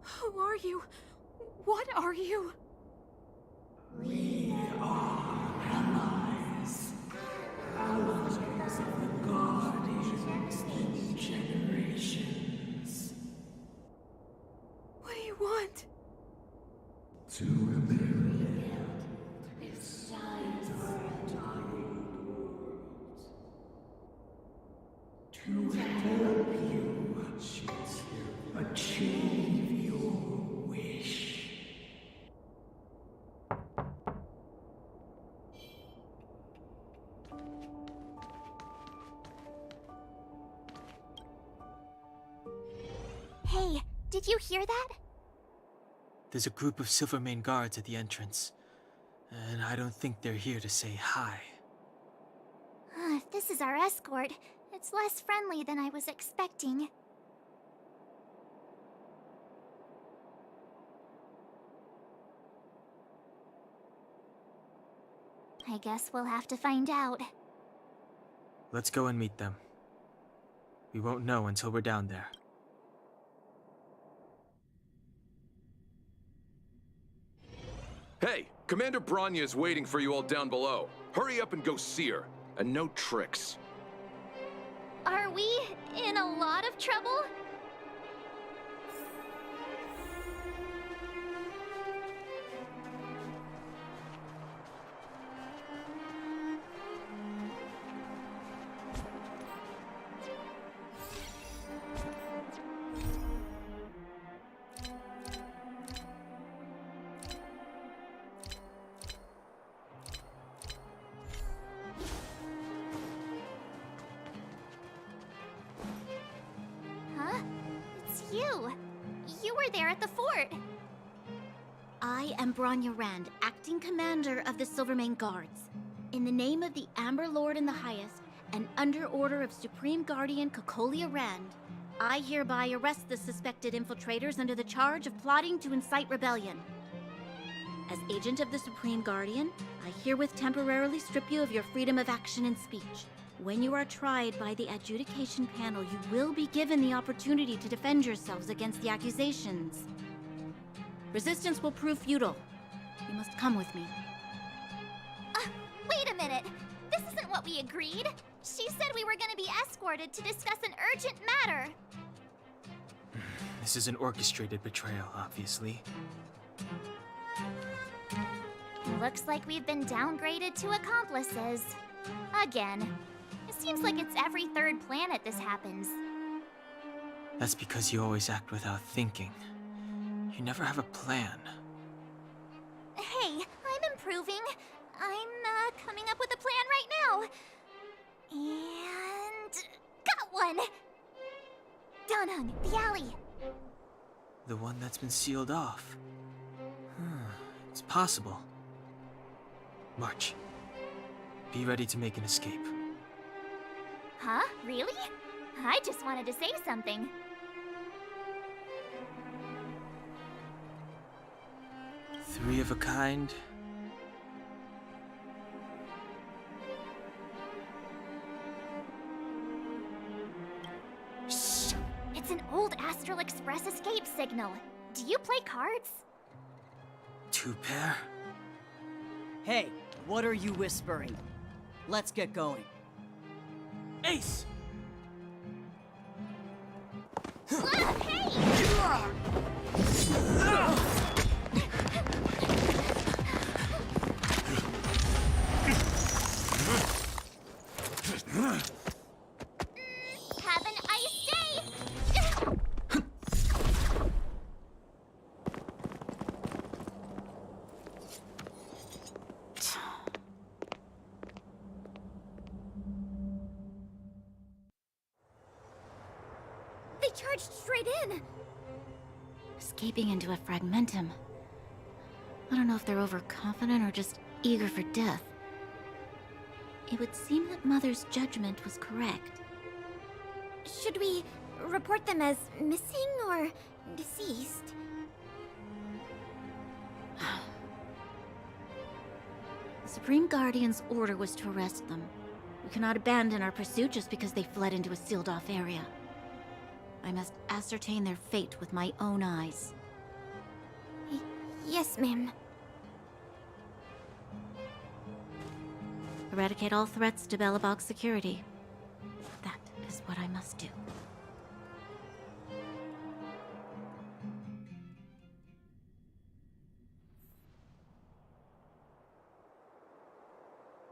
Who are you? What are you? We are allies. Allies of the Guardians in generations. What do you want? To rebuild its to help you achieve your wish. Hey, did you hear that? There's a group of Silvermane guards at the entrance, and I don't think they're here to say hi. If this is our escort, it's less friendly than I was expecting. I guess we'll have to find out. Let's go and meet them. We won't know until we're down there. Hey, Commander Bronya is waiting for you all down below. Hurry up and go see her. And no tricks. Are we in a lot of trouble? Huh? It's you. You were there at the fort. I am Bronya Rand, acting commander of the Silvermane Guards. In the name of the Amber Lord in the Highest, and under order of Supreme Guardian Cocolia Rand, I hereby arrest the suspected infiltrators under the charge of plotting to incite rebellion. As agent of the Supreme Guardian, I herewith temporarily strip you of your freedom of action and speech. When you are tried by the adjudication panel, you will be given the opportunity to defend yourselves against the accusations. Resistance will prove futile. You must come with me. Wait a minute. This isn't what we agreed. She said we were going to be escorted to discuss an urgent matter. This is an orchestrated betrayal, obviously. Looks like we've been downgraded to accomplices. Again. It seems like it's every third planet this happens. That's because you always act without thinking. You never have a plan. Hey, I'm improving. I'm coming up with a plan right now. And... got one! Danhung, the alley. The one that's been sealed off. It's possible. March. Be ready to make an escape. Huh? Really? I just wanted to say something. Three of a kind. Shh! It's an old Astral Express escape signal. Do you play cards? Two pair? Hey, what are you whispering? Let's get going. Ace! Have an ice day! They charged straight in! Escaping into a fragmentum. I don't know if they're overconfident or just eager for death. It would seem that Mother's judgment was correct. Should we report them as missing or deceased? The Supreme Guardian's order was to arrest them. We cannot abandon our pursuit just because they fled into a sealed-off area. I must ascertain their fate with my own eyes. Yes, ma'am. Eradicate all threats to Belobog's security. That is what I must do.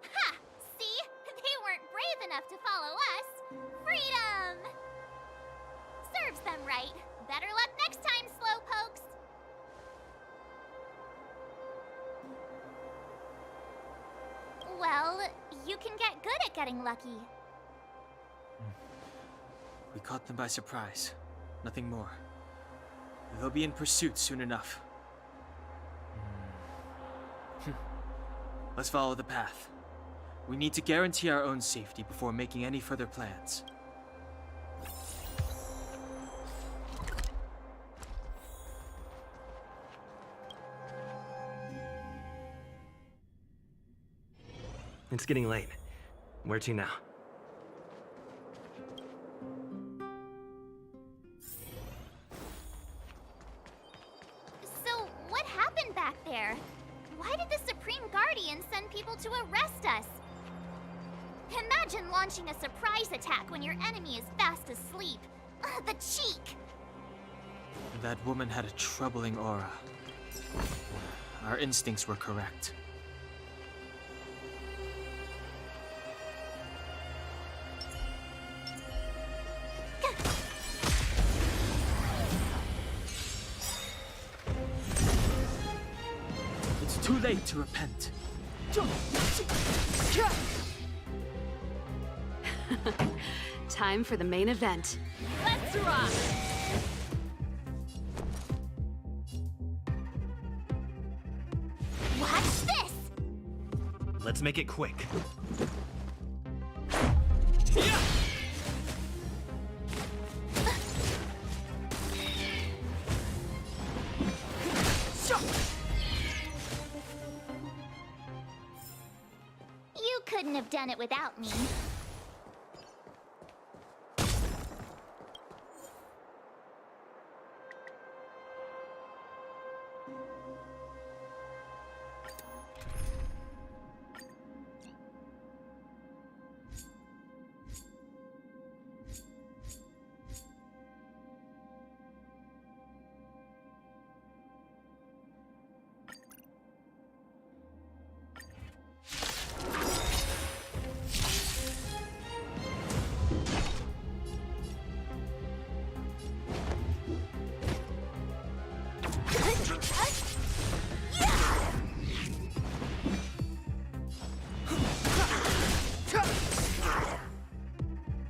Ha! See? They weren't brave enough to follow us. Freedom! Serves them right. Better luck next time, slowpokes. Well, you can get good at getting lucky. We caught them by surprise. Nothing more. They'll be in pursuit soon enough. Let's follow the path. We need to guarantee our own safety before making any further plans. It's getting late. Where to now? So, what happened back there? Why did the Supreme Guardian send people to arrest us? Imagine launching a surprise attack when your enemy is fast asleep. The cheek! That woman had a troubling aura. Our instincts were correct. It's too late to repent. Time for the main event. Let's rock! Watch this! Let's make it quick. You couldn't have done it without me.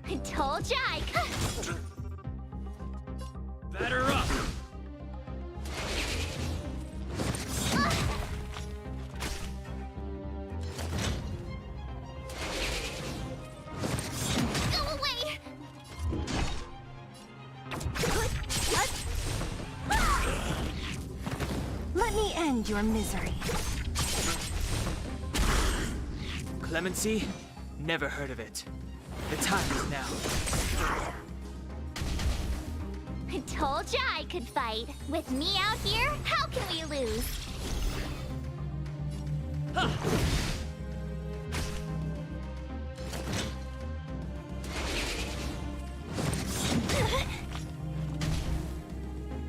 I told ya I could. Batter up! Go away! Let me end your misery. Clemency? Never heard of it. The time is now. I told ya I could fight. With me out here, how can we lose?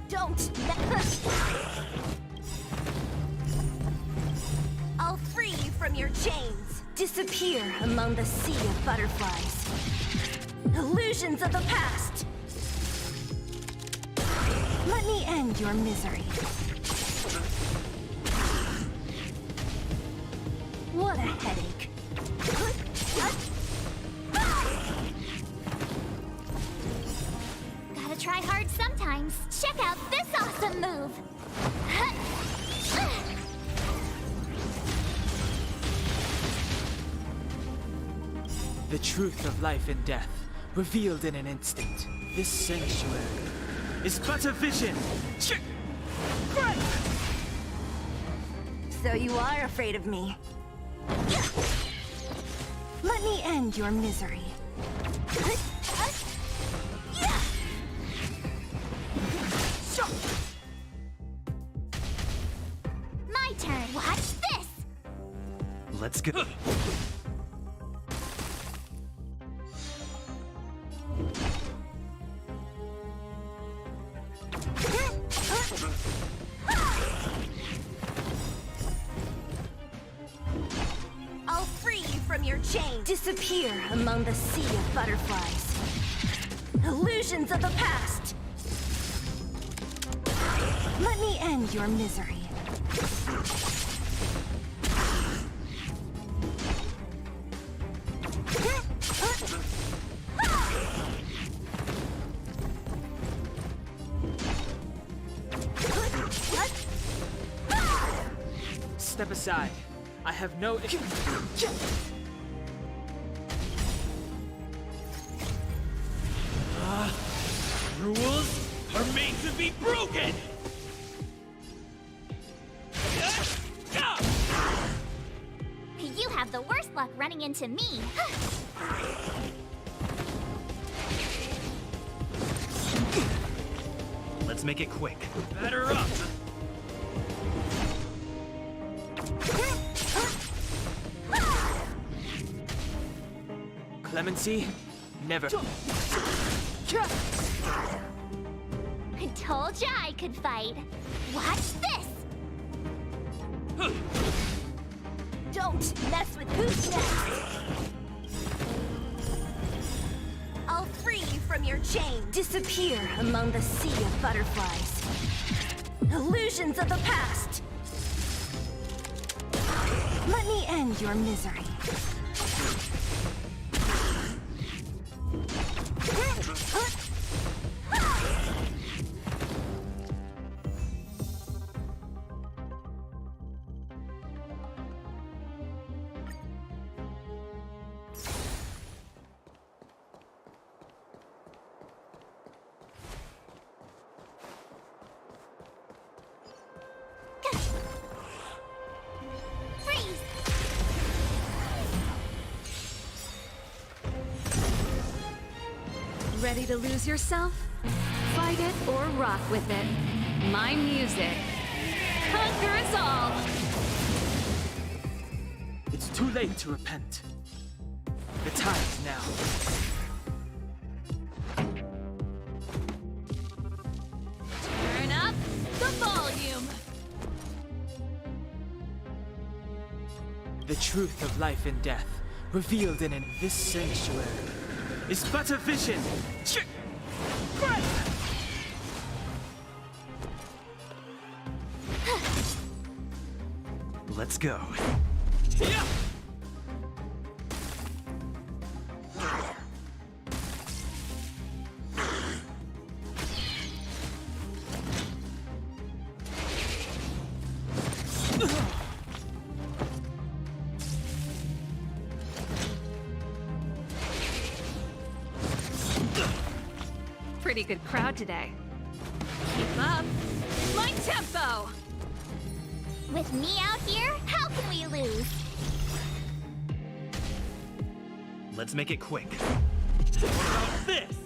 Don't! I'll free you from your chains. Disappear among the sea of butterflies. Illusions of the past. Let me end your misery. What a headache. Gotta try hard sometimes. Check out this awesome move! The truth of life and death, revealed in an instant. This sanctuary is but a vision. So you are afraid of me. Let me end your misery. Let's go. I'll free you from your chain. Disappear among the sea of butterflies. Illusions of the past. Let me end your misery. Step aside. I have no... Rules are made to be broken! You have the worst luck running into me. Let's make it quick. Batter up! Clemency? Never. I told ya I could fight. Watch this! Don't mess with who's next. I'll free you from your chain. Disappear among the sea of butterflies. Illusions of the past. Let me end your misery. Ready to lose yourself? Fight it or rock with it. My music conquers all! It's too late to repent. The time is now. Turn up the volume! The truth of life and death, revealed in this sanctuary, is but a vision. Let's go. Pretty good crowd today. Keep up. My tempo! With me out here, how can we lose? Let's make it quick. What about this?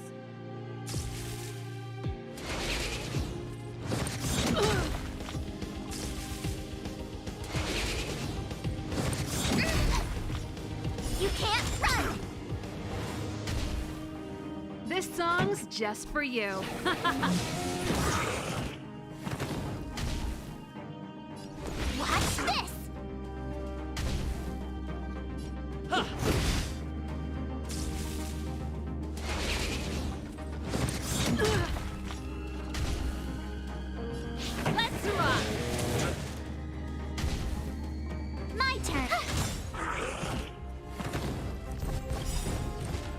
You can't run! This song's just for you. Watch this! Let's rock! My turn!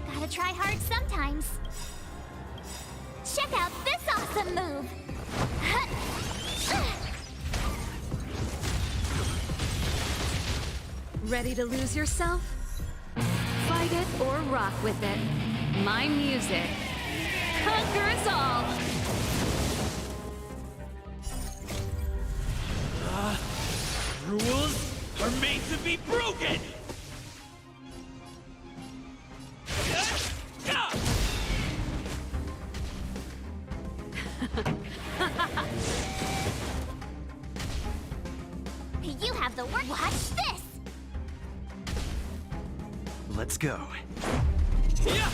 Gotta try hard sometimes. Check out this awesome move! Ready to lose yourself? Fight it or rock with it. My music conquers all! Rules are made to be broken! You have the work. Watch this! Let's go. Yeah!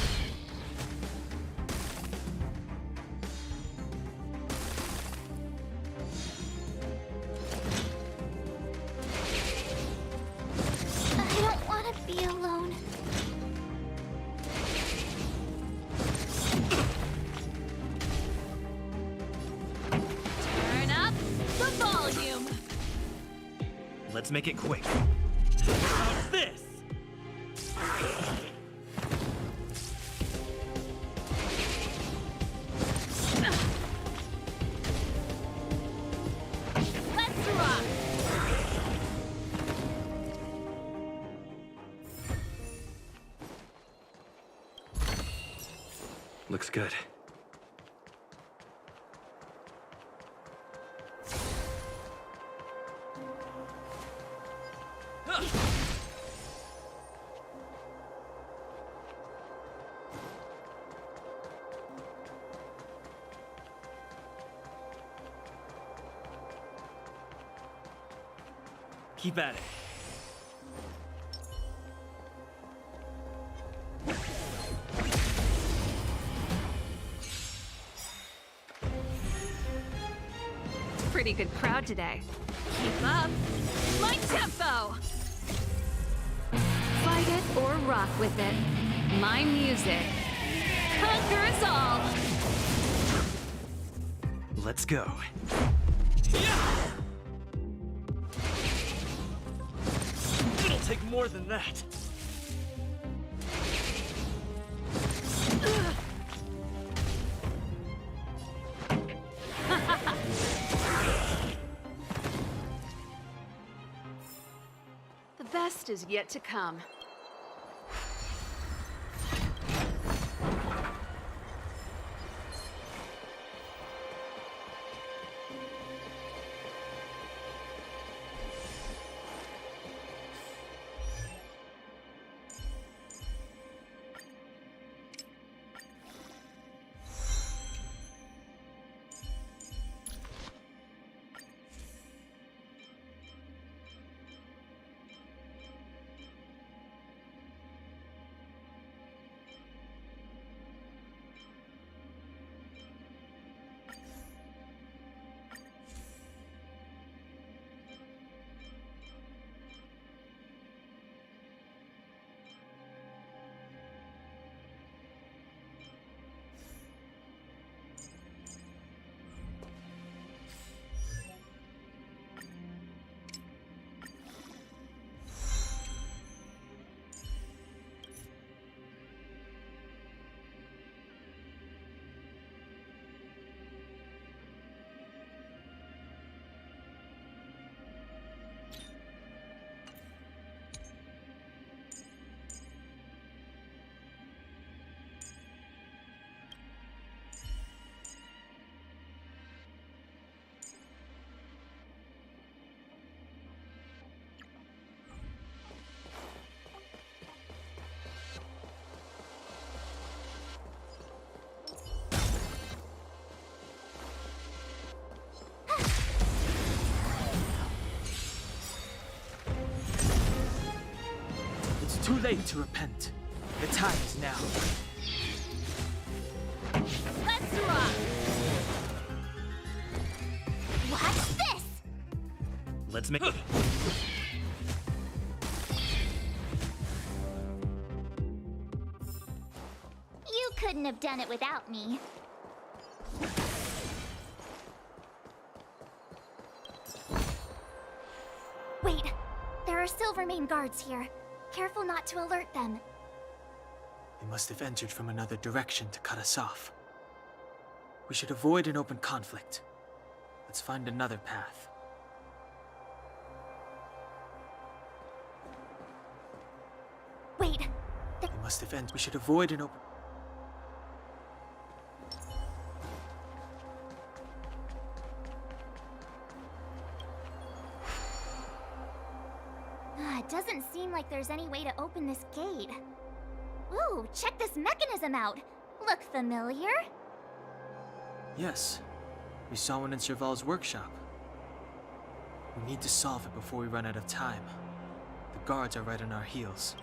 I don't want to be alone. Turn up the volume. Let's make it quick. How's this? Let's rock. Looks good. Keep at it. Pretty good crowd today. Keep up. My tempo. Fight it or rock with it. My music conquers all. Let's go. It'll take more than that. The best is yet to come. It's too late to repent. The time is now. Let's rock. Watch this. Let's make You couldn't have done it without me. Wait, there are Silvermane guards here. Careful not to alert them. They must have entered from another direction to cut us off. We should avoid an open conflict. Let's find another path. Wait, They must have entered. We should avoid an open... It doesn't seem like there's any way to open this gate. Ooh, check this mechanism out. Look familiar? Yes. We saw one in Serval's workshop. We need to solve it before we run out of time. The guards are right on our heels.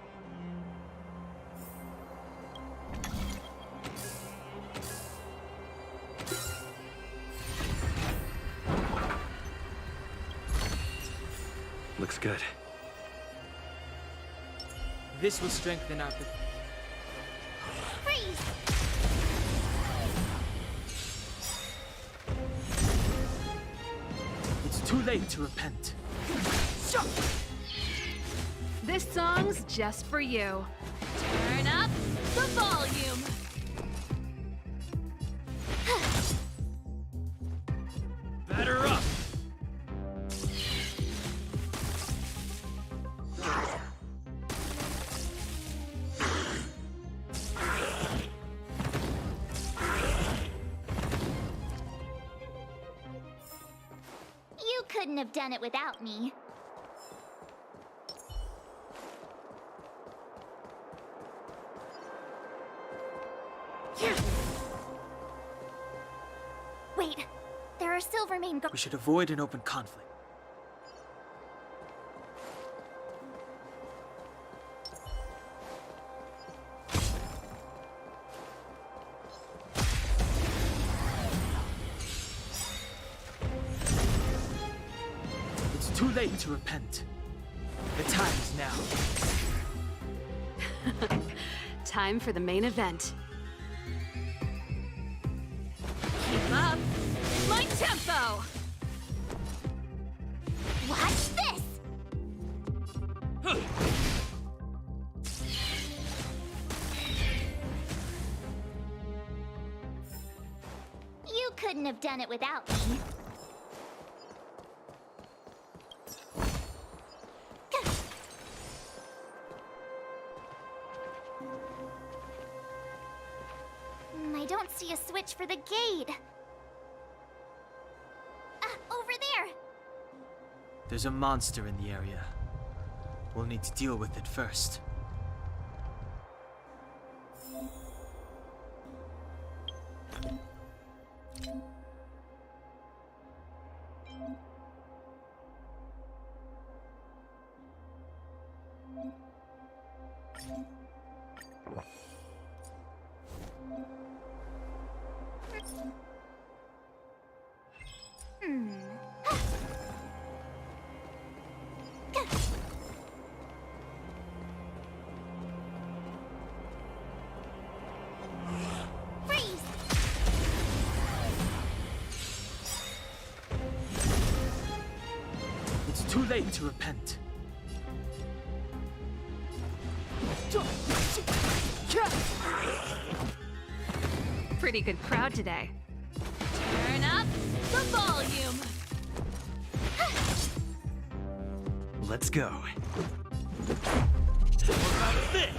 Looks good. This will strengthen our... Freeze! It's too late to repent. This song's just for you. Turn up the volume. Batter up! You couldn't have done it without me. Wait, there are Silvermane guards. We should avoid an open conflict. It's too late to repent. The time is now. Time for the main event. Keep up my tempo! Watch this! You couldn't have done it without me. I don't see a switch for the gate. Over there! There's a monster in the area. We'll need to deal with it first. Freeze! It's too late to repent. Pretty good crowd today. Turn up the volume. Let's go. How about this?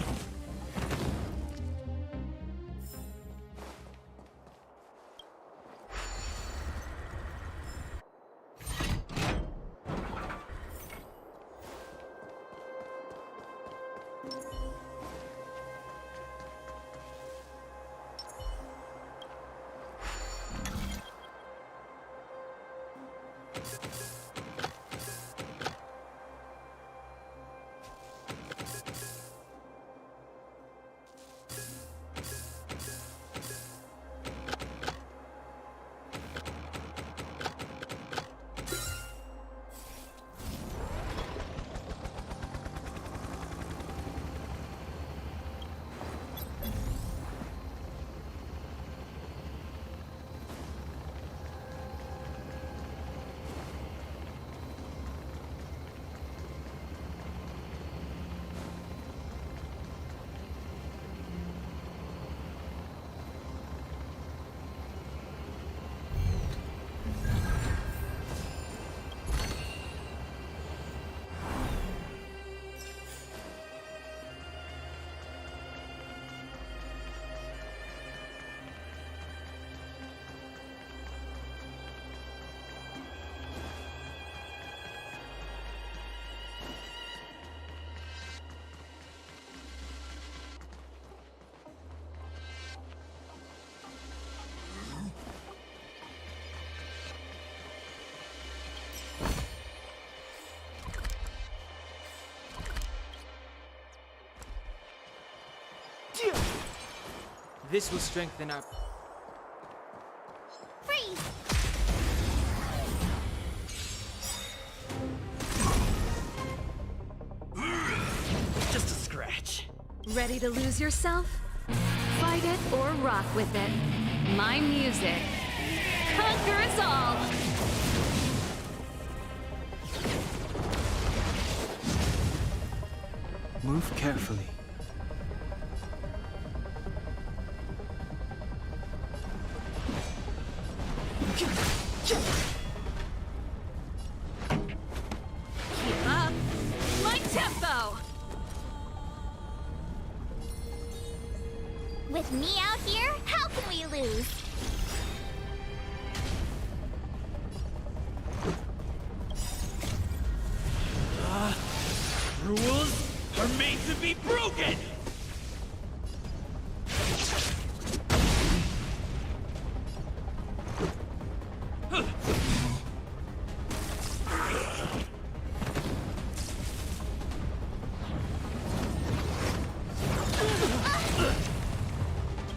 This will strengthen our... Ready to lose yourself? Fight it or rock with it. My music conquers all! Move carefully. Keep up! My tempo! With me out here, how can we lose? Rules are made to be broken!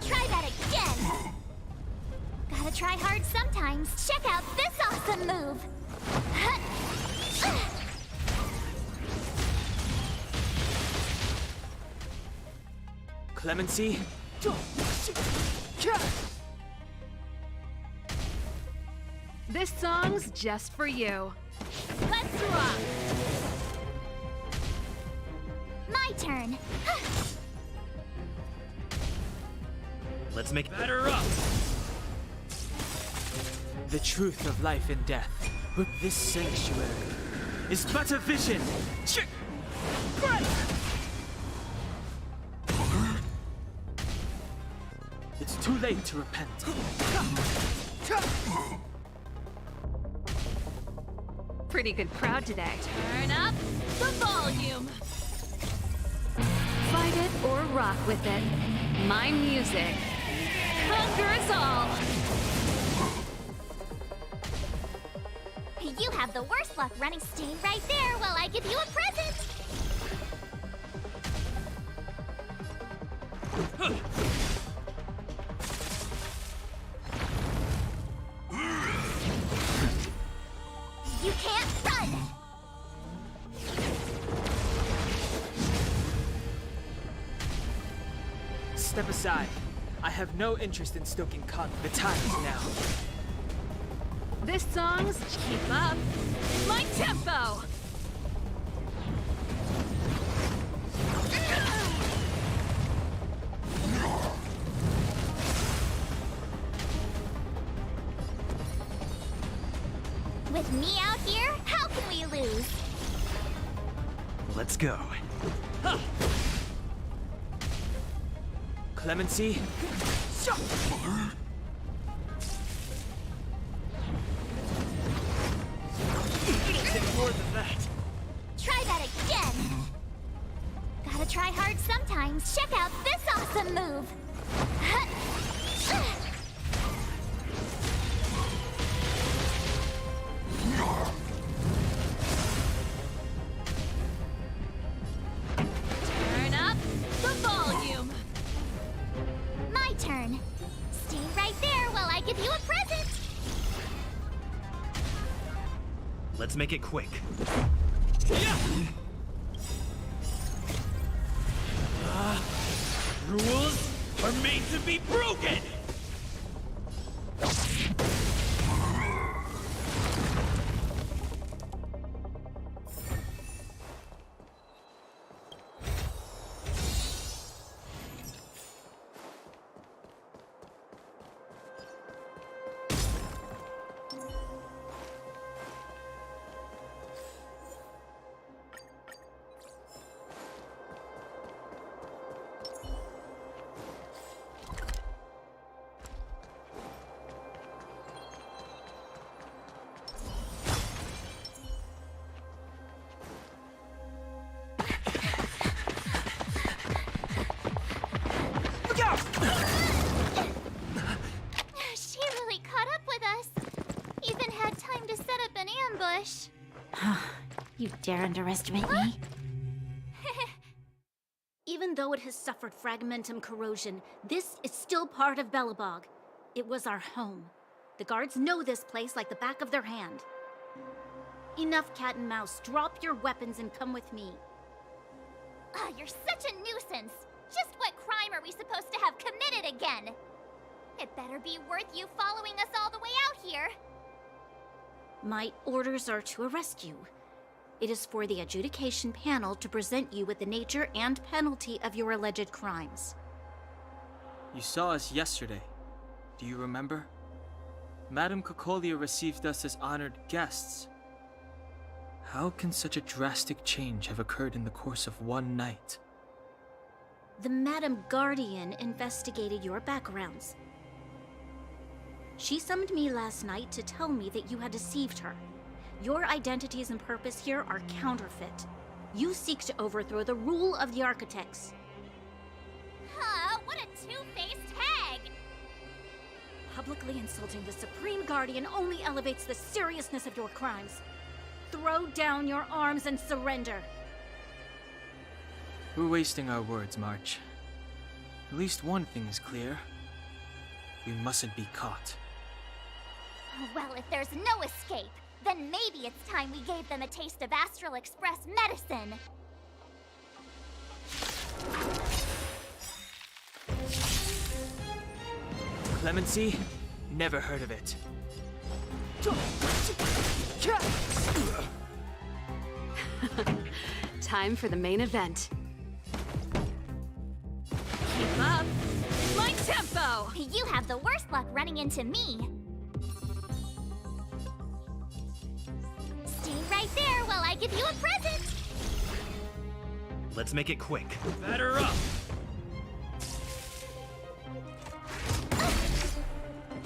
Try that again! Gotta try hard sometimes. Check out this awesome move! Clemency? This song's just for you. Let's rock! My turn! Let's make Batter up! The truth of life and death. This sanctuary is but a vision. It's too late to repent. Pretty good crowd today. Turn up the volume. Fight it or rock with it. My music conquers all. You have the worst luck running. Stay right there while I give you a present! You can't run! Step aside. I have no interest in stoking conflict. The time is now. This song's keep up. My tempo. With me out here, how can we lose? Let's go. Clemency? More than that. Try that again! Gotta try hard sometimes. Check out this awesome move! Turn up the volume. My turn. Stay right there while I give you a present! Let's make it quick. Rules are made to be broken! She really caught up with us. Even had time to set up an ambush. You dare underestimate me? Even though it has suffered fragmentum corrosion, this is still part of Belobog. It was our home. The guards know this place like the back of their hand. Enough cat and mouse. Drop your weapons and come with me. You're such a nuisance. Just what crime are we supposed to have committed again? It better be worth you following us all the way out here. My orders are to arrest you. It is for the adjudication panel to present you with the nature and penalty of your alleged crimes. You saw us yesterday. Do you remember? Madame Cocolia received us as honored guests. How can such a drastic change have occurred in the course of one night? The Madame Guardian investigated your backgrounds. She summoned me last night to tell me that you had deceived her. Your identities and purpose here are counterfeit. You seek to overthrow the rule of the Architects. Huh, what a two-faced hag! Publicly insulting the Supreme Guardian only elevates the seriousness of your crimes. Throw down your arms and surrender. We're wasting our words, March. At least one thing is clear. We mustn't be caught. Well, if there's no escape, then maybe it's time we gave them a taste of Astral Express medicine. Clemency? Never heard of it. Time for the main event. Keep up! My tempo! You have the worst luck running into me. Stay right there while I give you a present. Let's make it quick. Batter up!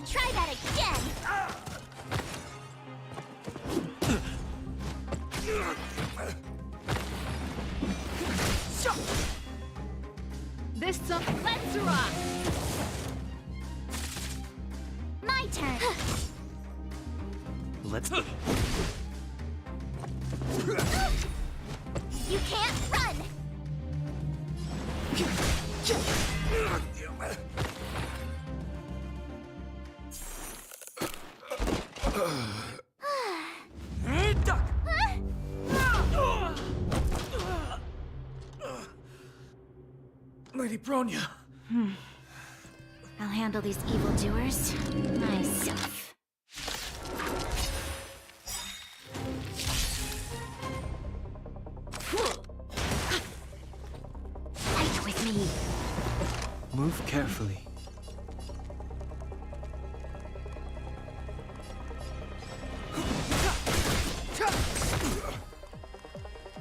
Try that again. This song, let's rock! My turn. Let's... You can't run. Lady Bronya. I'll handle these evildoers myself. Fight with me. Move carefully.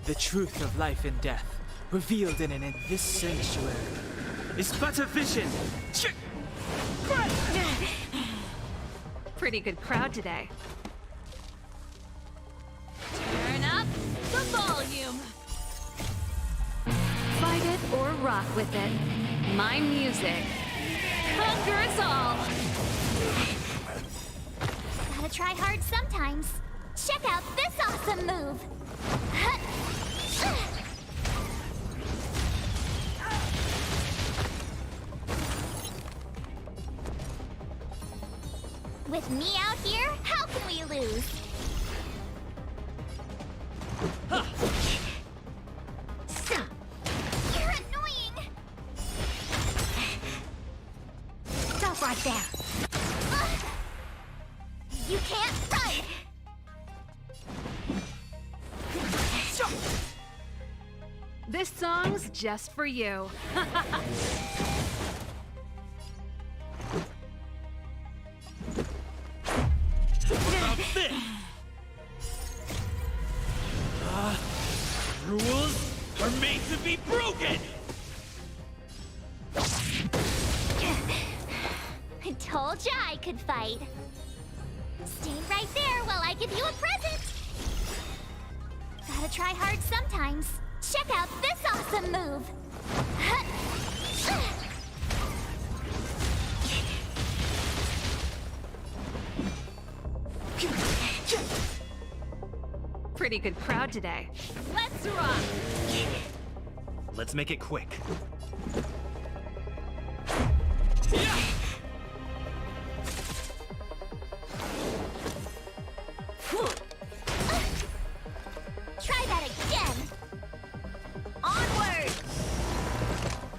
The truth of life and death, revealed in this sanctuary, is but a vision. Pretty good crowd today. Turn up the volume. Fight it or rock with it. My music conquers all. Gotta try hard sometimes. Check out this awesome move. With me out here, how can we lose? You're annoying! Stop right there! You can't run! This song's just for you. Rules are made to be broken! I told ya I could fight. Stay right there while I give you a present. Gotta try hard sometimes. Check out this awesome move. Pretty good crowd today. Let's rock! Let's make it quick. Try that again. Onward!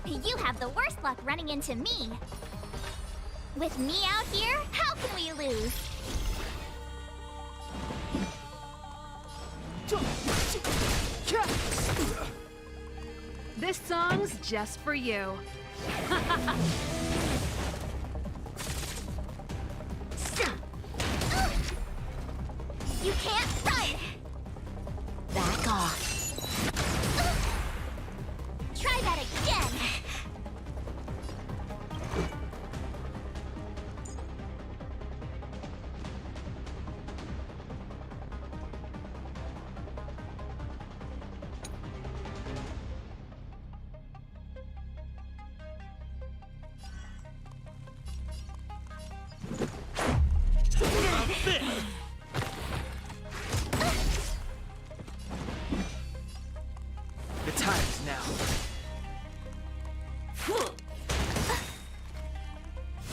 You luck running into me. With me out here, how can we lose? This song's just for you. You can't run! Back off. Try that again! The time is now.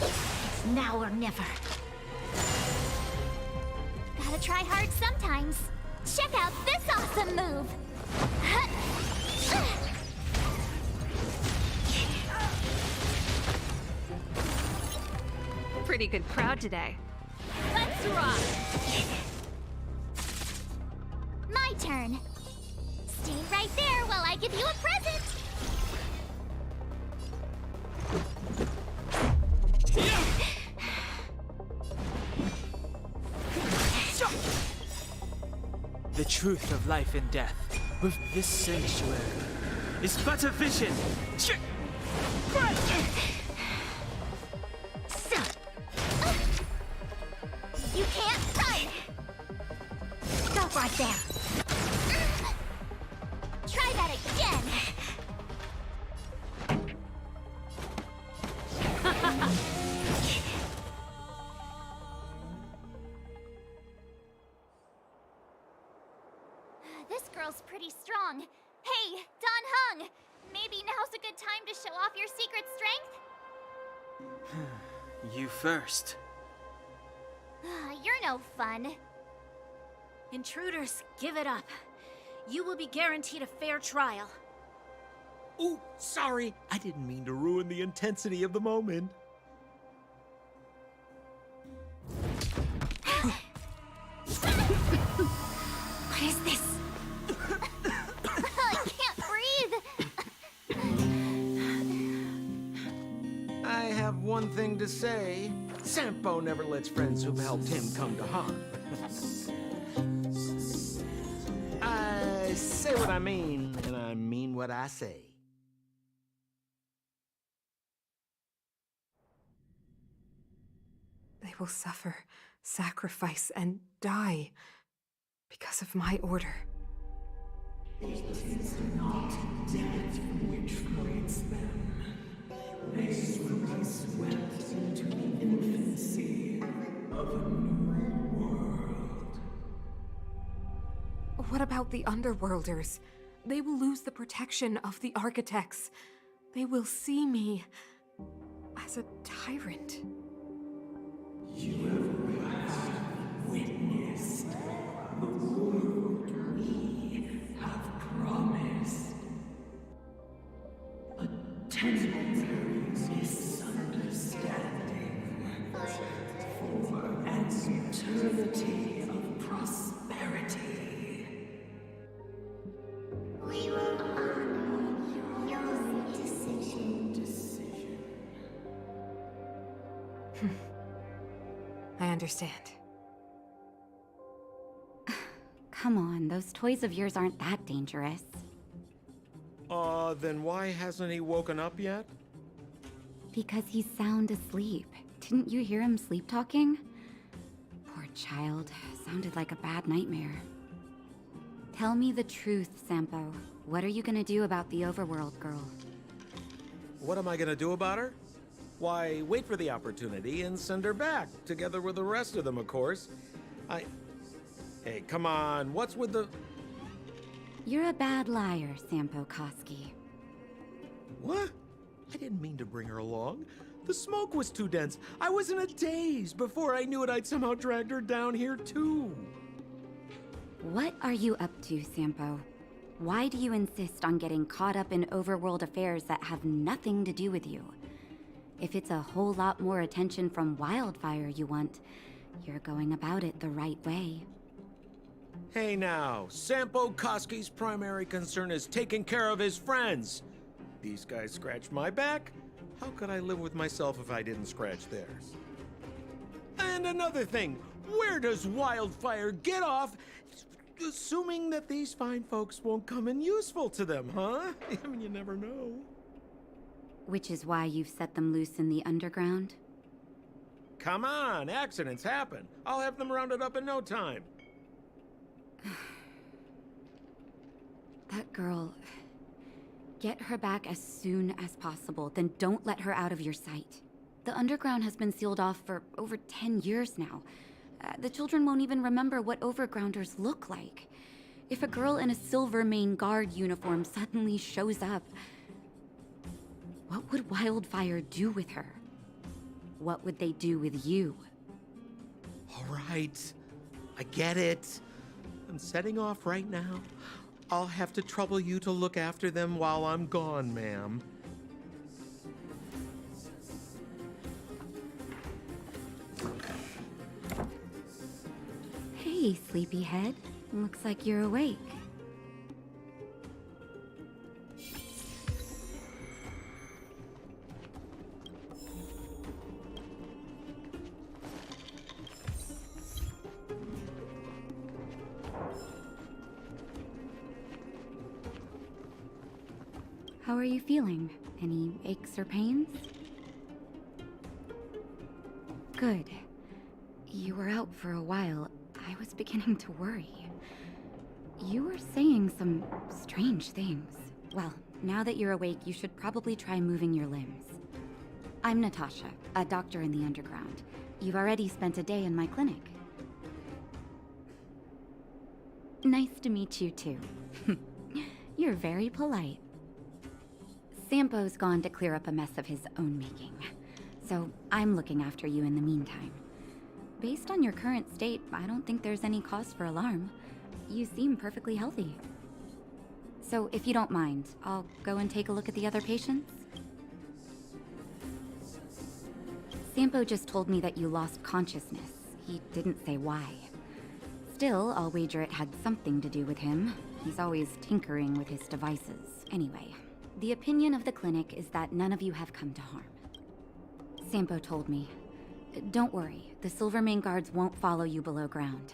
It's now or never. Gotta try hard sometimes. Check out this awesome move! Pretty good crowd today. Let's rock! My turn. Stay right there while I give you a present! The truth of life and death with this sanctuary is but a vision. You can't run! Stop right there. Try that again! This girl's pretty strong. Hey, Don Hung! Maybe now's a good time to show off your secret strength? You first. You're no fun. Intruders, give it up. You will be guaranteed a fair trial. Ooh, sorry. I didn't mean to ruin the intensity of the moment. What is this? I can't breathe. I have one thing to say. Sampo never lets friends who've helped him come to harm. I say what I mean, and I mean what I say. They will suffer, sacrifice, and die because of my order. It is not death which frees them. They will be swept into the infancy of a new world. What about the Underworlders? They will lose the protection of the Architects. They will see me as a tyrant. You have witnessed the world we have promised. A temporary misunderstanding for an eternity of prosperity. We will honor your decision. I understand. Come on, those toys of yours aren't that dangerous. Then why hasn't he woken up yet? Because he's sound asleep. Didn't you hear him sleep talking? Poor child. Sounded like a bad nightmare. Tell me the truth, Sampo. What are you gonna do about the Overworld girl? What am I gonna do about her? Why, wait for the opportunity and send her back, together with the rest of them, of course. Hey, come on, what's with the... You're a bad liar, Sampo Koski. What? I didn't mean to bring her along. The smoke was too dense. I was in a daze. Before I knew it, I'd somehow dragged her down here, too. What are you up to, Sampo? Why do you insist on getting caught up in overworld affairs that have nothing to do with you? If it's a whole lot more attention from Wildfire you want, you're going about it the right way. Hey now, Sampo Koski's primary concern is taking care of his friends. These guys scratched my back. How could I live with myself if I didn't scratch theirs? And another thing, where does Wildfire get off assuming that these fine folks won't come in useful to them, huh? I mean, you never know. Which is why you've set them loose in the underground? Come on, accidents happen. I'll have them rounded up in no time. That girl... Get her back as soon as possible, then don't let her out of your sight. The underground has been sealed off for over 10 years now. The children won't even remember what overgrounders look like. If a girl in a Silvermane Guard uniform suddenly shows up, what would Wildfire do with her? What would they do with you? All right, I get it. I'm setting off right now. I'll have to trouble you to look after them while I'm gone, ma'am. Hey, sleepyhead. Looks like you're awake. How are you feeling? Any aches or pains? Good. You were out for a while. I was beginning to worry. You were saying some strange things. Well, now that you're awake, you should probably try moving your limbs. I'm Natasha, a doctor in the underground. You've already spent a day in my clinic. Nice to meet you, too. You're very polite. Sampo's gone to clear up a mess of his own making, so I'm looking after you in the meantime. Based on your current state, I don't think there's any cause for alarm. You seem perfectly healthy. So if you don't mind, I'll go and take a look at the other patients. Sampo just told me that you lost consciousness. He didn't say why. Still, I'll wager it had something to do with him. He's always tinkering with his devices. Anyway, the opinion of the clinic is that none of you have come to harm. Sampo told me. Don't worry, the Silvermane Guards won't follow you below ground.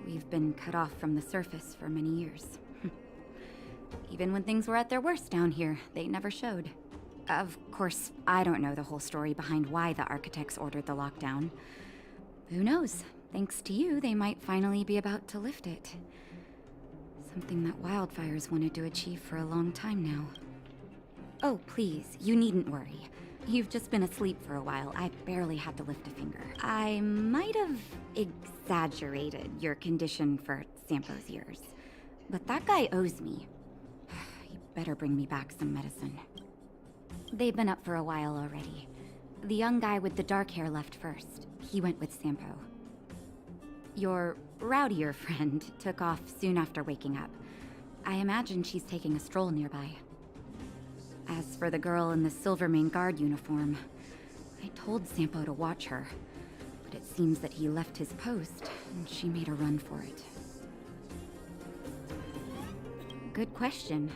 We've been cut off from the surface for many years. Even when things were at their worst down here, they never showed. Of course, I don't know the whole story behind why the architects ordered the lockdown. Who knows? Thanks to you, they might finally be about to lift it. Something that Wildfire's wanted to achieve for a long time now. Oh, please, you needn't worry. You've just been asleep for a while. I barely had to lift a finger. I might have exaggerated your condition for Sampo's ears. But that guy owes me. He better bring me back some medicine. They've been up for a while already. The young guy with the dark hair left first. He went with Sampo. Your rowdier friend took off soon after waking up. I imagine she's taking a stroll nearby. As for the girl in the Silvermane Guard uniform, I told Sampo to watch her, but it seems that he left his post, and she made a run for it. Good question.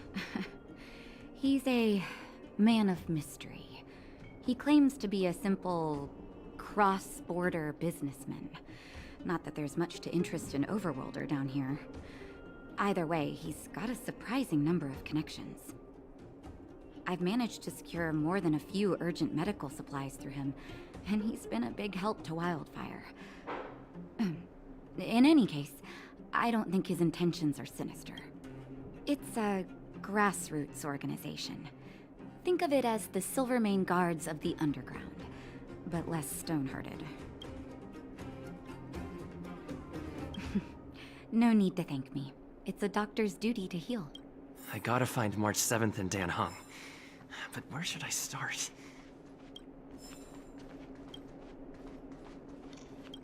He's a man of mystery. He claims to be a simple, cross-border businessman. Not that there's much to interest an overworlder down here. Either way, he's got a surprising number of connections. I've managed to secure more than a few urgent medical supplies through him, and he's been a big help to Wildfire. In any case, I don't think his intentions are sinister. It's a grassroots organization. Think of it as the Silvermane Guards of the Underground, but less stone-hearted. No need to thank me. It's a doctor's duty to heal. I gotta find March 7th and Dan Hung. But where should I start?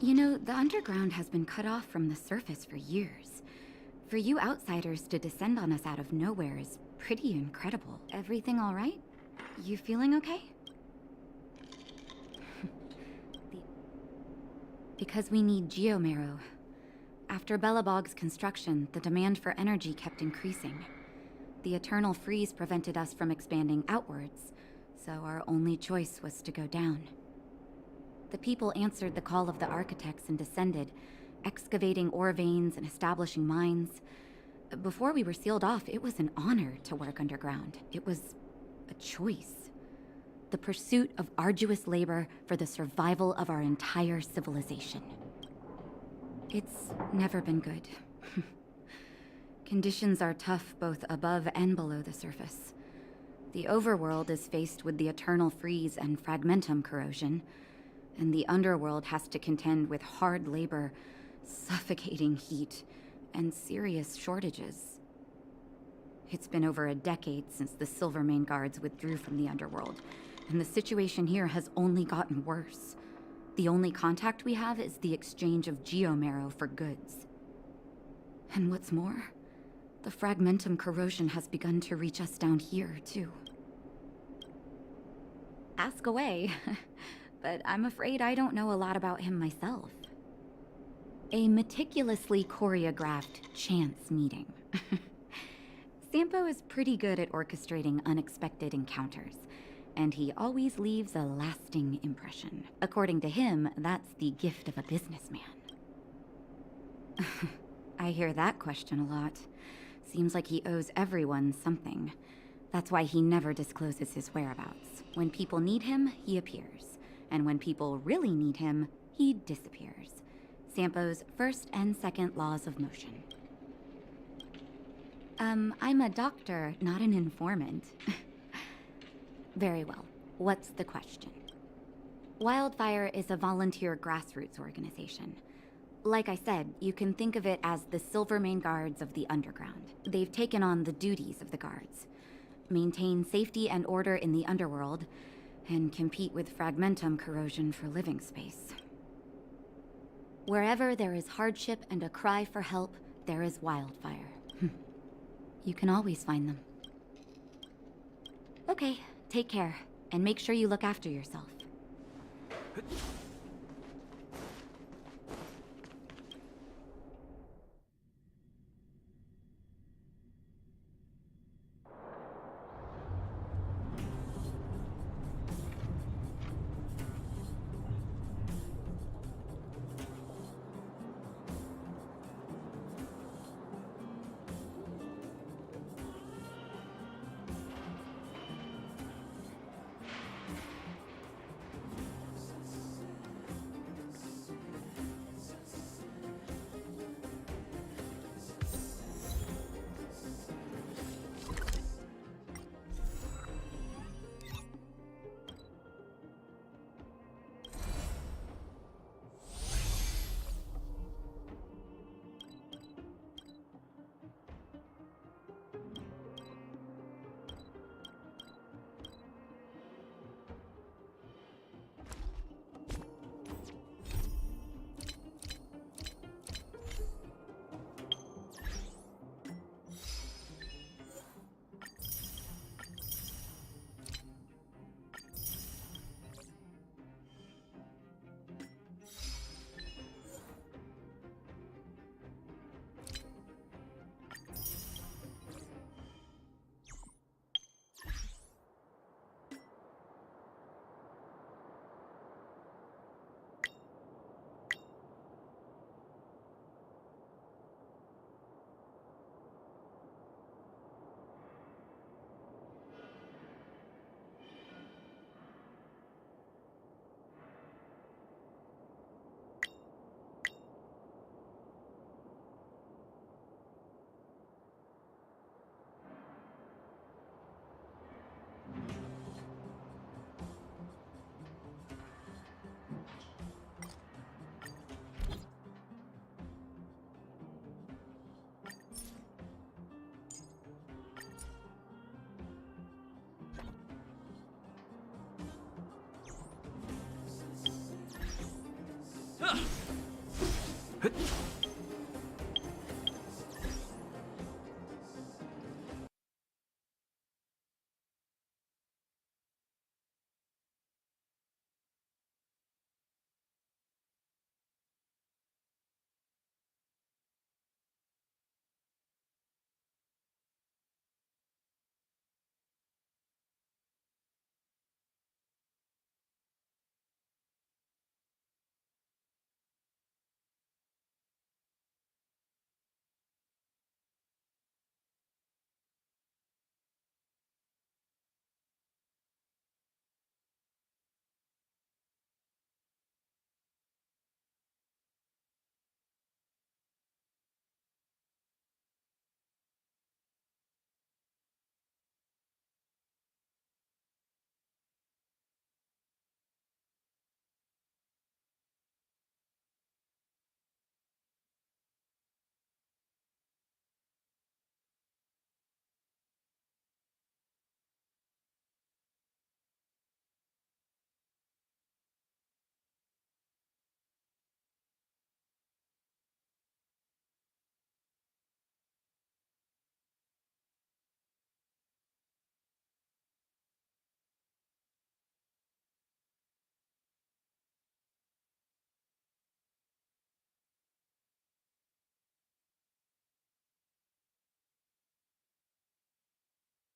You know, the underground has been cut off from the surface for years. For you outsiders to descend on us out of nowhere is pretty incredible. Everything all right? You feeling okay? Because we need geomarrow. After Belobog's construction, the demand for energy kept increasing. The eternal freeze prevented us from expanding outwards, so our only choice was to go down. The people answered the call of the architects and descended, excavating ore veins and establishing mines. Before we were sealed off, it was an honor to work underground. It was a choice. The pursuit of arduous labor for the survival of our entire civilization. It's never been good. Conditions are tough both above and below the surface. The overworld is faced with the eternal freeze and fragmentum corrosion, and the underworld has to contend with hard labor, suffocating heat, and serious shortages. It's been over a decade since the Silvermane guards withdrew from the underworld, and the situation here has only gotten worse. The only contact we have is the exchange of geomarrow for goods. And what's more, the fragmentum corrosion has begun to reach us down here, too. Ask away, but I'm afraid I don't know a lot about him myself. A meticulously choreographed chance meeting. Sampo is pretty good at orchestrating unexpected encounters, and he always leaves a lasting impression. According to him, that's the gift of a businessman. I hear that question a lot. Seems like he owes everyone something. That's why he never discloses his whereabouts. When people need him, he appears. And when people really need him, he disappears. Sampo's first and second laws of motion. I'm a doctor, not an informant. Very well. What's the question? Wildfire is a volunteer grassroots organization. Like I said, you can think of it as the Silvermane Guards of the Underground. They've taken on the duties of the guards. Maintain safety and order in the underworld, and compete with fragmentum corrosion for living space. Wherever there is hardship and a cry for help, there is wildfire. You can always find them. Okay. Take care, and make sure you look after yourself.